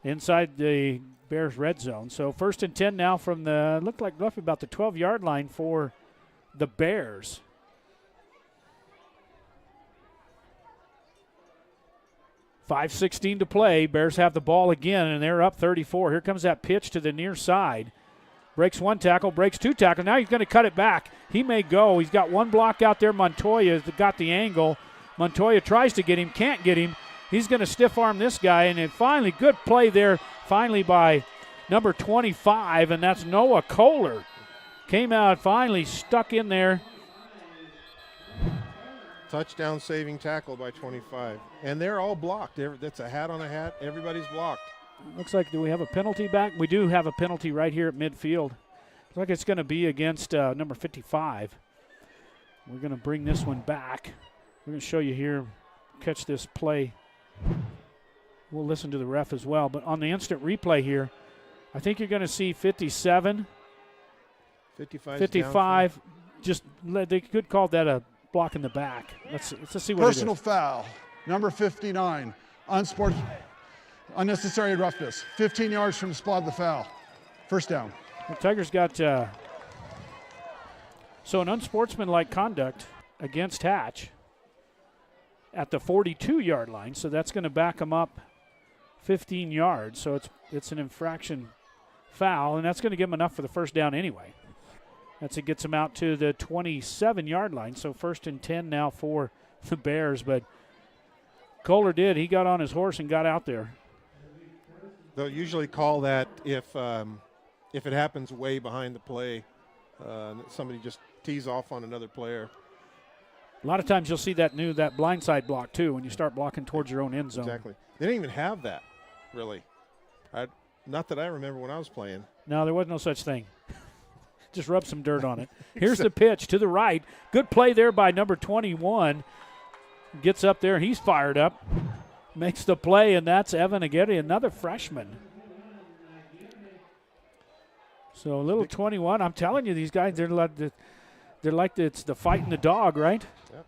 inside the Bears red zone. So 1st and 10 now from looked like roughly about the 12-yard line for the Bears. .5:16 to play. Bears have the ball again, and they're up 34. Here comes that pitch to the near side. Breaks 1 tackle, breaks 2 tackles. Now he's going to cut it back. He may go. He's got 1 block out there. Montoya got the angle. Montoya tries to get him, can't get him. He's going to stiff arm this guy, and then finally, good play there, finally by number 25, and that's Noah Kohler. Came out, finally stuck in there. Touchdown saving tackle by 25. And they're all blocked. That's a hat on a hat. Everybody's blocked. Looks like, do we have a penalty back? We do have a penalty right here at midfield. Looks like it's going to be against number 55. We're going to bring this one back. We're going to show you here, catch this play. We'll listen to the ref as well. But on the instant replay here, I think you're going to see 57. 55. They could call that a block in the back. Let's see what it is. Personal foul, number 59, Unnecessary roughness. 15 yards from the spot of the foul. First down. The Tigers got an unsportsmanlike conduct against Hatch at the 42-yard line, so that's going to back them up 15 yards. So it's an infraction foul, and that's going to give them enough for the first down anyway. It gets them out to the 27-yard line, so 1st and 10 now for the Bears. But Kohler he got on his horse and got out there. They'll usually call that if it happens way behind the play, somebody just tees off on another player. A lot of times you'll see that blindside block too when you start blocking towards your own end zone. Exactly. They didn't even have that, really. Not that I remember when I was playing. No, there was no such thing. Just rub some dirt on it. Here's the pitch to the right. Good play there by number 21. Gets up there, and he's fired up. Makes the play, and that's Evan Aguirre, another freshman. So little 21. I'm telling you, these guys, they're like it's the fight in the dog, right? Yep.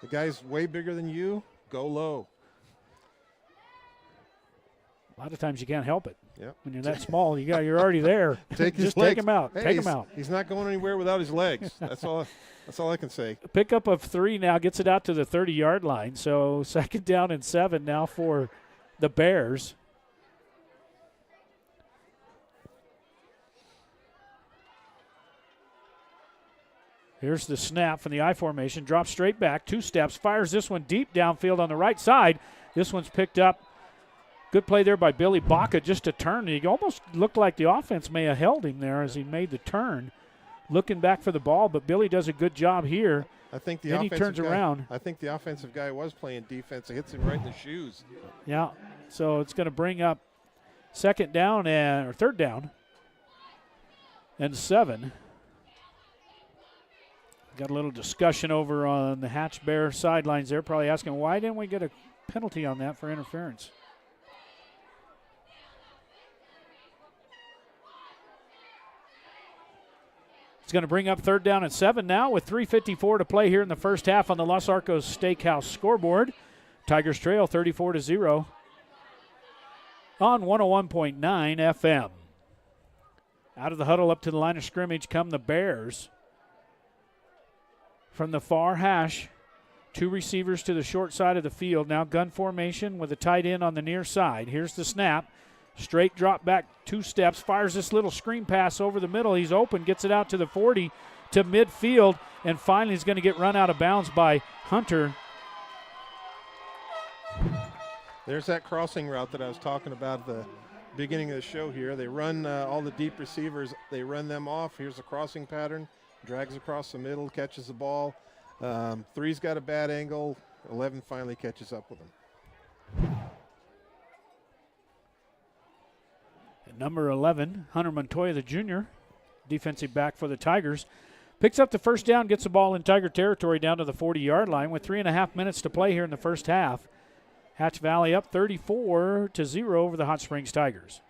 The guy's way bigger than you. Go low. A lot of times you can't help it. Yep. When you're that small, you're already there. Just take him out. Hey, take him out. He's not going anywhere without his legs. That's all I can say. Pickup of 3 now gets it out to the 30-yard line. So 2nd down and 7 now for the Bears. Here's the snap from the I formation. Drops straight back, 2 steps, fires this one deep downfield on the right side. This one's picked up. Good play there by Billy Baca just to turn. He almost looked like the offense may have held him there as he made the turn, looking back for the ball, but Billy does a good job here. I think then he turns around. I think the offensive guy was playing defense. It hits him right in the shoes. Yeah, so it's going to bring up 3rd down and 7. Got a little discussion over on the Hatch Bear sidelines there, probably asking why didn't we get a penalty on that for interference? It's going to bring up 3rd down and 7 now with 3:54 to play here in the first half on the Los Arcos Steakhouse scoreboard. Tigers trail 34-0 on 101.9 FM. Out of the huddle up to the line of scrimmage come the Bears. From the far hash, 2 receivers to the short side of the field. Now gun formation with a tight end on the near side. Here's the snap. Straight drop back 2 steps, fires this little screen pass over the middle. He's open, gets it out to the 40 to midfield, and finally he's going to get run out of bounds by Hunter. There's that crossing route that I was talking about at the beginning of the show here. They run all the deep receivers. They run them off. Here's the crossing pattern. Drags across the middle, catches the ball. 3's got a bad angle. 11 finally catches up with him. Number 11, Hunter Montoya, the junior, defensive back for the Tigers, picks up the first down, gets the ball in Tiger territory down to the 40-yard line with 3.5 minutes to play here in the first half. Hatch Valley up 34-0 over the Hot Springs Tigers.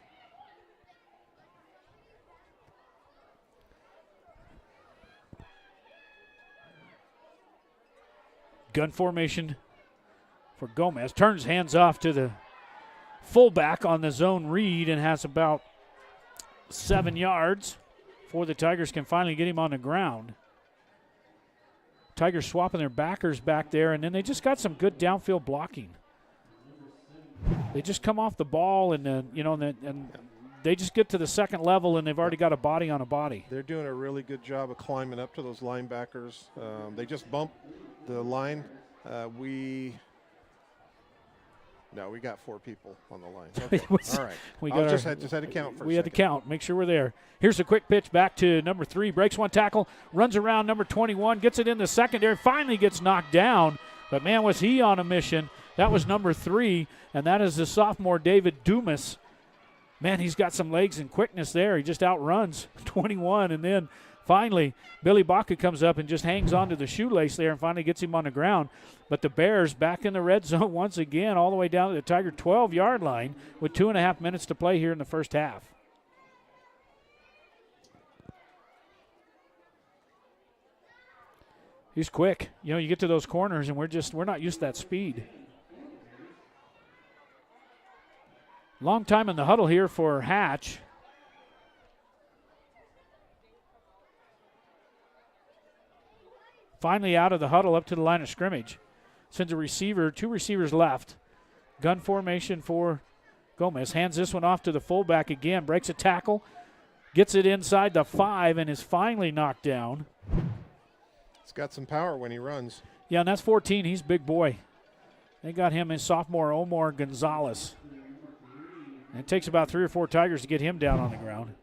Gun formation for Gomez. Turns hands off to the fullback on the zone read and has about 7 yards before the Tigers can finally get him on the ground. Tigers swapping their backers back there, and then they just got some good downfield blocking. They just come off the ball, and and they just get to the second level, and they've already got a body on a body. They're doing a really good job of climbing up to those linebackers. They just bumped the line. We got 4 people on the line. Okay. All right. We just had to count for a We had to second. count, make sure we're there. Here's a quick pitch back to number 3. Breaks one tackle, runs around number 21, gets it in the secondary, finally gets knocked down. But, man, was he on a mission. That was number 3, and that is the sophomore David Dumas. Man, he's got some legs and quickness there. He just outruns 21, and then finally Billy Baca comes up and just hangs onto the shoelace there and finally gets him on the ground. But the Bears back in the red zone once again all the way down to the Tiger 12-yard line with 2.5 minutes to play here in the first half. He's quick. You get to those corners and we're not used to that speed. Long time in the huddle here for Hatch. Finally out of the huddle up to the line of scrimmage. Sends a receiver, 2 receivers left. Gun formation for Gomez. Hands this one off to the fullback again. Breaks a tackle. Gets it inside the 5 and is finally knocked down. He's got some power when he runs. Yeah, and that's 14. He's a big boy. They got him in sophomore Omar Gonzalez. And it takes about 3 or 4 Tigers to get him down on the ground.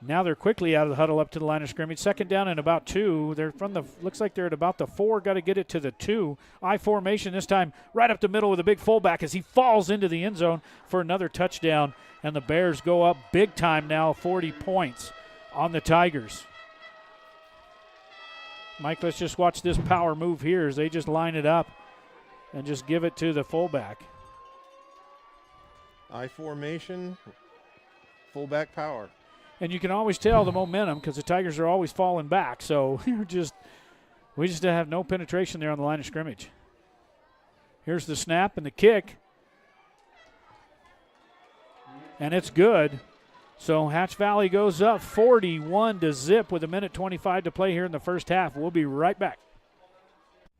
Now they're quickly out of the huddle up to the line of scrimmage. Second down and about 2. They're from the, looks like they're at about the 4. Got to get it to the 2. I formation this time right up the middle with a big fullback as he falls into the end zone for another touchdown. And the Bears go up big time now, 40 points on the Tigers. Mike, let's just watch this power move here as they just line it up and just give it to the fullback. I formation, fullback power. And you can always tell the momentum because the Tigers are always falling back. So we just have no penetration there on the line of scrimmage. Here's the snap and the kick. And it's good. So Hatch Valley goes up 41-0 with 1:25 to play here in the first half. We'll be right back.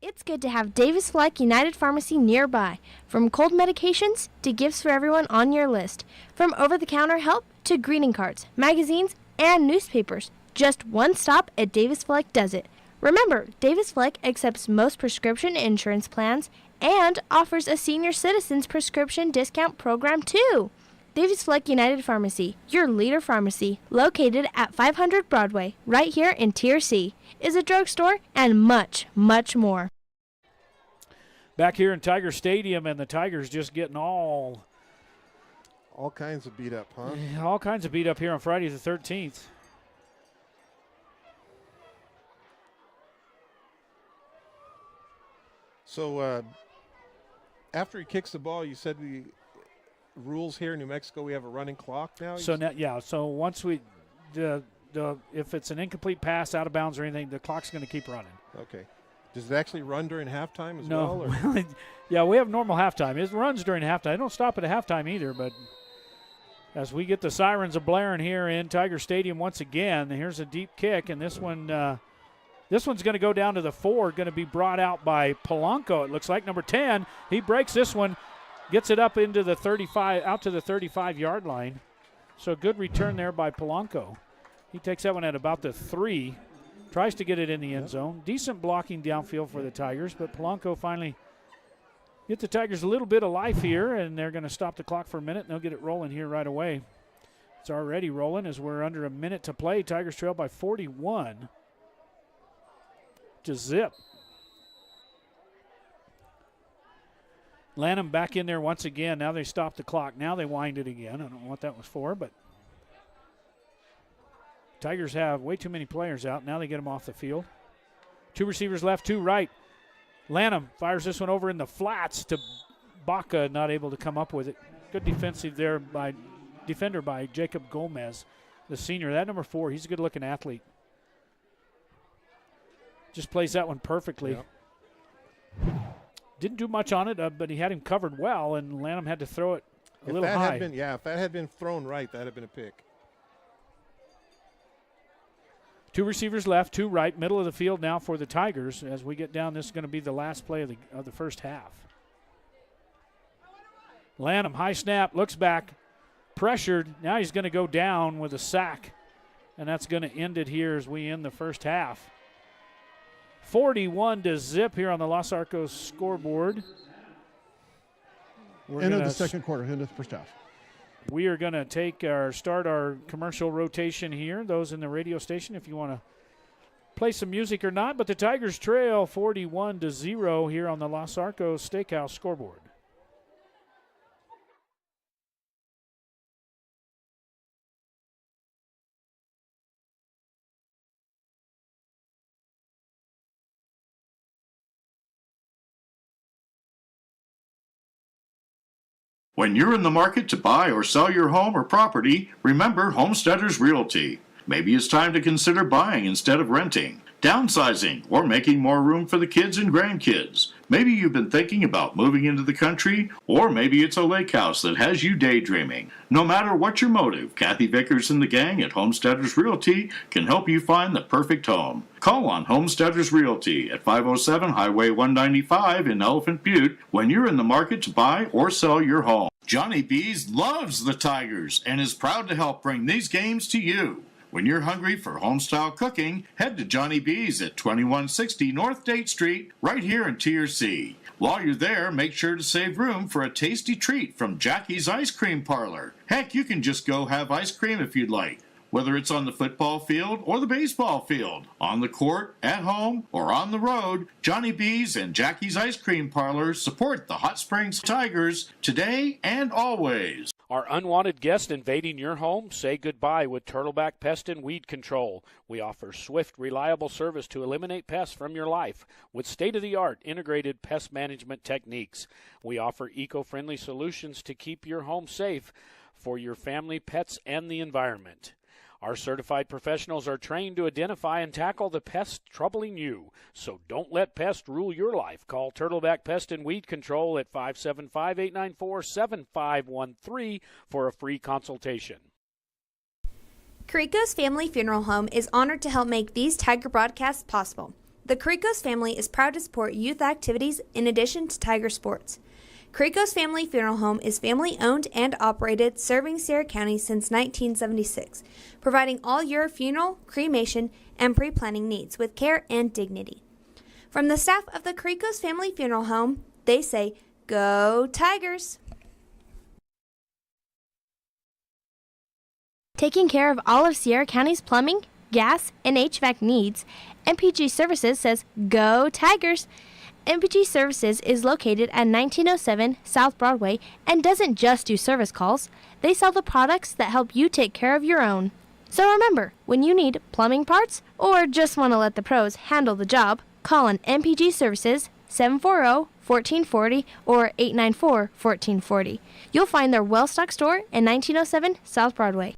It's good to have Davis Fleck United Pharmacy nearby. From cold medications to gifts for everyone on your list. From over-the-counter help to greeting cards, magazines, and newspapers. Just one stop at Davis Fleck does it. Remember, Davis Fleck accepts most prescription insurance plans and offers a senior citizens prescription discount program too. Davis Fleck United Pharmacy, your leader pharmacy, located at 500 Broadway, right here in Tier C, is a drugstore and much, much more. Back here in Tiger Stadium, and the Tigers just getting all kinds of beat up, huh? All kinds of beat up here on Friday the 13th. So after he kicks the ball, you said the rules here in New Mexico, we have a running clock now? So now, yeah, so once we, if it's an incomplete pass, out of bounds or anything, the clock's going to keep running. Okay. Does it actually run during halftime as well? No. Or? Yeah, we have normal halftime. It runs during halftime. They don't stop at halftime either, but as we get the sirens a blaring here in Tiger Stadium once again, here's a deep kick, and this one's going to go down to the 4, going to be brought out by Polanco. It looks like number 10. He breaks this one, gets it up into the 35, out to the 35-yard line. So good return there by Polanco. He takes that one at about the 3. Tries to get it in the end zone. Decent blocking downfield for the Tigers, but Polanco finally get the Tigers a little bit of life here, and they're going to stop the clock for a minute, and they'll get it rolling here right away. It's already rolling as we're under a minute to play. Tigers trail by 41-0. Lanham back in there once again. Now they stop the clock. Now they wind it again. I don't know what that was for, but Tigers have way too many players out. Now they get them off the field. 2 receivers left, 2 right. Lanham fires this one over in the flats to Baca, not able to come up with it. Good defender by Jacob Gomez, the senior. That number 4, he's a good-looking athlete. Just plays that one perfectly. Yep. Didn't do much on it, but he had him covered well, and Lanham had to throw it a little high. If that had been thrown right, that would have been a pick. 2 receivers left, 2 right, middle of the field now for the Tigers. As we get down, this is going to be the last play of the first half. Lanham, high snap, looks back, pressured. Now he's going to go down with a sack, and that's going to end it here as we end the first half. 41-0 here on the Los Arcos scoreboard. End of the second quarter, end of the first half. We are going to start our commercial rotation here. Those in the radio station, if you want to play some music or not. But the Tigers trail 41-0 here on the Los Arcos Steakhouse scoreboard. When you're in the market to buy or sell your home or property, remember Homesteaders Realty. Maybe it's time to consider buying instead of renting. Downsizing or making more room for the kids and grandkids. Maybe you've been thinking about moving into the country, or maybe it's a lake house that has you daydreaming. No matter what your motive, Kathy Vickers and the gang at Homesteaders Realty can help you find the perfect home. Call on Homesteaders Realty at 507 Highway 195 in Elephant Butte when you're in the market to buy or sell your home. Johnny B's loves the Tigers and is proud to help bring these games to you. When you're hungry for home-style cooking, head to Johnny B's at 2160 North Date Street, right here in Tier C. While you're there, make sure to save room for a tasty treat from Jackie's Ice Cream Parlor. Heck, you can just go have ice cream if you'd like. Whether it's on the football field or the baseball field, on the court, at home, or on the road, Johnny B's and Jackie's Ice Cream Parlor support the Hot Springs Tigers today and always. Are unwanted guests invading your home? Say goodbye with Turtleback Pest and Weed Control. We offer swift, reliable service to eliminate pests from your life with state-of-the-art integrated pest management techniques. We offer eco-friendly solutions to keep your home safe for your family, pets, and the environment. Our certified professionals are trained to identify and tackle the pests troubling you. So don't let pests rule your life. Call Turtleback Pest and Weed Control at 575-894-7513 for a free consultation. Carrico's Family Funeral Home is honored to help make these Tiger broadcasts possible. The Carrico's family is proud to support youth activities in addition to Tiger sports. Carrico's Family Funeral Home is family-owned and operated, serving Sierra County since 1976, providing all your funeral, cremation, and pre-planning needs with care and dignity. From the staff of the Carrico's Family Funeral Home, they say, "Go Tigers!" Taking care of all of Sierra County's plumbing, gas, and HVAC needs, MPG Services says, "Go Tigers!" MPG Services is located at 1907 South Broadway and doesn't just do service calls. They sell the products that help you take care of your own. So remember, when you need plumbing parts or just want to let the pros handle the job, call on MPG Services 740-1440 or 894-1440. You'll find their well-stocked store in 1907 South Broadway.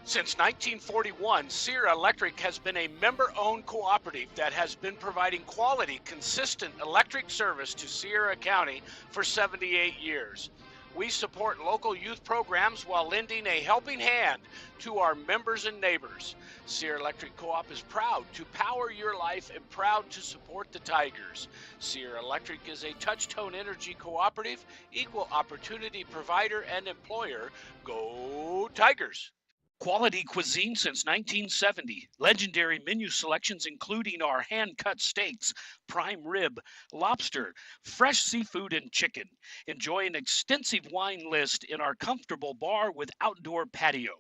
Since 1941, Sierra Electric has been a member-owned cooperative that has been providing quality, consistent electric service to Sierra County for 78 years. We support local youth programs while lending a helping hand to our members and neighbors. Sierra Electric Co-op is proud to power your life and proud to support the Tigers. Sierra Electric is a touch-tone energy cooperative, equal opportunity provider and employer. Go Tigers! Quality cuisine since 1970. Legendary menu selections including our hand-cut steaks, prime rib, lobster, fresh seafood, and chicken. Enjoy an extensive wine list in our comfortable bar with outdoor patio.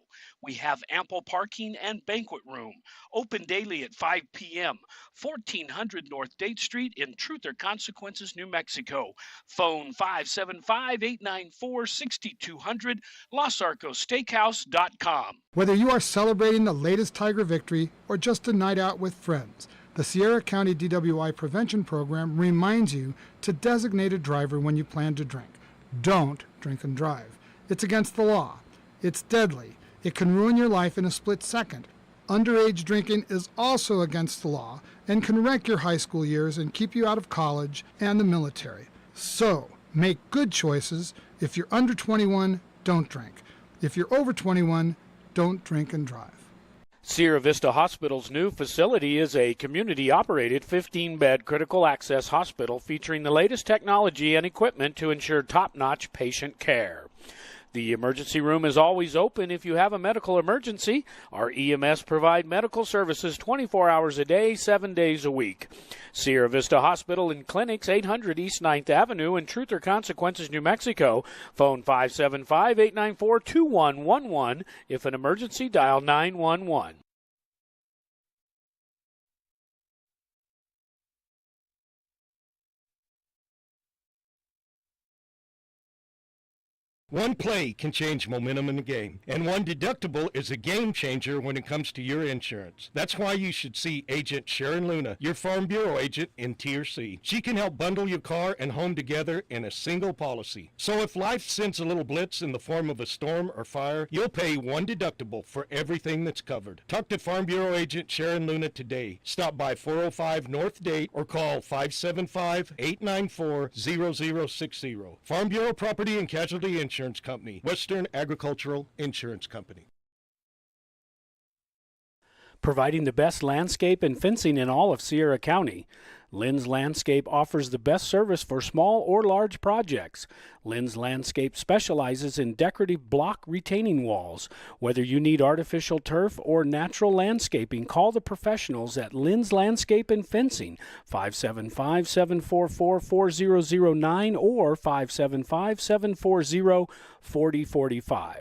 We have ample parking and banquet room. Open daily at 5 p.m. 1400 North Date Street in Truth or Consequences, New Mexico. Phone 575-894-6200, LosArcosSteakhouse.com. Whether you are celebrating the latest Tiger victory or just a night out with friends, the Sierra County DWI Prevention Program reminds you to designate a driver when you plan to drink. Don't drink and drive. It's against the law. It's deadly. It can ruin your life in a split second. Underage drinking is also against the law and can wreck your high school years and keep you out of college and the military. So, make good choices. If you're under 21, don't drink. If you're over 21, don't drink and drive. Sierra Vista Hospital's new facility is a community-operated 15-bed critical access hospital featuring the latest technology and equipment to ensure top-notch patient care. The emergency room is always open if you have a medical emergency. Our EMS provide medical services 24 hours a day, 7 days a week. Sierra Vista Hospital and Clinics, 800 East 9th Avenue in Truth or Consequences, New Mexico. Phone 575-894-2111. If an emergency, dial 911. One play can change momentum in the game, and one deductible is a game changer when it comes to your insurance. That's why you should see Agent Sharon Luna, your Farm Bureau agent in Tier C. She can help bundle your car and home together in a single policy. So if life sends a little blitz in the form of a storm or fire, you'll pay one deductible for everything that's covered. Talk to Farm Bureau agent Sharon Luna today. Stop by 405 North Date or call 575-894-0060. Farm Bureau Property and Casualty Insurance Company, Western Agricultural Insurance Company. Providing the best landscape and fencing in all of Sierra County. Lynn's Landscape offers the best service for small or large projects. Lynn's Landscape specializes in decorative block retaining walls. Whether you need artificial turf or natural landscaping, call the professionals at Lynn's Landscape and Fencing, 575-744-4009 or 575-740-4045.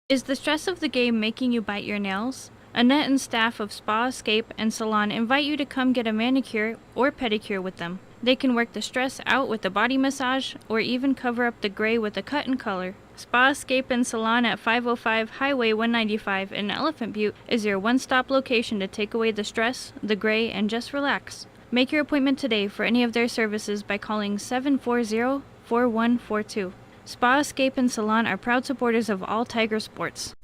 Is the stress of the game making you bite your nails? Annette and staff of Spa, Escape, and Salon invite you to come get a manicure or pedicure with them. They can work the stress out with a body massage or even cover up the gray with a cut and color. Spa, Escape, and Salon at 505 Highway 195 in Elephant Butte is your one-stop location to take away the stress, the gray, and just relax. Make your appointment today for any of their services by calling 740-4142. Spa, Escape, and Salon are proud supporters of all Tiger sports.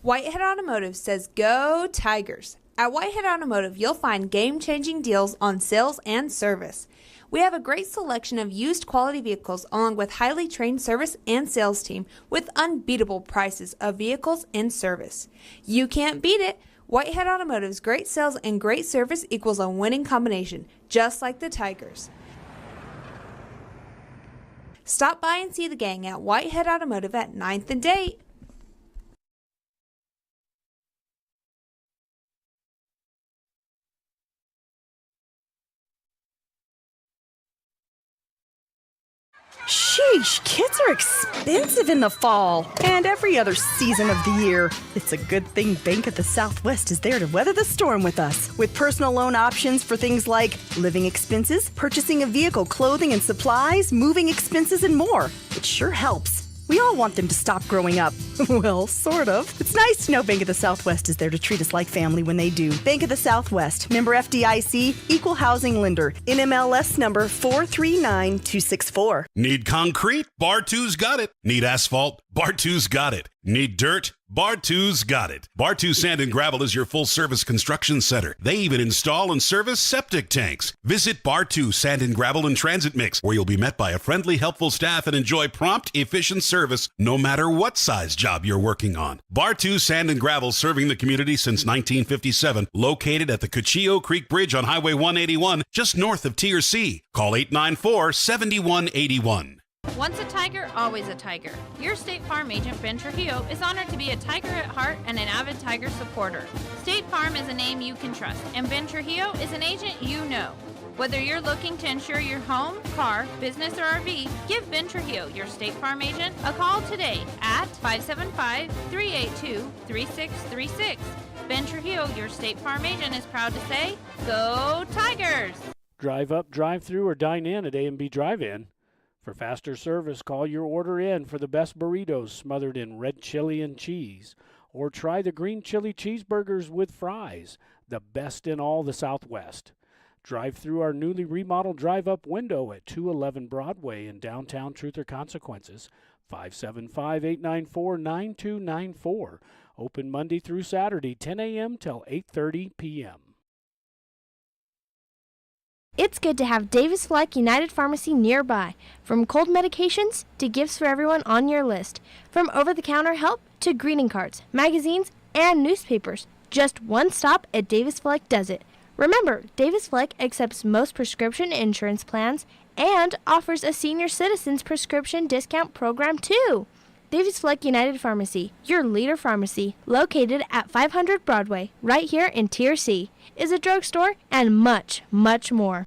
Whitehead Automotive says go Tigers. At Whitehead Automotive, you'll find game-changing deals on sales and service. We have a great selection of used quality vehicles along with highly trained service and sales team with unbeatable prices of vehicles in service. You can't beat it. Whitehead Automotive's great sales and great service equals a winning combination, just like the Tigers. Stop by and see the gang at Whitehead Automotive at 9th and Date. Sheesh, kids are expensive in the fall and every other season of the year. It's a good thing Bank of the Southwest is there to weather the storm with us. With personal loan options for things like living expenses, purchasing a vehicle, clothing and supplies, moving expenses, and more. It sure helps. We all want them to stop growing up. Well, sort of. It's nice to know Bank of the Southwest is there to treat us like family when they do. Bank of the Southwest, member FDIC, equal housing lender, NMLS number 439264. Need concrete? Bar 2's got it. Need asphalt? Bar 2's got it. Need dirt? Bar 2's got it. Bar 2 Sand and Gravel is your full-service construction center. They even install and service septic tanks. Visit Bar 2 Sand and Gravel and Transit Mix, where you'll be met by a friendly, helpful staff and enjoy prompt, efficient service no matter what size job you're working on. Bar 2 Sand and Gravel, serving the community since 1957, located at the Cuchillo Creek Bridge on Highway 181, just north of Tier C. Call 894-7181. Once a Tiger, always a Tiger. Your State Farm agent, Ben Trujillo, is honored to be a Tiger at heart and an avid Tiger supporter. State Farm is a name you can trust, and Ben Trujillo is an agent you know. Whether you're looking to insure your home, car, business, or RV, give Ben Trujillo, your State Farm agent, a call today at 575-382-3636. Ben Trujillo, your State Farm agent, is proud to say, go Tigers! Drive up, drive through, or dine in at A&B Drive-In. For faster service, call your order in for the best burritos smothered in red chili and cheese. Or try the green chili cheeseburgers with fries, the best in all the Southwest. Drive through our newly remodeled drive-up window at 211 Broadway in downtown Truth or Consequences, 575-894-9294. Open Monday through Saturday, 10 a.m. till 8:30 p.m. It's good to have Davis Fleck United Pharmacy nearby. From cold medications to gifts for everyone on your list. From over-the-counter help to greeting cards, magazines, and newspapers. Just one stop at Davis Fleck does it. Remember, Davis Fleck accepts most prescription insurance plans and offers a senior citizens prescription discount program too. Davis Fleck United Pharmacy, your leader pharmacy, located at 500 Broadway, right here in Tier C, is a drugstore and much, much more.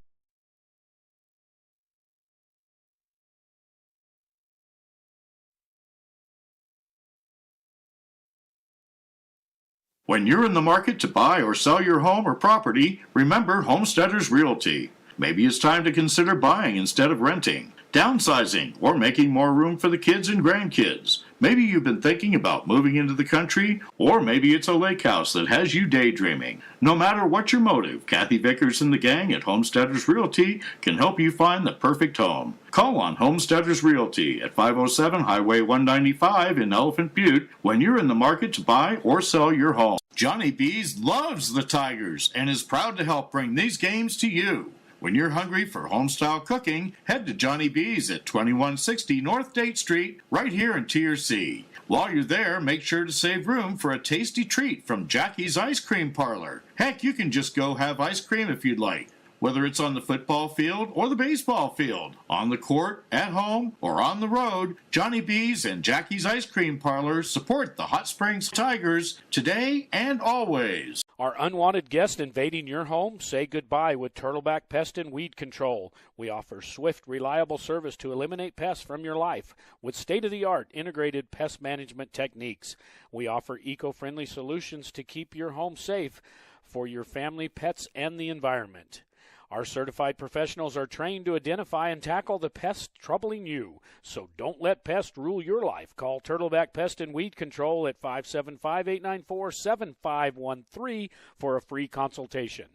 When you're in the market to buy or sell your home or property, remember Homesteaders Realty. Maybe it's time to consider buying instead of renting, downsizing, or making more room for the kids and grandkids. Maybe you've been thinking about moving into the country, or maybe it's a lake house that has you daydreaming. No matter what your motive, Kathy Vickers and the gang at Homesteaders Realty can help you find the perfect home. Call on Homesteaders Realty at 507 Highway 195 in Elephant Butte when you're in the market to buy or sell your home. Johnny B's loves the Tigers and is proud to help bring these games to you. When you're hungry for home-style cooking, head to Johnny B's at 2160 North Date Street, right here in TRC. While you're there, make sure to save room for a tasty treat from Jackie's Ice Cream Parlor. Heck, you can just go have ice cream if you'd like. Whether it's on the football field or the baseball field, on the court, at home, or on the road, Johnny B's and Jackie's Ice Cream Parlor support the Hot Springs Tigers today and always. Are unwanted guests invading your home? Say goodbye with Turtleback Pest and Weed Control. We offer swift, reliable service to eliminate pests from your life with state-of-the-art integrated pest management techniques. We offer eco-friendly solutions to keep your home safe for your family, pets, and the environment. Our certified professionals are trained to identify and tackle the pests troubling you. So don't let pests rule your life. Call Turtleback Pest and Weed Control at 575-894-7513 for a free consultation.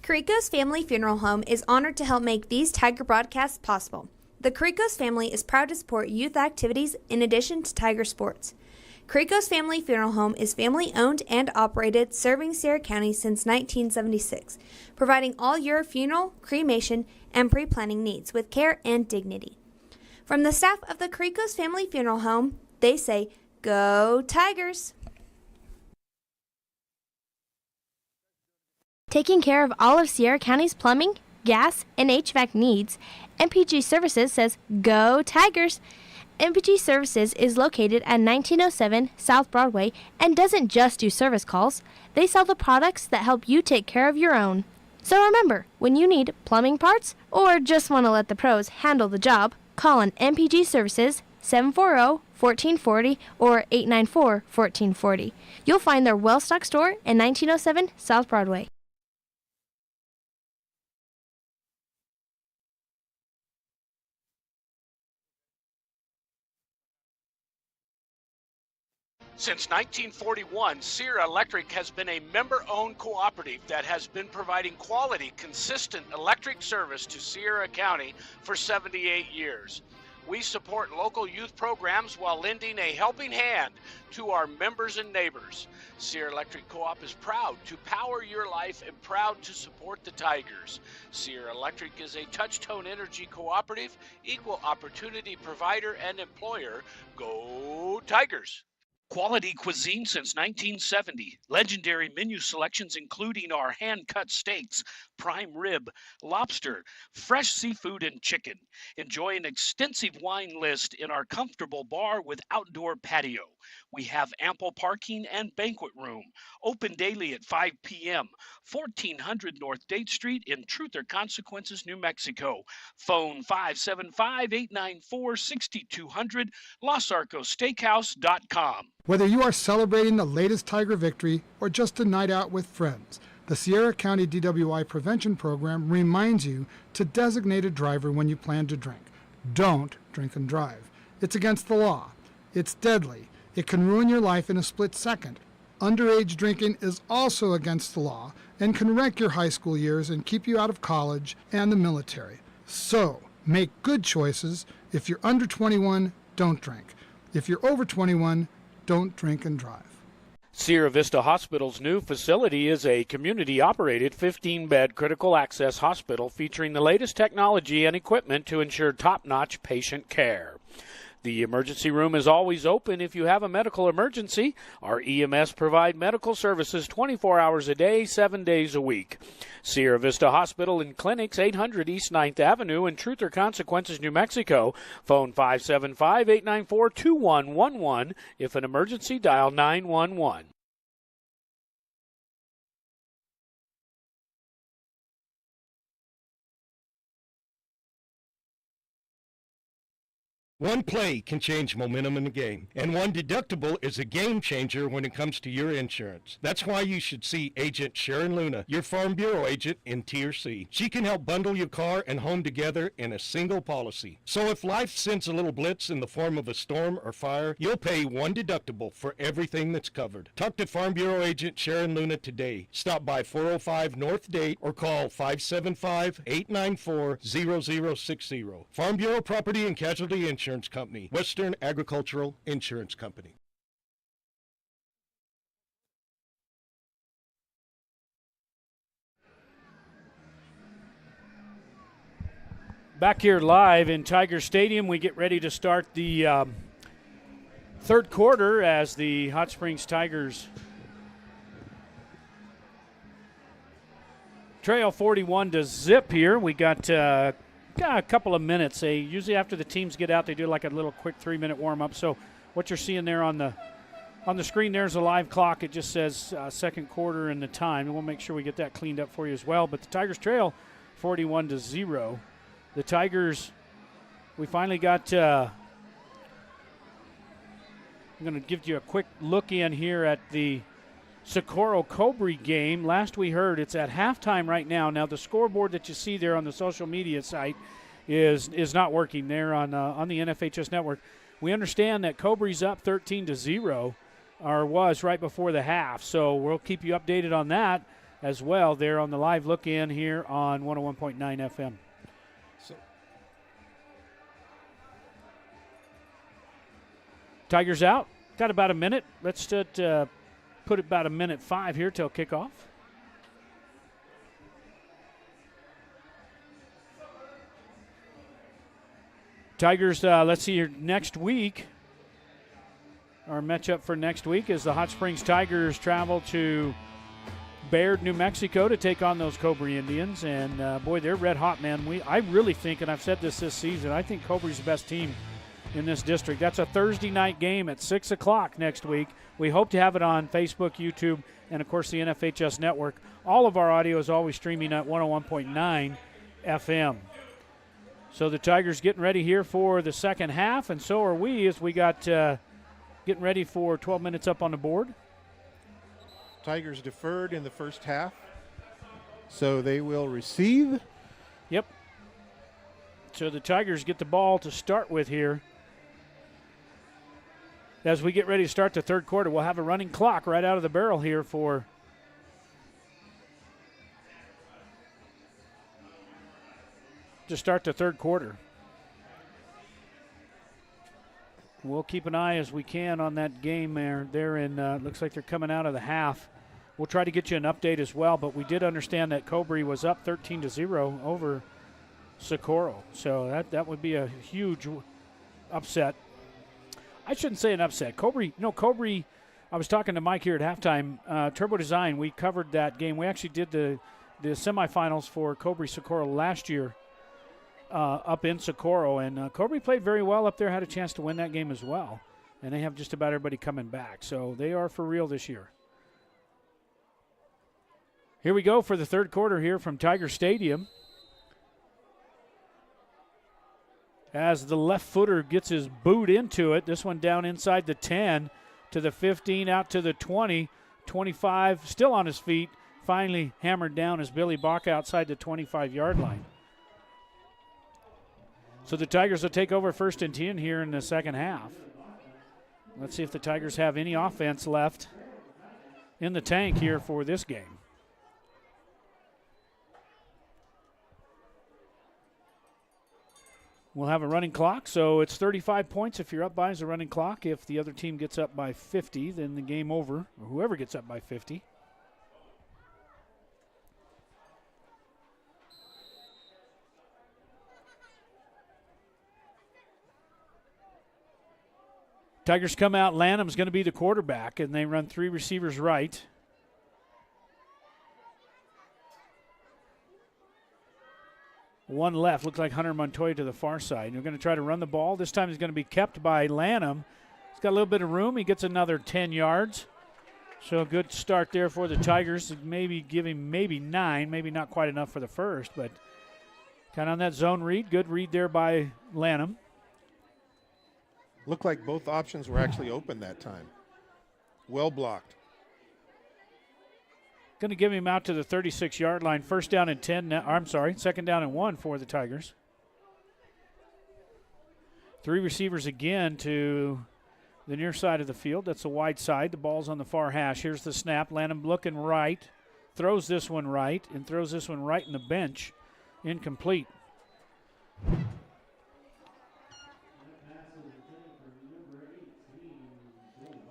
Carrico's Family Funeral Home is honored to help make these Tiger broadcasts possible. The Carrico's family is proud to support youth activities in addition to Tiger sports. Carrico's Family Funeral Home is family-owned and operated, serving Sierra County since 1976, providing all your funeral, cremation, and pre-planning needs with care and dignity. From the staff of the Carrico's Family Funeral Home, they say, "Go Tigers!" Taking care of all of Sierra County's plumbing, gas, and HVAC needs, MPG Services says, "Go Tigers!" MPG Services is located at 1907 South Broadway and doesn't just do service calls. They sell the products that help you take care of your own. So remember, when you need plumbing parts or just want to let the pros handle the job, call on MPG Services 740-1440 or 894-1440. You'll find their well-stocked store in 1907 South Broadway. Since 1941, Sierra Electric has been a member-owned cooperative that has been providing quality, consistent electric service to Sierra County for 78 years. We support local youth programs while lending a helping hand to our members and neighbors. Sierra Electric Co-op is proud to power your life and proud to support the Tigers. Sierra Electric is a touch-tone energy cooperative, equal opportunity provider and employer. Go Tigers! Quality cuisine since 1970. Legendary menu selections including our hand-cut steaks, prime rib, lobster, fresh seafood, and chicken. Enjoy an extensive wine list in our comfortable bar with outdoor patio. We have ample parking and banquet room. Open daily at 5 p.m. 1400 North Date Street in Truth or Consequences, New Mexico. Phone 575-894-6200, LosArcosSteakhouse.com. Whether you are celebrating the latest Tiger victory or just a night out with friends, the Sierra County DWI Prevention Program reminds you to designate a driver when you plan to drink. Don't drink and drive. It's against the law. It's deadly. It can ruin your life in a split second. Underage drinking is also against the law and can wreck your high school years and keep you out of college and the military. So, make good choices. If you're under 21, don't drink. If you're over 21, don't drink and drive. Sierra Vista Hospital's new facility is a community-operated 15-bed critical access hospital featuring the latest technology and equipment to ensure top-notch patient care. The emergency room is always open if you have a medical emergency. Our EMS provide medical services 24 hours a day, 7 days a week. Sierra Vista Hospital and Clinics, 800 East 9th Avenue in Truth or Consequences, New Mexico. Phone 575-894-2111. If an emergency, dial 911. One play can change momentum in the game, and one deductible is a game changer when it comes to your insurance. That's why you should see Agent Sharon Luna, your Farm Bureau agent in Tier C. She can help bundle your car and home together in a single policy. So if life sends a little blitz in the form of a storm or fire, you'll pay one deductible for everything that's covered. Talk to Farm Bureau agent Sharon Luna today. Stop by 405 North Date or call 575-894-0060. Farm Bureau Property and Casualty Insurance Company, Western Agricultural Insurance Company. Back here live in Tiger Stadium, we get ready to start the third quarter as the Hot Springs Tigers trail 41-0 here. We got a couple of minutes. Usually after the teams get out, they do like a little quick 3-minute warm-up. So what you're seeing there on the screen, there's a live clock. It just says second quarter and the time, and we'll make sure we get that cleaned up for you as well. But the Tigers trail 41-0. The Tigers, we finally got I'm going to give you a quick look in here at the Socorro-Cobre game. Last we heard, it's at halftime right now. Now, the scoreboard that you see there on the social media site is not working there on the NFHS network. We understand that Cobre's up 13-0, or was right before the half. So we'll keep you updated on that as well there on the live look-in here on 101.9 FM. Tigers out. Got about a minute. Let's put about 1:05 here till kickoff. Tigers, let's see here next week. Our matchup for next week is the Hot Springs Tigers travel to Baird, New Mexico to take on those Cobre Indians. And, boy, they're red hot, man. I really think, and I've said this season, I think Cobre's the best team in this district. That's a Thursday night game at 6 o'clock next week. We hope to have it on Facebook, YouTube, and, of course, the NFHS network. All of our audio is always streaming at 101.9 FM. So the Tigers getting ready here for the second half, and so are we as we got getting ready for 12 minutes up on the board. Tigers deferred in the first half, so they will receive. Yep. So the Tigers get the ball to start with here. As we get ready to start the third quarter, we'll have a running clock right out of the barrel here to start the third quarter. We'll keep an eye as we can on that game there and looks like they're coming out of the half. We'll try to get you an update as well, but we did understand that Cobre was up 13-0 over Socorro. So that would be a huge upset. I shouldn't say an upset. Cobre, I was talking to Mike here at halftime. Turbo Design, we covered that game. We actually did the semifinals for Cobre Socorro last year up in Socorro. And Cobre played very well up there, had a chance to win that game as well. And they have just about everybody coming back. So they are for real this year. Here we go for the third quarter here from Tiger Stadium. As the left footer gets his boot into it. This one down inside the 10 to the 15, out to the 20, 25, still on his feet. Finally hammered down as Billy Bach outside the 25-yard line. So the Tigers will take over first and 10 here in the second half. Let's see if the Tigers have any offense left in the tank here for this game. We'll have a running clock, so it's 35 points if you're up by is a running clock. If the other team gets up by 50, then the game over, or whoever gets up by 50. Tigers come out. Lanham's going to be the quarterback, and they run three receivers right. One left, looks like Hunter Montoya to the far side. And they're going to try to run the ball. This time he's going to be kept by Lanham. He's got a little bit of room. He gets another 10 yards. So a good start there for the Tigers. Maybe give him 9, maybe not quite enough for the first, but kind of on that zone read. Good read there by Lanham. Looked like both options were actually open that time. Well blocked. Going to give him out to the 36-yard line. First down and 10 now. I'm sorry, second down and 1 for the Tigers. 3 receivers again to the near side of the field. That's the wide side. The ball's on the far hash. Here's the snap. Lanham looking right. Throws this one right and throws this one right in the bench. Incomplete.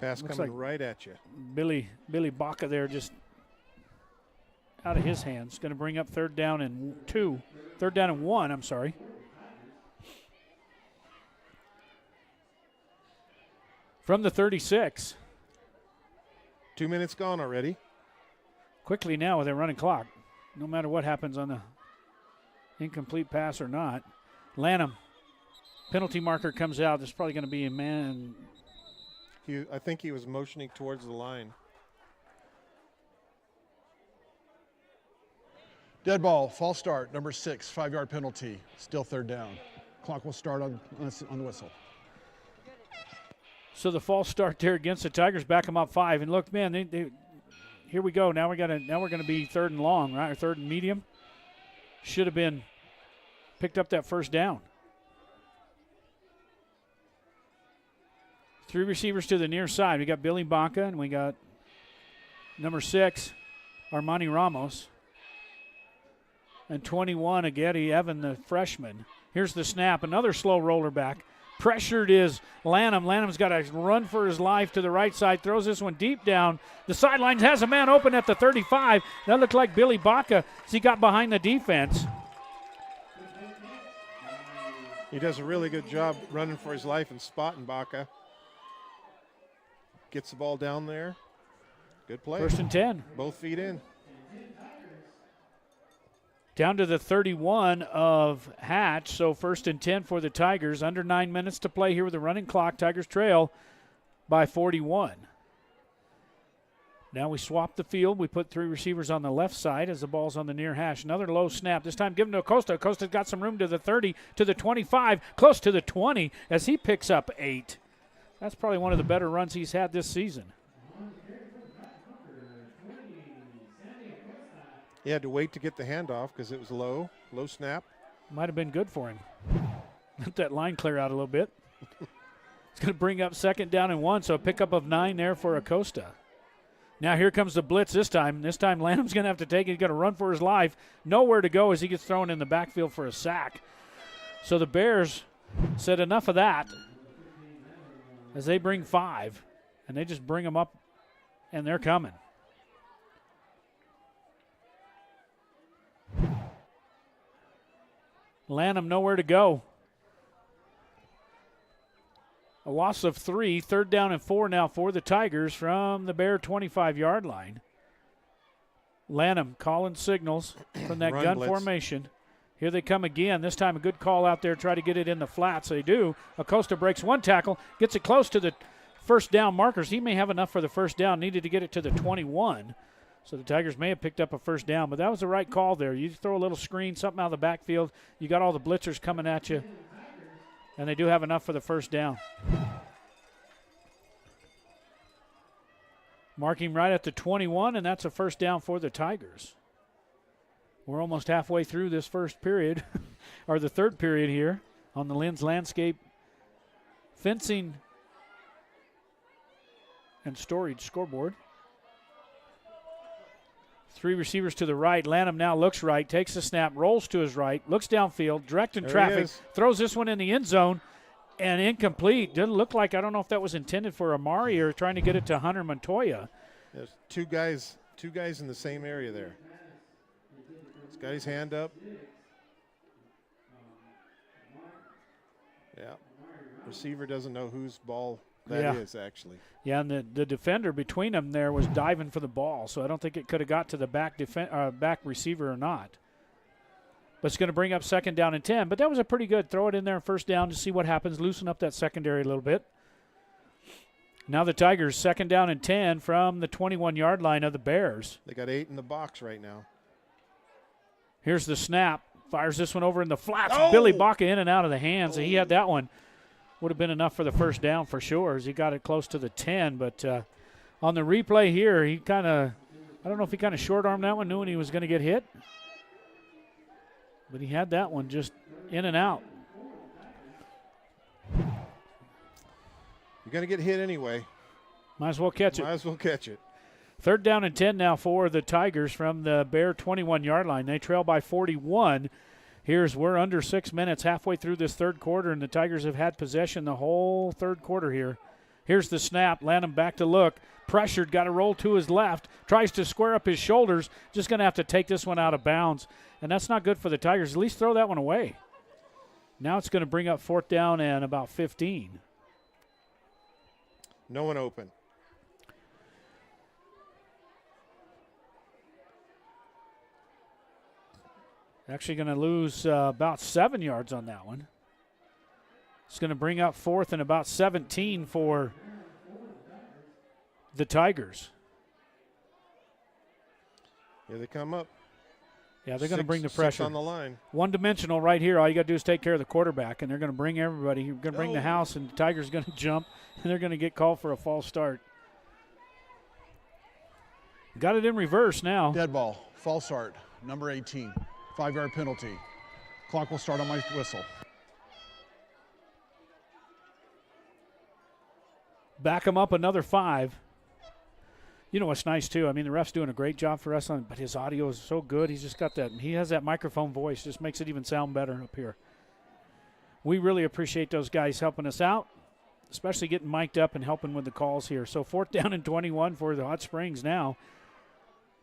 Pass Looks coming like right at you. Billy Baca there just out of his hands. Going to bring up third down and 1, I'm sorry. From the 36. 2 minutes gone already. Quickly now with a running clock. No matter what happens on the incomplete pass or not. Lanham, penalty marker comes out. There's probably going to be a man. I think he was motioning towards the line. Dead ball, false start, number 6, 5-yard penalty. Still third down. Clock will start on the whistle. So the false start there against the Tigers, back them up 5. And look, man, here we go. Now we're gonna be third and long, right? Or third and medium. Should have been picked up that first down. 3 receivers to the near side. We got Billy Baca and we got number 6, Armani Ramos. And 21, Ageti Evan, the freshman. Here's the snap. Another slow roller back. Pressured is Lanham. Lanham's got to run for his life to the right side. Throws this one deep down. The sidelines has a man open at the 35. That looked like Billy Baca as he got behind the defense. He does a really good job running for his life and spotting Baca. Gets the ball down there. Good play. First and 10. Both feet in. Down to the 31 of Hatch, so first and 10 for the Tigers. Under 9 minutes to play here with the running clock. Tigers trail by 41. Now we swap the field. We put 3 receivers on the left side as the ball's on the near hash. Another low snap. This time given to Acosta. Acosta's got some room to the 30, to the 25, close to the 20 as he picks up 8. That's probably one of the better runs he's had this season. He had to wait to get the handoff because it was low snap. Might have been good for him. Let that line clear out a little bit. It's going to bring up second down and 1, so a pickup of 9 there for Acosta. Now here comes the blitz this time. This time Lanham's going to have to take it. He's going to run for his life. Nowhere to go as he gets thrown in the backfield for a sack. So the Bears said enough of that as they bring 5, and they just bring them up, and they're coming. Lanham nowhere to go. A loss of 3, third down and 4 now for the Tigers from the Bear 25-yard line. Lanham calling signals from that gun blitz formation. Here they come again. This time a good call out there, try to get it in the flats. They do. Acosta breaks 1 tackle, gets it close to the first down markers. He may have enough for the first down, needed to get it to the 21. So the Tigers may have picked up a first down, but that was the right call there. You throw a little screen, something out of the backfield. You got all the blitzers coming at you, and they do have enough for the first down. Marking right at the 21, and that's a first down for the Tigers. We're almost halfway through this first period, or the third period here on the Lynn's Landscape Fencing and Storage scoreboard. 3 receivers to the right. Lanham now looks right, takes the snap, rolls to his right, looks downfield, directing traffic, throws this one in the end zone, and incomplete. Didn't look like, I don't know if that was intended for Amari or trying to get it to Hunter Montoya. There's two guys in the same area there. He's got his hand up. Yeah. Receiver doesn't know whose ball that is, actually. Yeah, and the defender between them there was diving for the ball, so I don't think it could have got to the back receiver or not. But it's going to bring up second down and 10. But that was a pretty good throw it in there first down to see what happens, loosen up that secondary a little bit. Now the Tigers second down and 10 from the 21-yard line of the Bears. They got 8 in the box right now. Here's the snap. Fires this one over in the flats. Billy Baca in and out of the hands. He had that one Would have been enough for the first down for sure, as he got it close to the 10. But on the replay here, he kind of, I don't know if he kind of short-armed that one, knowing he was going to get hit. But he had that one just in and out. You're going to get hit anyway. Might as well catch it. Might as well catch it. 3rd down and 10 now for the Tigers from the Bear 21-yard line. They trail by 41. We're under 6 minutes halfway through this third quarter, and the Tigers have had possession the whole third quarter here. Here's the snap. Lanham back to look. Pressured, got to roll to his left. Tries to square up his shoulders. Just going to have to take this one out of bounds. And that's not good for the Tigers. At least throw that one away. Now it's going to bring up 4th down and about 15. No one open. Actually going to lose about 7 yards on that one. It's going to bring up 4th and about 17 for the Tigers. Here they come up. Yeah, they're going to bring the pressure. 6 on the line. One-dimensional right here. All you got to do is take care of the quarterback, and they're going to bring everybody. You're going to bring the house, and the Tigers going to jump, and they're going to get called for a false start. Got it in reverse now. Dead ball. False start. Number 18. 5-yard penalty. Clock will start on my whistle. Back him up another 5. You know what's nice, too? I mean, the ref's doing a great job for us, but his audio is so good. He's just got that. He has that microphone voice. Just makes it even sound better up here. We really appreciate those guys helping us out, especially getting mic'd up and helping with the calls here. So 4th down and 21 for the Hot Springs now.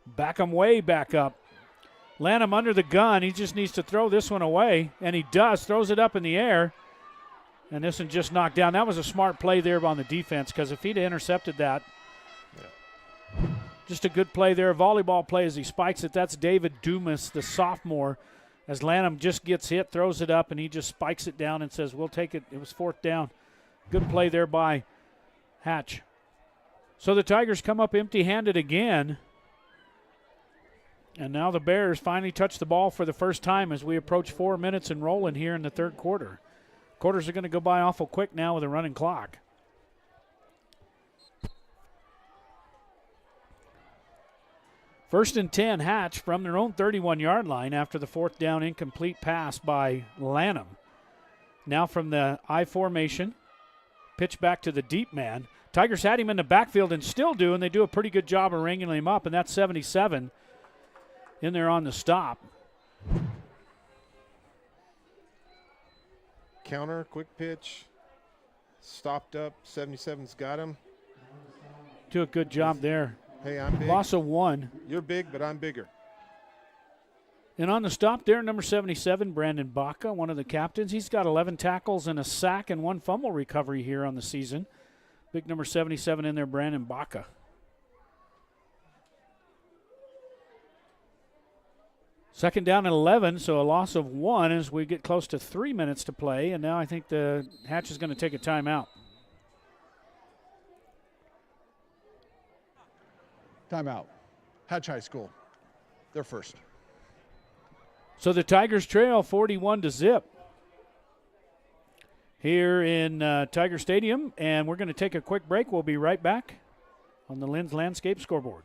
Back them way back up. Lanham under the gun. He just needs to throw this one away, and he does. Throws it up in the air, and this one just knocked down. That was a smart play there on the defense, because if he'd have intercepted that, just a good play there. Volleyball play as he spikes it. That's David Dumas, the sophomore, as Lanham just gets hit, throws it up, and he just spikes it down and says, we'll take it. It was 4th down. Good play there by Hatch. So the Tigers come up empty-handed again. And now the Bears finally touch the ball for the first time as we approach 4 minutes and rolling here in the third quarter. Quarters are going to go by awful quick now with a running clock. First and 10, Hatch from their own 31-yard line after the 4th down incomplete pass by Lanham. Now from the I formation, pitch back to the deep man. Tigers had him in the backfield and still do, and they do a pretty good job of ringing him up, and that's 77 in there on the stop. Counter, quick pitch, stopped up. 77's got him. Do a good job there. Hey, I'm big. Loss of 1. You're big, but I'm bigger. And on the stop there, number 77, Brandon Baca, one of the captains. He's got 11 tackles and a sack and 1 fumble recovery here on the season. Big number 77 in there, Brandon Baca. Second down and 11, so a loss of 1 as we get close to 3 minutes to play. And now I think the Hatch is going to take a timeout. Timeout. Hatch High School. They're first. So the Tigers trail 41-0 here in Tiger Stadium. And we're going to take a quick break. We'll be right back on the Lynn's Landscape scoreboard.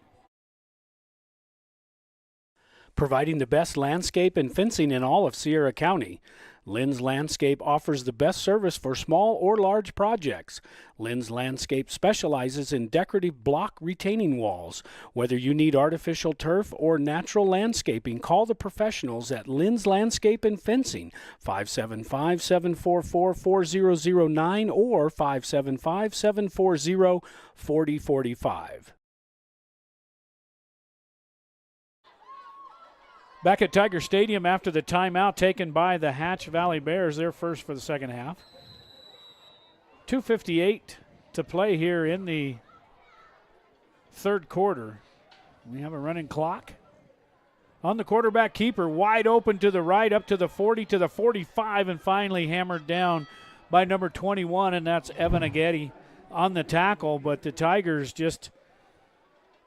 Providing the best landscape and fencing in all of Sierra County, Lynn's Landscape offers the best service for small or large projects. Lynn's Landscape specializes in decorative block retaining walls. Whether you need artificial turf or natural landscaping, call the professionals at Lynn's Landscape and Fencing, 575-744-4009 or 575-740-4045. Back at Tiger Stadium after the timeout taken by the Hatch Valley Bears. They're first for the second half. 2:58 to play here in the third quarter. We have a running clock. On the quarterback keeper, wide open to the right, up to the 40, to the 45, and finally hammered down by number 21, and that's Evan Aghetti on the tackle. But the Tigers just,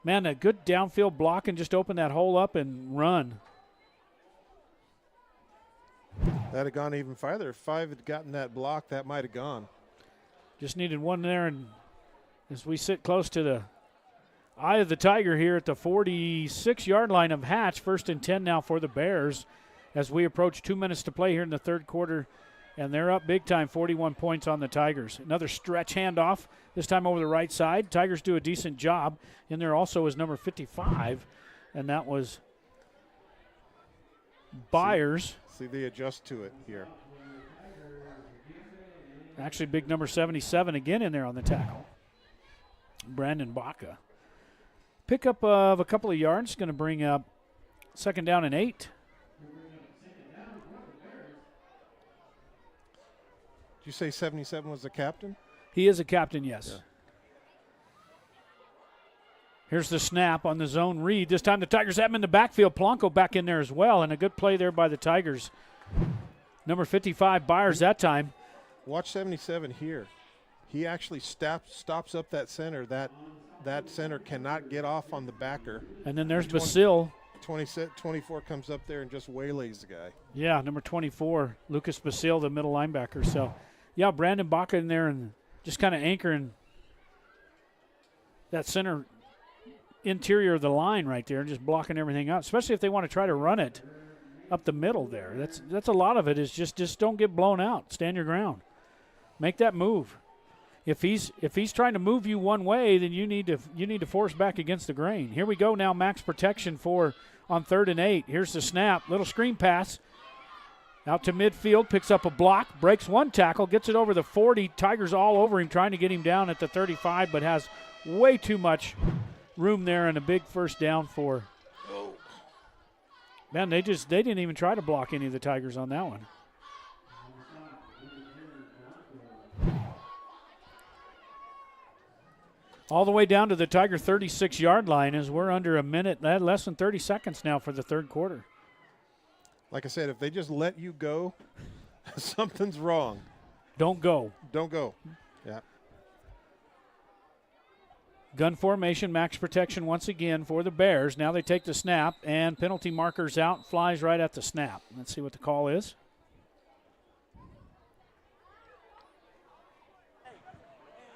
man, a good downfield block and just open that hole up and run. That had gone even farther. If 5 had gotten that block, that might have gone. Just needed one there, and as we sit close to the eye of the Tiger here at the 46-yard line of Hatch, 1st and 10 now for the Bears as we approach 2 minutes to play here in the third quarter, and they're up big time, 41 points on the Tigers. Another stretch handoff, this time over the right side. Tigers do a decent job. In there also is number 55, and that was Byers. See, they adjust to it here. Actually, big number 77 again in there on the tackle. Brandon Baca. Pickup of a couple of yards, going to bring up 2nd down and 8. Did you say 77 was the captain? He is a captain, yes. Yeah. Here's the snap on the zone read. This time the Tigers have him in the backfield. Polanco back in there as well, and a good play there by the Tigers. Number 55, Byers that time. Watch 77 here. He actually stops up that center. That center cannot get off on the backer. And then there's Basile. 24 comes up there and just waylays the guy. Yeah, number 24, Lucas Basile, the middle linebacker. So, yeah, Brandon Baca in there and just kind of anchoring that center interior of the line right there and just blocking everything up, especially if they want to try to run it up the middle there. That's a lot of it is just don't get blown out. Stand your ground. Make that move. If he's trying to move you one way, then you need to force back against the grain. Here we go now, max protection on 3rd and 8. Here's the snap, little screen pass. Out to midfield, picks up a block, breaks one tackle, gets it over the 40. Tigers all over him, trying to get him down at the 35, but has way too much room there and a big 1st down for. Man, they didn't even try to block any of the Tigers on that one. All the way down to the Tiger 36-yard line as we're under a minute, less than 30 seconds now for the third quarter. Like I said, if they just let you go, something's wrong. Don't go. Don't go. Yeah. Gun formation, max protection once again for the Bears. Now they take the snap, and penalty markers out, flies right at the snap. Let's see what the call is.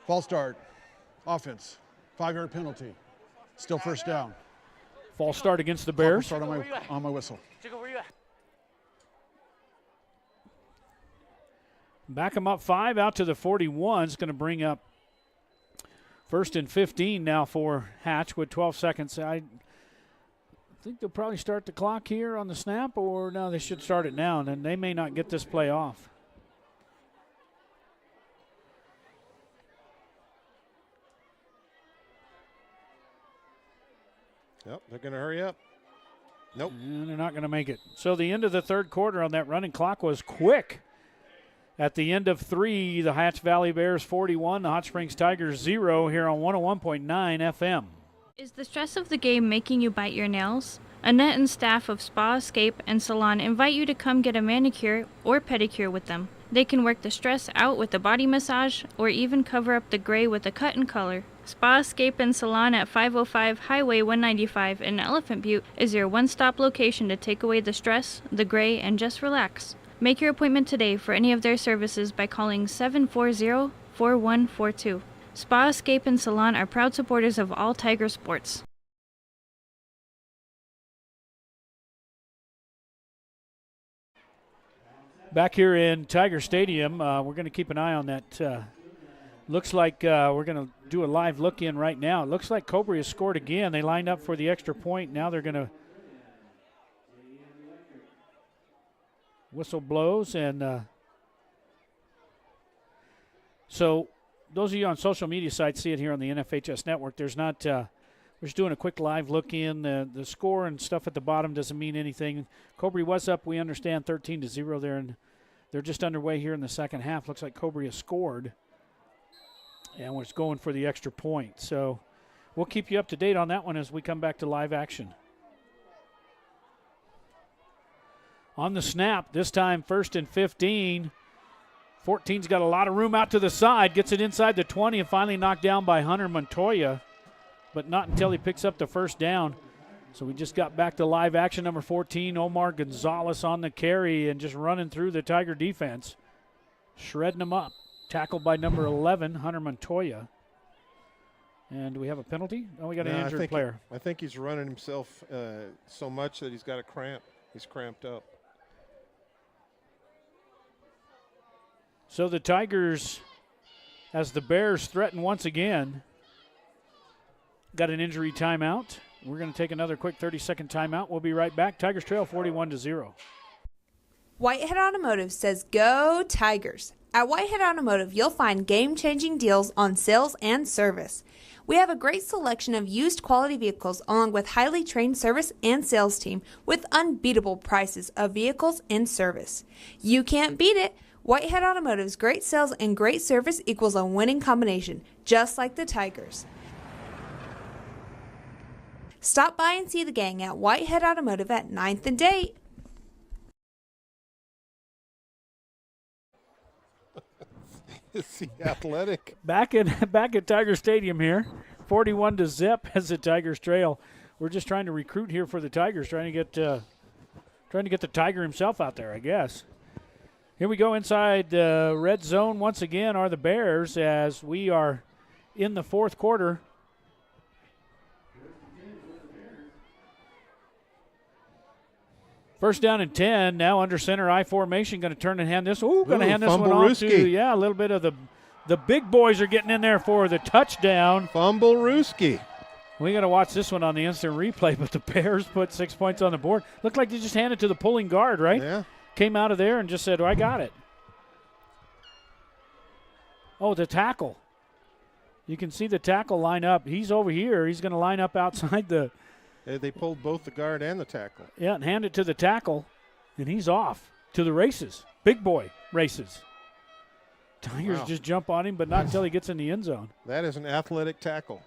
False start. Offense. 5-yard penalty. Still 1st down. False start against the Bears. Start on my whistle. Back them up 5 out to the 41. It's going to bring up 1st and 15 now for Hatch with 12 seconds. I think they'll probably start the clock here on the snap, or no, they should start it now, and then they may not get this play off. Yep, they're going to hurry up. Nope. And they're not going to make it. So the end of the third quarter on that running clock was quick. At the end of 3, the Hatch Valley Bears 41, the Hot Springs Tigers 0 here on 101.9 FM. Is the stress of the game making you bite your nails? Annette and staff of Spa, Escape, and Salon invite you to come get a manicure or pedicure with them. They can work the stress out with a body massage or even cover up the gray with a cut and color. Spa, Escape, and Salon at 505 Highway 195 in Elephant Butte is your one-stop location to take away the stress, the gray, and just relax. Make your appointment today for any of their services by calling 740-4142. Spa, Escape, and Salon are proud supporters of all Tiger sports. Back here in Tiger Stadium, we're going to keep an eye on that. Looks like we're going to do a live look in right now. It looks like Cobre has scored again. They lined up for the extra point. Now they're going to whistle blows. And so those of you on social media sites see it here on the NFHS network. There's not we're just doing a quick live look in. The score and stuff at the bottom doesn't mean anything. Cobre was up, we understand, 13-0 there, and they're just underway here in the second half. Looks like Cobre has scored and was going for the extra point. So we'll keep you up to date on that one as we come back to live action. On the snap, this time 1st and 15. 14's got a lot of room out to the side, gets it inside the 20 and finally knocked down by Hunter Montoya, but not until he picks up the 1st down. So we just got back to live action. Number 14, Omar Gonzalez on the carry and just running through the Tiger defense, shredding them up. Tackled by number 11, Hunter Montoya. And do we have a penalty? Oh, we got an injured player. I think he's running himself so much that he's got a cramp. He's cramped up. So the Tigers, as the Bears threaten once again, got an injury timeout. We're going to take another quick 30-second timeout. We'll be right back. Tigers trail 41-0. Whitehead Automotive says go Tigers. At Whitehead Automotive, you'll find game-changing deals on sales and service. We have a great selection of used quality vehicles along with highly trained service and sales team with unbeatable prices of vehicles and service. You can't beat it. Whitehead Automotive's great sales and great service equals a winning combination, just like the Tigers. Stop by and see the gang at Whitehead Automotive at 9th and Date. Is he athletic? Back at Tiger Stadium here, 41-0 as the Tigers trail. We're just trying to recruit here for the Tigers, trying to get the Tiger himself out there, I guess. Here we go inside the red zone once again are the Bears as we are in the fourth quarter. First down and 10, now under center I formation, going to turn and hand this. Going to hand this one off to, a little bit of the big boys are getting in there for the touchdown. Fumblerooski. We got to watch this one on the instant replay, but the Bears put 6 points on the board. Looked like they just handed it to the pulling guard, right? Yeah. Came out of there and just said, I got it. Oh, the tackle. You can see the tackle line up. He's over here. He's going to line up outside the. They pulled both the guard and the tackle. Yeah, and hand it to the tackle, and he's off to the races. Big boy races. Tigers just jump on him, but not until he gets in the end zone. That is an athletic tackle.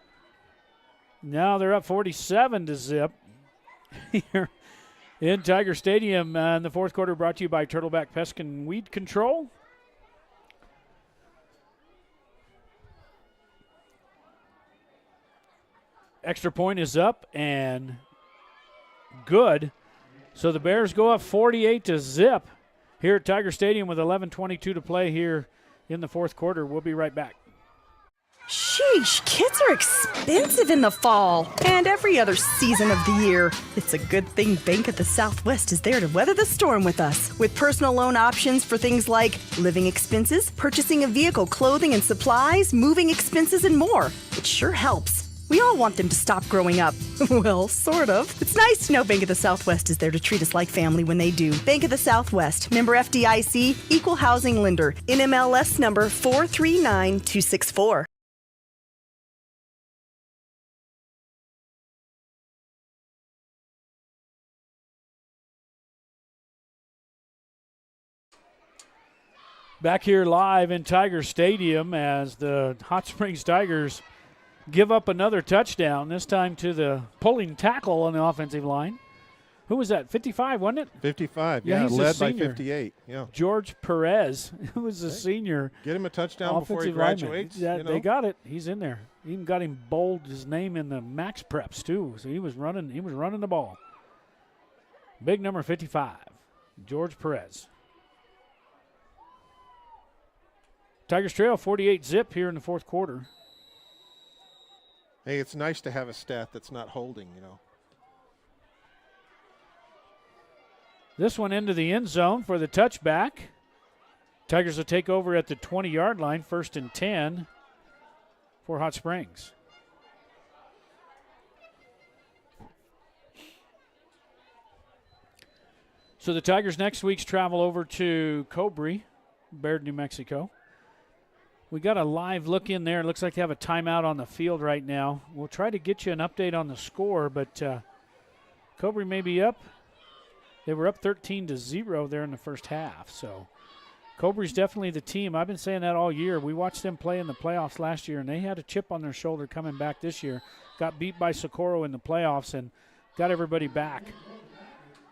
Now they're up 47-0 here in Tiger Stadium. In the fourth quarter, brought to you by Turtleback Pest and Weed Control. Extra point is up and good. So the Bears go up 48-0 here at Tiger Stadium with 11:22 to play here in the fourth quarter. We'll be right back. Sheesh, kits are expensive in the fall and every other season of the year. It's a good thing Bank of the Southwest is there to weather the storm with us. With personal loan options for things like living expenses, purchasing a vehicle, clothing and supplies, moving expenses, and more. It sure helps. We all want them to stop growing up. Well, sort of. It's nice to know Bank of the Southwest is there to treat us like family when they do. Bank of the Southwest, member FDIC, equal housing lender, NMLS number 439264. Back here live in Tiger Stadium as the Hot Springs Tigers give up another touchdown, this time to the pulling tackle on the offensive line. Who was that, 55, wasn't it? 55, yeah, led by 58. Yeah. George Perez, who was a senior. Get him a touchdown before he graduates. They got it. He's in there. Even got him bold his name in the max preps, too. So he was running the ball. Big number 55, George Perez. Tigers trail 48-0 here in the fourth quarter. Hey, it's nice to have a stat that's not holding, This one into the end zone for the touchback. Tigers will take over at the 20-yard line, 1st and 10 for Hot Springs. So the Tigers next week's travel over to Cobre, Baird, New Mexico. We got a live look in there. It looks like they have a timeout on the field right now. We'll try to get you an update on the score, but Cobre may be up. They were up 13-0 there in the first half. So Cobre's definitely the team. I've been saying that all year. We watched them play in the playoffs last year, and they had a chip on their shoulder coming back this year. Got beat by Socorro in the playoffs and got everybody back.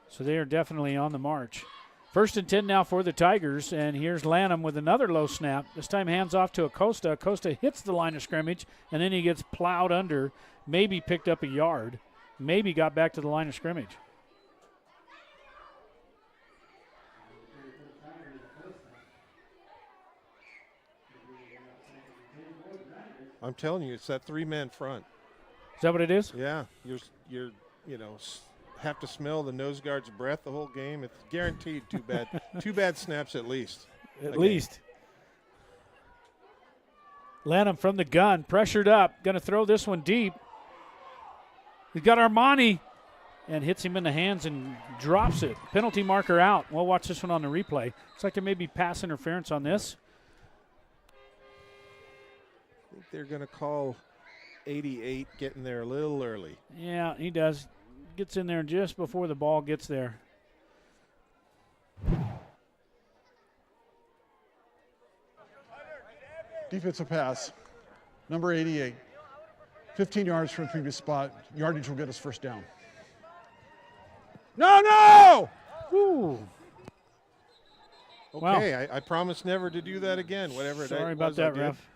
So they are definitely on the march. 1st and 10 now for the Tigers, and here's Lanham with another low snap. This time hands off to Acosta. Acosta hits the line of scrimmage, and then he gets plowed under, maybe picked up a yard, maybe got back to the line of scrimmage. I'm telling you, it's that 3-man front. Is that what it is? Yeah, you're have to smell the nose guard's breath the whole game. It's guaranteed two bad snaps at least. At least. Lanham from the gun, pressured up, going to throw this one deep. He's got Armani and hits him in the hands and drops it. Penalty marker out. We'll watch this one on the replay. Looks like there may be pass interference on this. I think they're going to call 88 getting there a little early. Yeah, he does. Gets in there just before the ball gets there. Defensive pass, number 88. 15 yards from the previous spot. Yardage will get us first down. No! Woo. Okay, Wow. I promise never to do that again, whatever it was. Sorry about that, ref.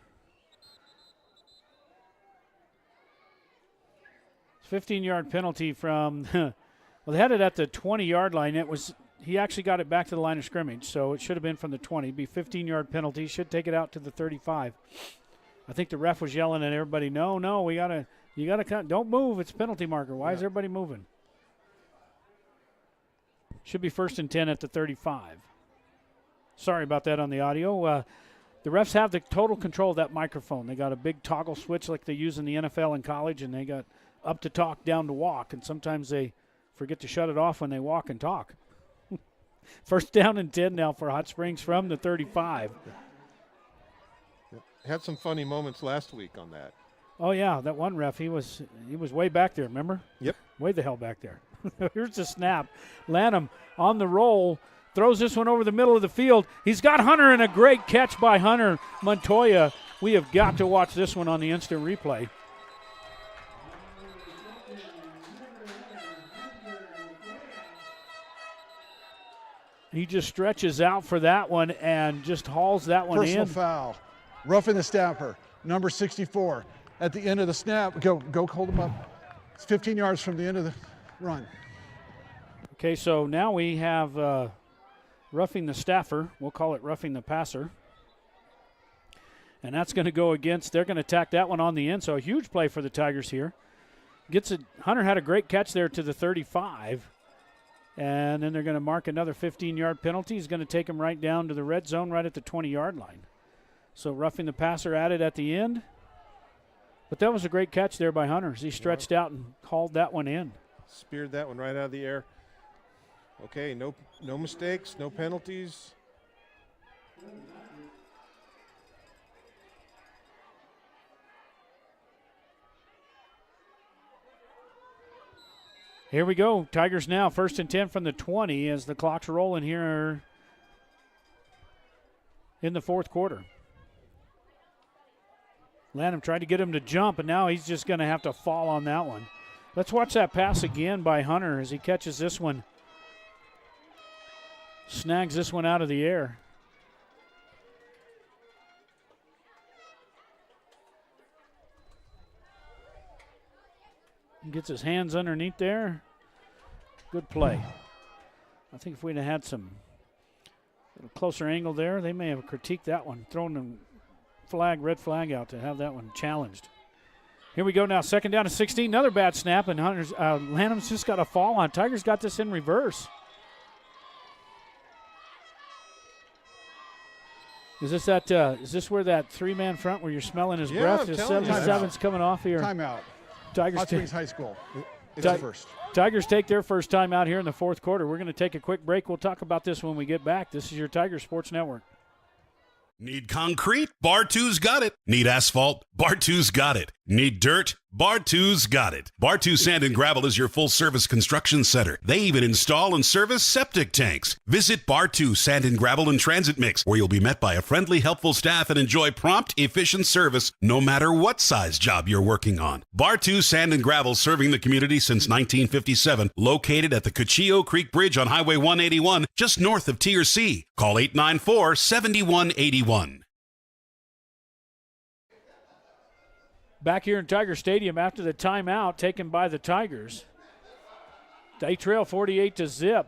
15-yard penalty from, well, they had it at the 20-yard line. He actually got it back to the line of scrimmage, so it should have been from the 20. Be 15-yard penalty. Should take it out to the 35. I think the ref was yelling at everybody, no, you gotta cut. Don't move. It's penalty marker. Why is everybody moving? Should be 1st and 10 at the 35. Sorry about that on the audio. The refs have the total control of that microphone. They got a big toggle switch like they use in the NFL and college, and they got up to talk, down to walk, and sometimes they forget to shut it off when they walk and talk. 1st down and 10 now for Hot Springs from the 35. Had some funny moments last week on that. Oh, yeah, that one ref, he was way back there, remember? Yep. Way the hell back there. Here's the snap. Lanham on the roll, throws this one over the middle of the field. He's got Hunter, and a great catch by Hunter Montoya. We have got to watch this one on the instant replay. He just stretches out for that one and just hauls that one Personal in. foul. Roughing the snapper, number 64. At the end of the snap, go hold him up. It's 15 yards from the end of the run. Okay, so now we have roughing the staffer. We'll call it roughing the passer. And that's going to go against, they're going to attack that one on the end. So a huge play for the Tigers here. Gets it. Hunter had a great catch there to the 35. And then they're going to mark another 15-yard penalty. He's going to take him right down to the red zone right at the 20-yard line. So roughing the passer added at the end. But that was a great catch there by Hunter as he stretched out and hauled that one in. Speared that one right out of the air. Okay, no mistakes, no penalties. Here we go. Tigers now 1st and 10 from the 20 as the clock's rolling here in the 4th quarter. Lanham tried to get him to jump, and now he's just going to have to fall on that one. Let's watch that pass again by Hunter as he catches this one. Snags this one out of the air. Gets his hands underneath there. Good play. I think if we'd have had some closer angle there, they may have critiqued that one, thrown the red flag out to have that one challenged. Here we go now, 2nd down to 16. Another bad snap, and Lanham's just got a fall on. Tigers got this in reverse. Is this where that 3-man front where you're smelling his breath? Is 77's coming off here. Timeout. Tigers Hot Springs High School. It's first. Tigers take their first time out here in the 4th quarter. We're going to take a quick break. We'll talk about this when we get back. This is your Tiger Sports Network. Need concrete? Bar 2's got it. Need asphalt? Bar 2's got it. Need dirt? Bar 2's got it. Bar 2 Sand and Gravel is your full-service construction center. They even install and service septic tanks. Visit Bar 2 Sand and Gravel and Transit Mix, where you'll be met by a friendly, helpful staff and enjoy prompt, efficient service no matter what size job you're working on. Bar 2 Sand and Gravel, serving the community since 1957, located at the Cochio Creek Bridge on Highway 181, just north of TRC. Call 894-7181. Back here in Tiger Stadium after the timeout taken by the Tigers. They trail 48-0.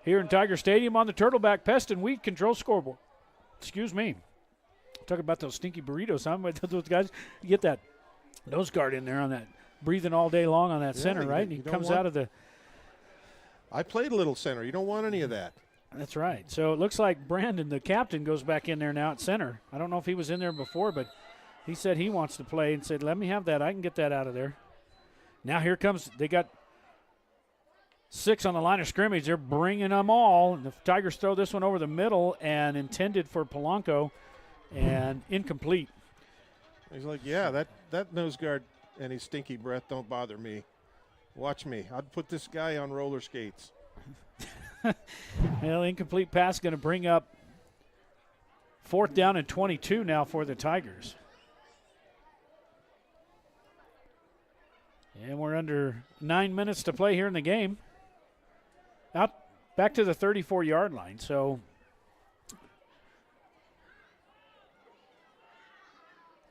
Here in Tiger Stadium on the Turtleback Pest and Weed Control scoreboard. excuse me. Talk about those stinky burritos. Huh? Those guys, you get that nose guard in there on that, breathing all day long on that center, right? And he comes out of the. I played a little center. You don't want any of that. That's right. So it looks like Brandon, the captain, goes back in there now at center. I don't know if he was in there before, but he said he wants to play and said, let me have that. I can get that out of there. Now here comes, they got 6 on the line of scrimmage. They're bringing them all. And the Tigers throw this one over the middle and intended for Polanco and incomplete. He's like, yeah, that nose guard and his stinky breath don't bother me. Watch me. I'd put this guy on roller skates. Well, incomplete pass going to bring up 4th down and 22 now for the Tigers. And we're under 9 minutes to play here in the game. Out back to the 34-yard line. So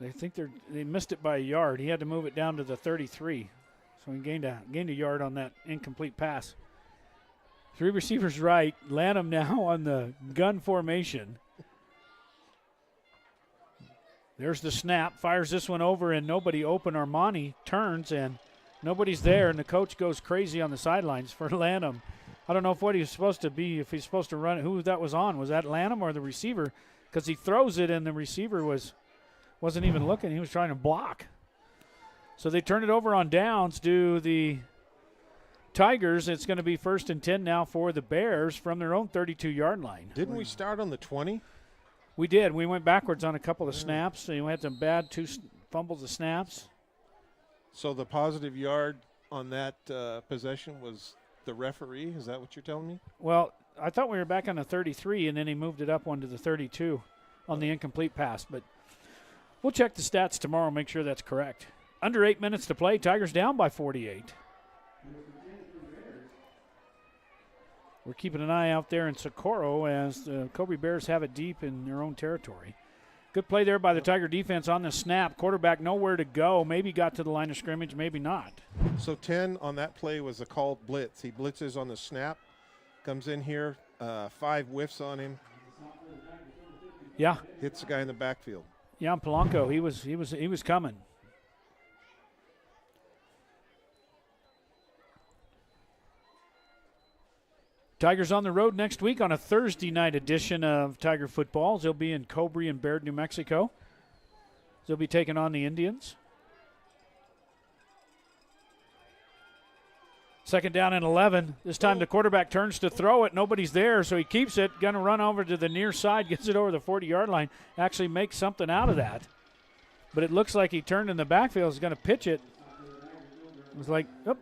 they think they missed it by a yard. He had to move it down to the 33. So he gained a yard on that incomplete pass. 3 receivers right. Lanham now on the gun formation. There's the snap. Fires this one over, and nobody open. Armani turns, and nobody's there, and the coach goes crazy on the sidelines for Lanham. I don't know what he was supposed to be, if he's supposed to run it, who that was on. Was that Lanham or the receiver? Because he throws it, and the receiver wasn't even looking. He was trying to block. So they turn it over on downs to the Tigers. It's going to be 1st and 10 now for the Bears from their own 32-yard line. Didn't we start on the 20? We did. We went backwards on a couple of snaps. So we had some bad 2 fumbles of snaps. So the positive yard on that possession was the referee? Is that what you're telling me? Well, I thought we were back on the 33, and then he moved it up one to the 32 on the incomplete pass. But we'll check the stats tomorrow, make sure that's correct. Under 8 minutes to play. Tigers down by 48. We're keeping an eye out there in Socorro as the Cobre Bears have it deep in their own territory. Good play there by the Tiger defense on the snap. Quarterback nowhere to go. Maybe got to the line of scrimmage, maybe not. So 10 on that play was a called blitz. He blitzes on the snap, comes in here, 5 whiffs on him. Yeah. Hits the guy in the backfield. Yeah, Polanco, he was coming. Tigers on the road next week on a Thursday night edition of Tiger Football. They'll be in Cobre and Baird, New Mexico. They'll be taking on the Indians. 2nd down and 11. This time the quarterback turns to throw it. Nobody's there, so he keeps it. Going to run over to the near side, gets it over the 40-yard line. Actually makes something out of that. But it looks like he turned in the backfield. Is going to pitch it. It was like, oh.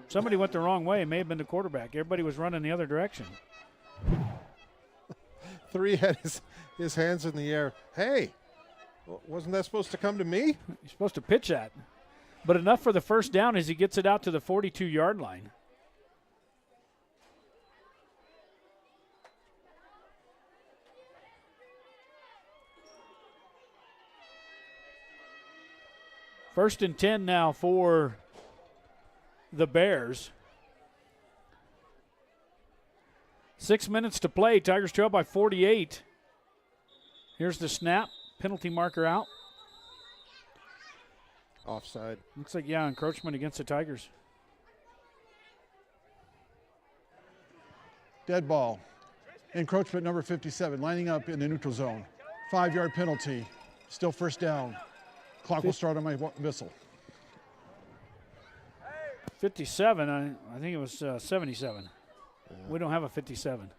Somebody went the wrong way. It may have been the quarterback. Everybody was running the other direction. 3 had his hands in the air. Hey, wasn't that supposed to come to me? You're supposed to pitch that. But enough for the 1st down as he gets it out to the 42-yard line. First and 10 now for the Bears. 6 minutes to play. Tigers trail by 48. Here's the snap. Penalty marker out. Offside. Looks like, yeah, encroachment against the Tigers. Dead ball. Encroachment number 57, lining up in the neutral zone. 5-yard penalty. Still 1st down. Clock will start on my whistle. 57, I think it was 77. Yeah. We don't have a 57.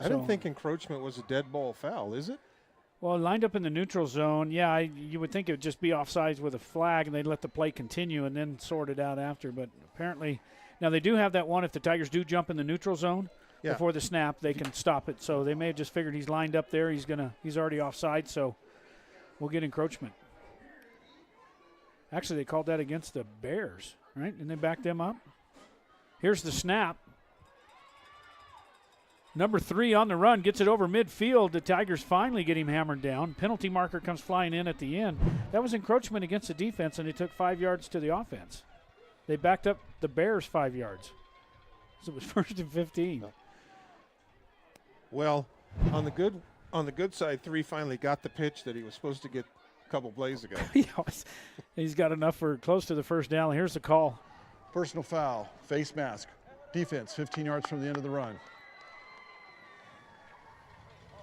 I didn't think encroachment was a dead ball foul, is it? Well, lined up in the neutral zone, yeah, you would think it would just be offsides with a flag, and they'd let the play continue and then sort it out after. But apparently, now they do have that one. If the Tigers do jump in the neutral zone before the snap, they can stop it. So they may have just figured he's lined up there. He's already offside, so we'll get encroachment. Actually, they called that against the Bears, right? And they backed them up. Here's the snap. Number 3 on the run, gets it over midfield. The Tigers finally get him hammered down. Penalty marker comes flying in at the end. That was encroachment against the defense, and they took 5 yards to the offense. They backed up the Bears 5 yards. So it was 1st and 15. Well, on the good on the good side, 3 finally got the pitch that he was supposed to get a couple plays ago. He's got enough for close to the first down. Here's the call. Personal foul, face mask. Defense, 15 yards from the end of the run.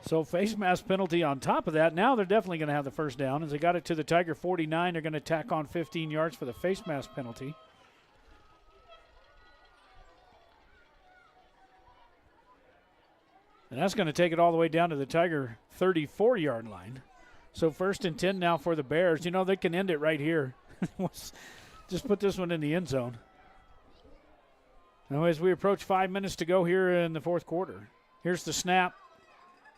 So face mask penalty on top of that. Now they're definitely going to have the first down. As they got it to the Tiger 49, they're going to tack on 15 yards for the face mask penalty. And that's going to take it all the way down to the Tiger 34-yard line. So 1st and 10 now for the Bears. You know, they can end it right here. Just put this one in the end zone. Now, as we approach 5 minutes to go here in the fourth quarter, here's the snap.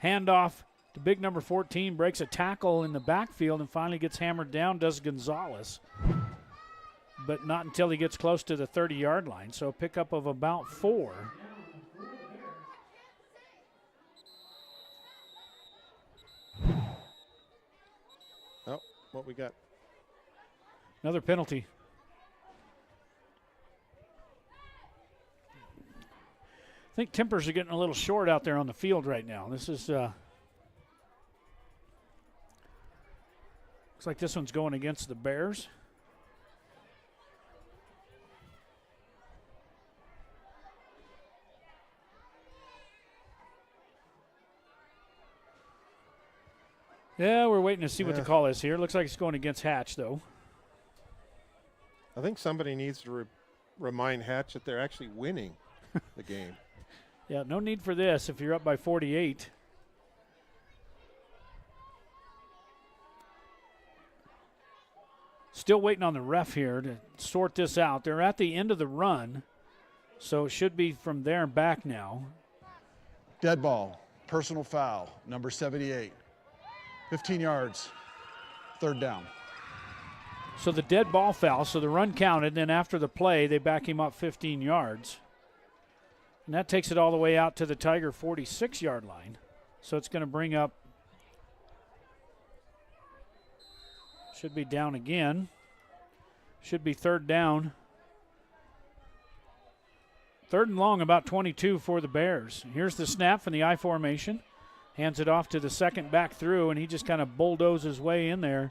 Handoff to big number 14, breaks a tackle in the backfield and finally gets hammered down, does Gonzalez. But not until he gets close to the 30-yard line. So a pickup of about 4. Oh, what we got? Another penalty. I think tempers are getting a little short out there on the field right now. This is looks like this one's going against the Bears. Yeah, we're waiting to see what the call is here. Looks like it's going against Hatch, though. I think somebody needs to remind Hatch that they're actually winning the game. Yeah, no need for this if you're up by 48. Still waiting on the ref here to sort this out. They're at the end of the run, so it should be from there and back now. Dead ball, personal foul, number 78. 15 yards, 3rd down. So the dead ball foul, so the run counted, and then after the play, they back him up 15 yards. And that takes it all the way out to the Tiger 46-yard line. So it's going to bring up, should be down again. Should be 3rd down. 3rd and long, about 22 for the Bears. Here's the snap from the I formation. Hands it off to the second back through, and he just kind of bulldozes his way in there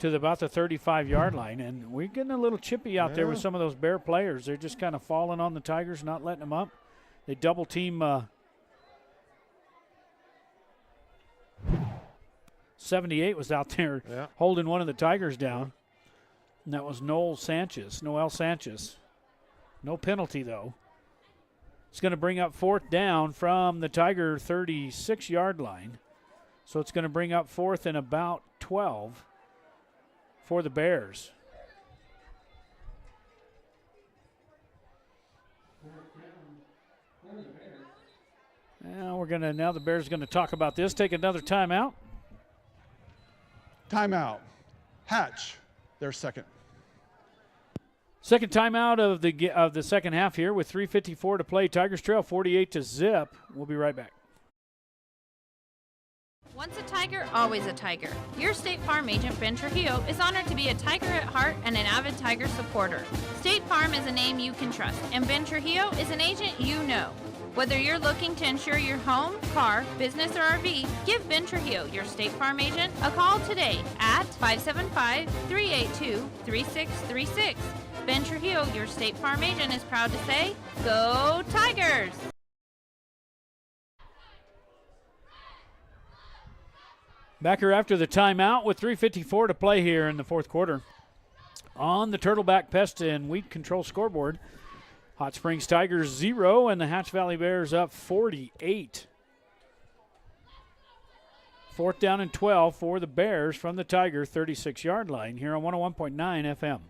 to about the 35-yard line. And we're getting a little chippy out there with some of those Bear players. They're just kind of falling on the Tigers, not letting them up. They double team 78 was out there holding one of the Tigers down. And that was Noel Sanchez. No penalty, though. It's going to bring up 4th down from the Tiger 36-yard line. So it's going to bring up 4th and about 12 for the Bears. Now the Bears are going to talk about this. Take another timeout. Timeout. Hatch, their second. Second timeout of the second half here with 3:54 to play. Tigers trail 48-0. We'll be right back. Once a Tiger, always a Tiger. Your State Farm agent, Ben Trujillo, is honored to be a Tiger at heart and an avid Tiger supporter. State Farm is a name you can trust, and Ben Trujillo is an agent you know. Whether you're looking to insure your home, car, business, or RV, give Ben Trujillo, your State Farm agent, a call today at 575-382-3636. Ben Trujillo, your State Farm agent, is proud to say, Go Tigers! Back here after the timeout with 3:54 to play here in the fourth quarter. On the Turtleback Pest and Weed Control scoreboard, Hot Springs Tigers 0 and the Hatch Valley Bears up 48. 4th down and 12 for the Bears from the Tiger 36-yard line here on 101.9 FM.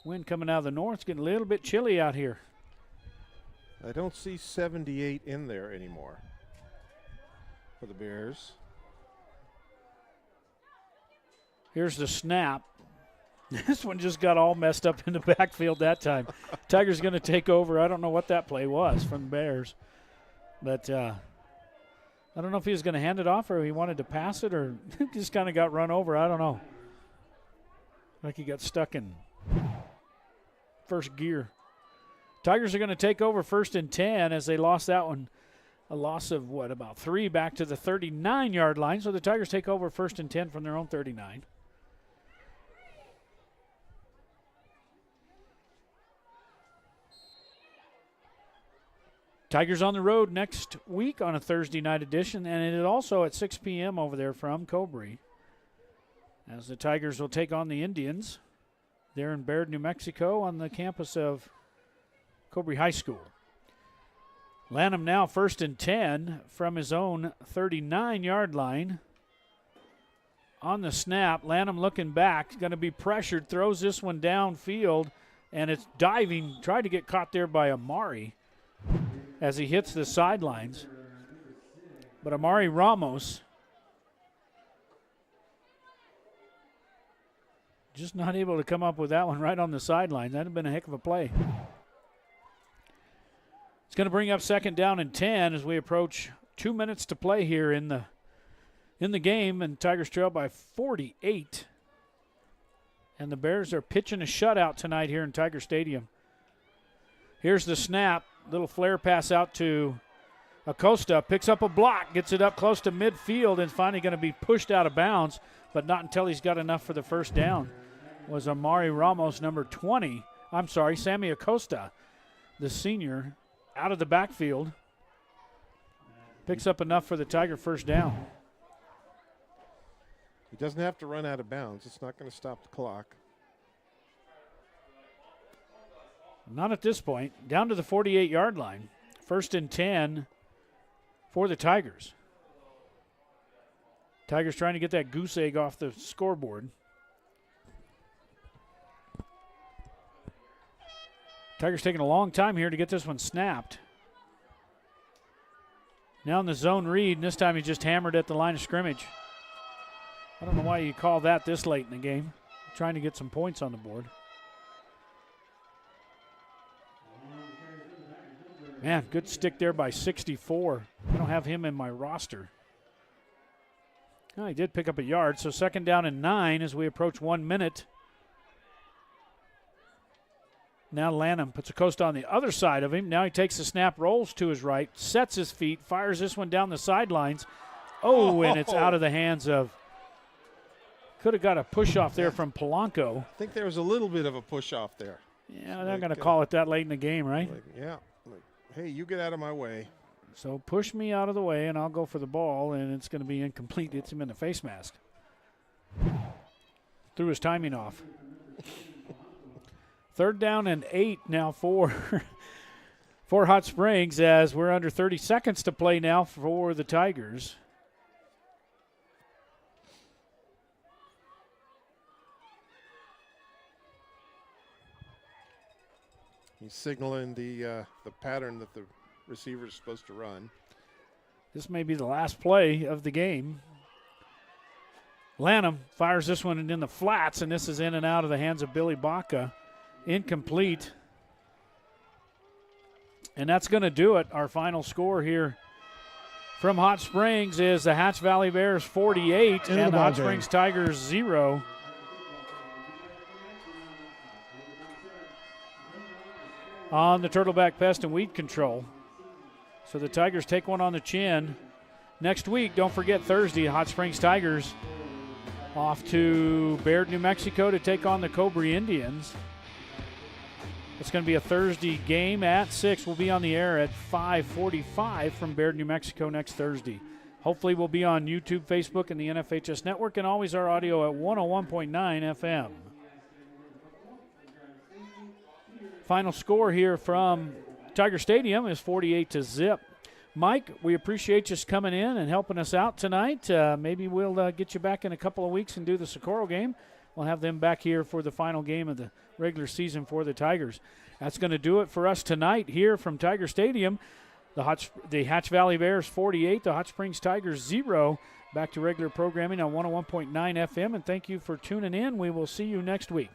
Wind coming out of the north. It's getting a little bit chilly out here. I don't see 78 in there anymore for the Bears. Here's the snap. This one just got all messed up in the backfield that time. Tigers going to take over. I don't know what that play was from the Bears. But I don't know if he was going to hand it off or he wanted to pass it or just kind of got run over. I don't know. Like he got stuck in first gear. Tigers are going to take over 1st and 10 as they lost that one. A loss of, about 3 back to the 39-yard line. So the Tigers take over 1st and 10 from their own 39. Tigers on the road next week on a Thursday night edition, and it is also at 6 p.m. over there from Cobury, as the Tigers will take on the Indians there in Baird, New Mexico, on the campus of Cobury High School. Lanham now 1st and 10 from his own 39-yard line. On the snap, Lanham looking back, going to be pressured, throws this one downfield, and it's diving, tried to get caught there by Amari as he hits the sidelines. But Amari Ramos just not able to come up with that one right on the sideline. That would have been a heck of a play. It's going to bring up 2nd down and 10 as we approach 2 minutes to play here in the game, and Tigers trail by 48. And the Bears are pitching a shutout tonight here in Tiger Stadium. Here's the snap. Little flare pass out to Acosta. Picks up a block, gets it up close to midfield, and finally going to be pushed out of bounds, but not until he's got enough for the 1st down. Was Amari Ramos, number 20. I'm sorry, Sammy Acosta, the senior, out of the backfield. Picks up enough for the Tiger 1st down. He doesn't have to run out of bounds. It's not going to stop the clock. Not at this point. Down to the 48-yard line. 1st and 10 for the Tigers. Tigers trying to get that goose egg off the scoreboard. Tigers taking a long time here to get this one snapped. Now in the zone read, and this time he just hammered at the line of scrimmage. I don't know why you call that this late in the game. Trying to get some points on the board. Man, good stick there by 64. I don't have him in my roster. Oh, he did pick up a yard, so 2nd down and 9 as we approach 1 minute. Now Lanham puts Acosta on the other side of him. Now he takes the snap, rolls to his right, sets his feet, fires this one down the sidelines. Oh, and it's out of the hands of, could have got a push off there from Polanco. I think there was a little bit of a push off there. Yeah, they're going to call it that late in the game, right? Hey, you get out of my way. So push me out of the way, and I'll go for the ball, and it's going to be incomplete. Hits him in the face mask. Threw his timing off. 3rd down and 8 now for Hot Springs, as we're under 30 seconds to play now for the Tigers. He's signaling the pattern that the receiver is supposed to run. This may be the last play of the game. Lanham fires this one in the flats, and this is in and out of the hands of Billy Baca. Incomplete. And that's going to do it. Our final score here from Hot Springs is the Hatch Valley Bears 48 and the Hot Springs Tigers 0. On the Turtleback Pest and Weed Control. So the Tigers take one on the chin. Next week, don't forget Thursday, Hot Springs Tigers off to Baird, New Mexico to take on the Cobury Indians. It's going to be a Thursday game at 6. We'll be on the air at 5:45 from Baird, New Mexico next Thursday. Hopefully we'll be on YouTube, Facebook, and the NFHS Network, and always our audio at 101.9 FM. Final score here from Tiger Stadium is 48-0. Mike, we appreciate you coming in and helping us out tonight. Maybe we'll get you back in a couple of weeks and do the Socorro game. We'll have them back here for the final game of the regular season for the Tigers. That's going to do it for us tonight here from Tiger Stadium. The Hatch Valley Bears 48, the Hot Springs Tigers 0. Back to regular programming on 101.9 FM, and thank you for tuning in. We will see you next week.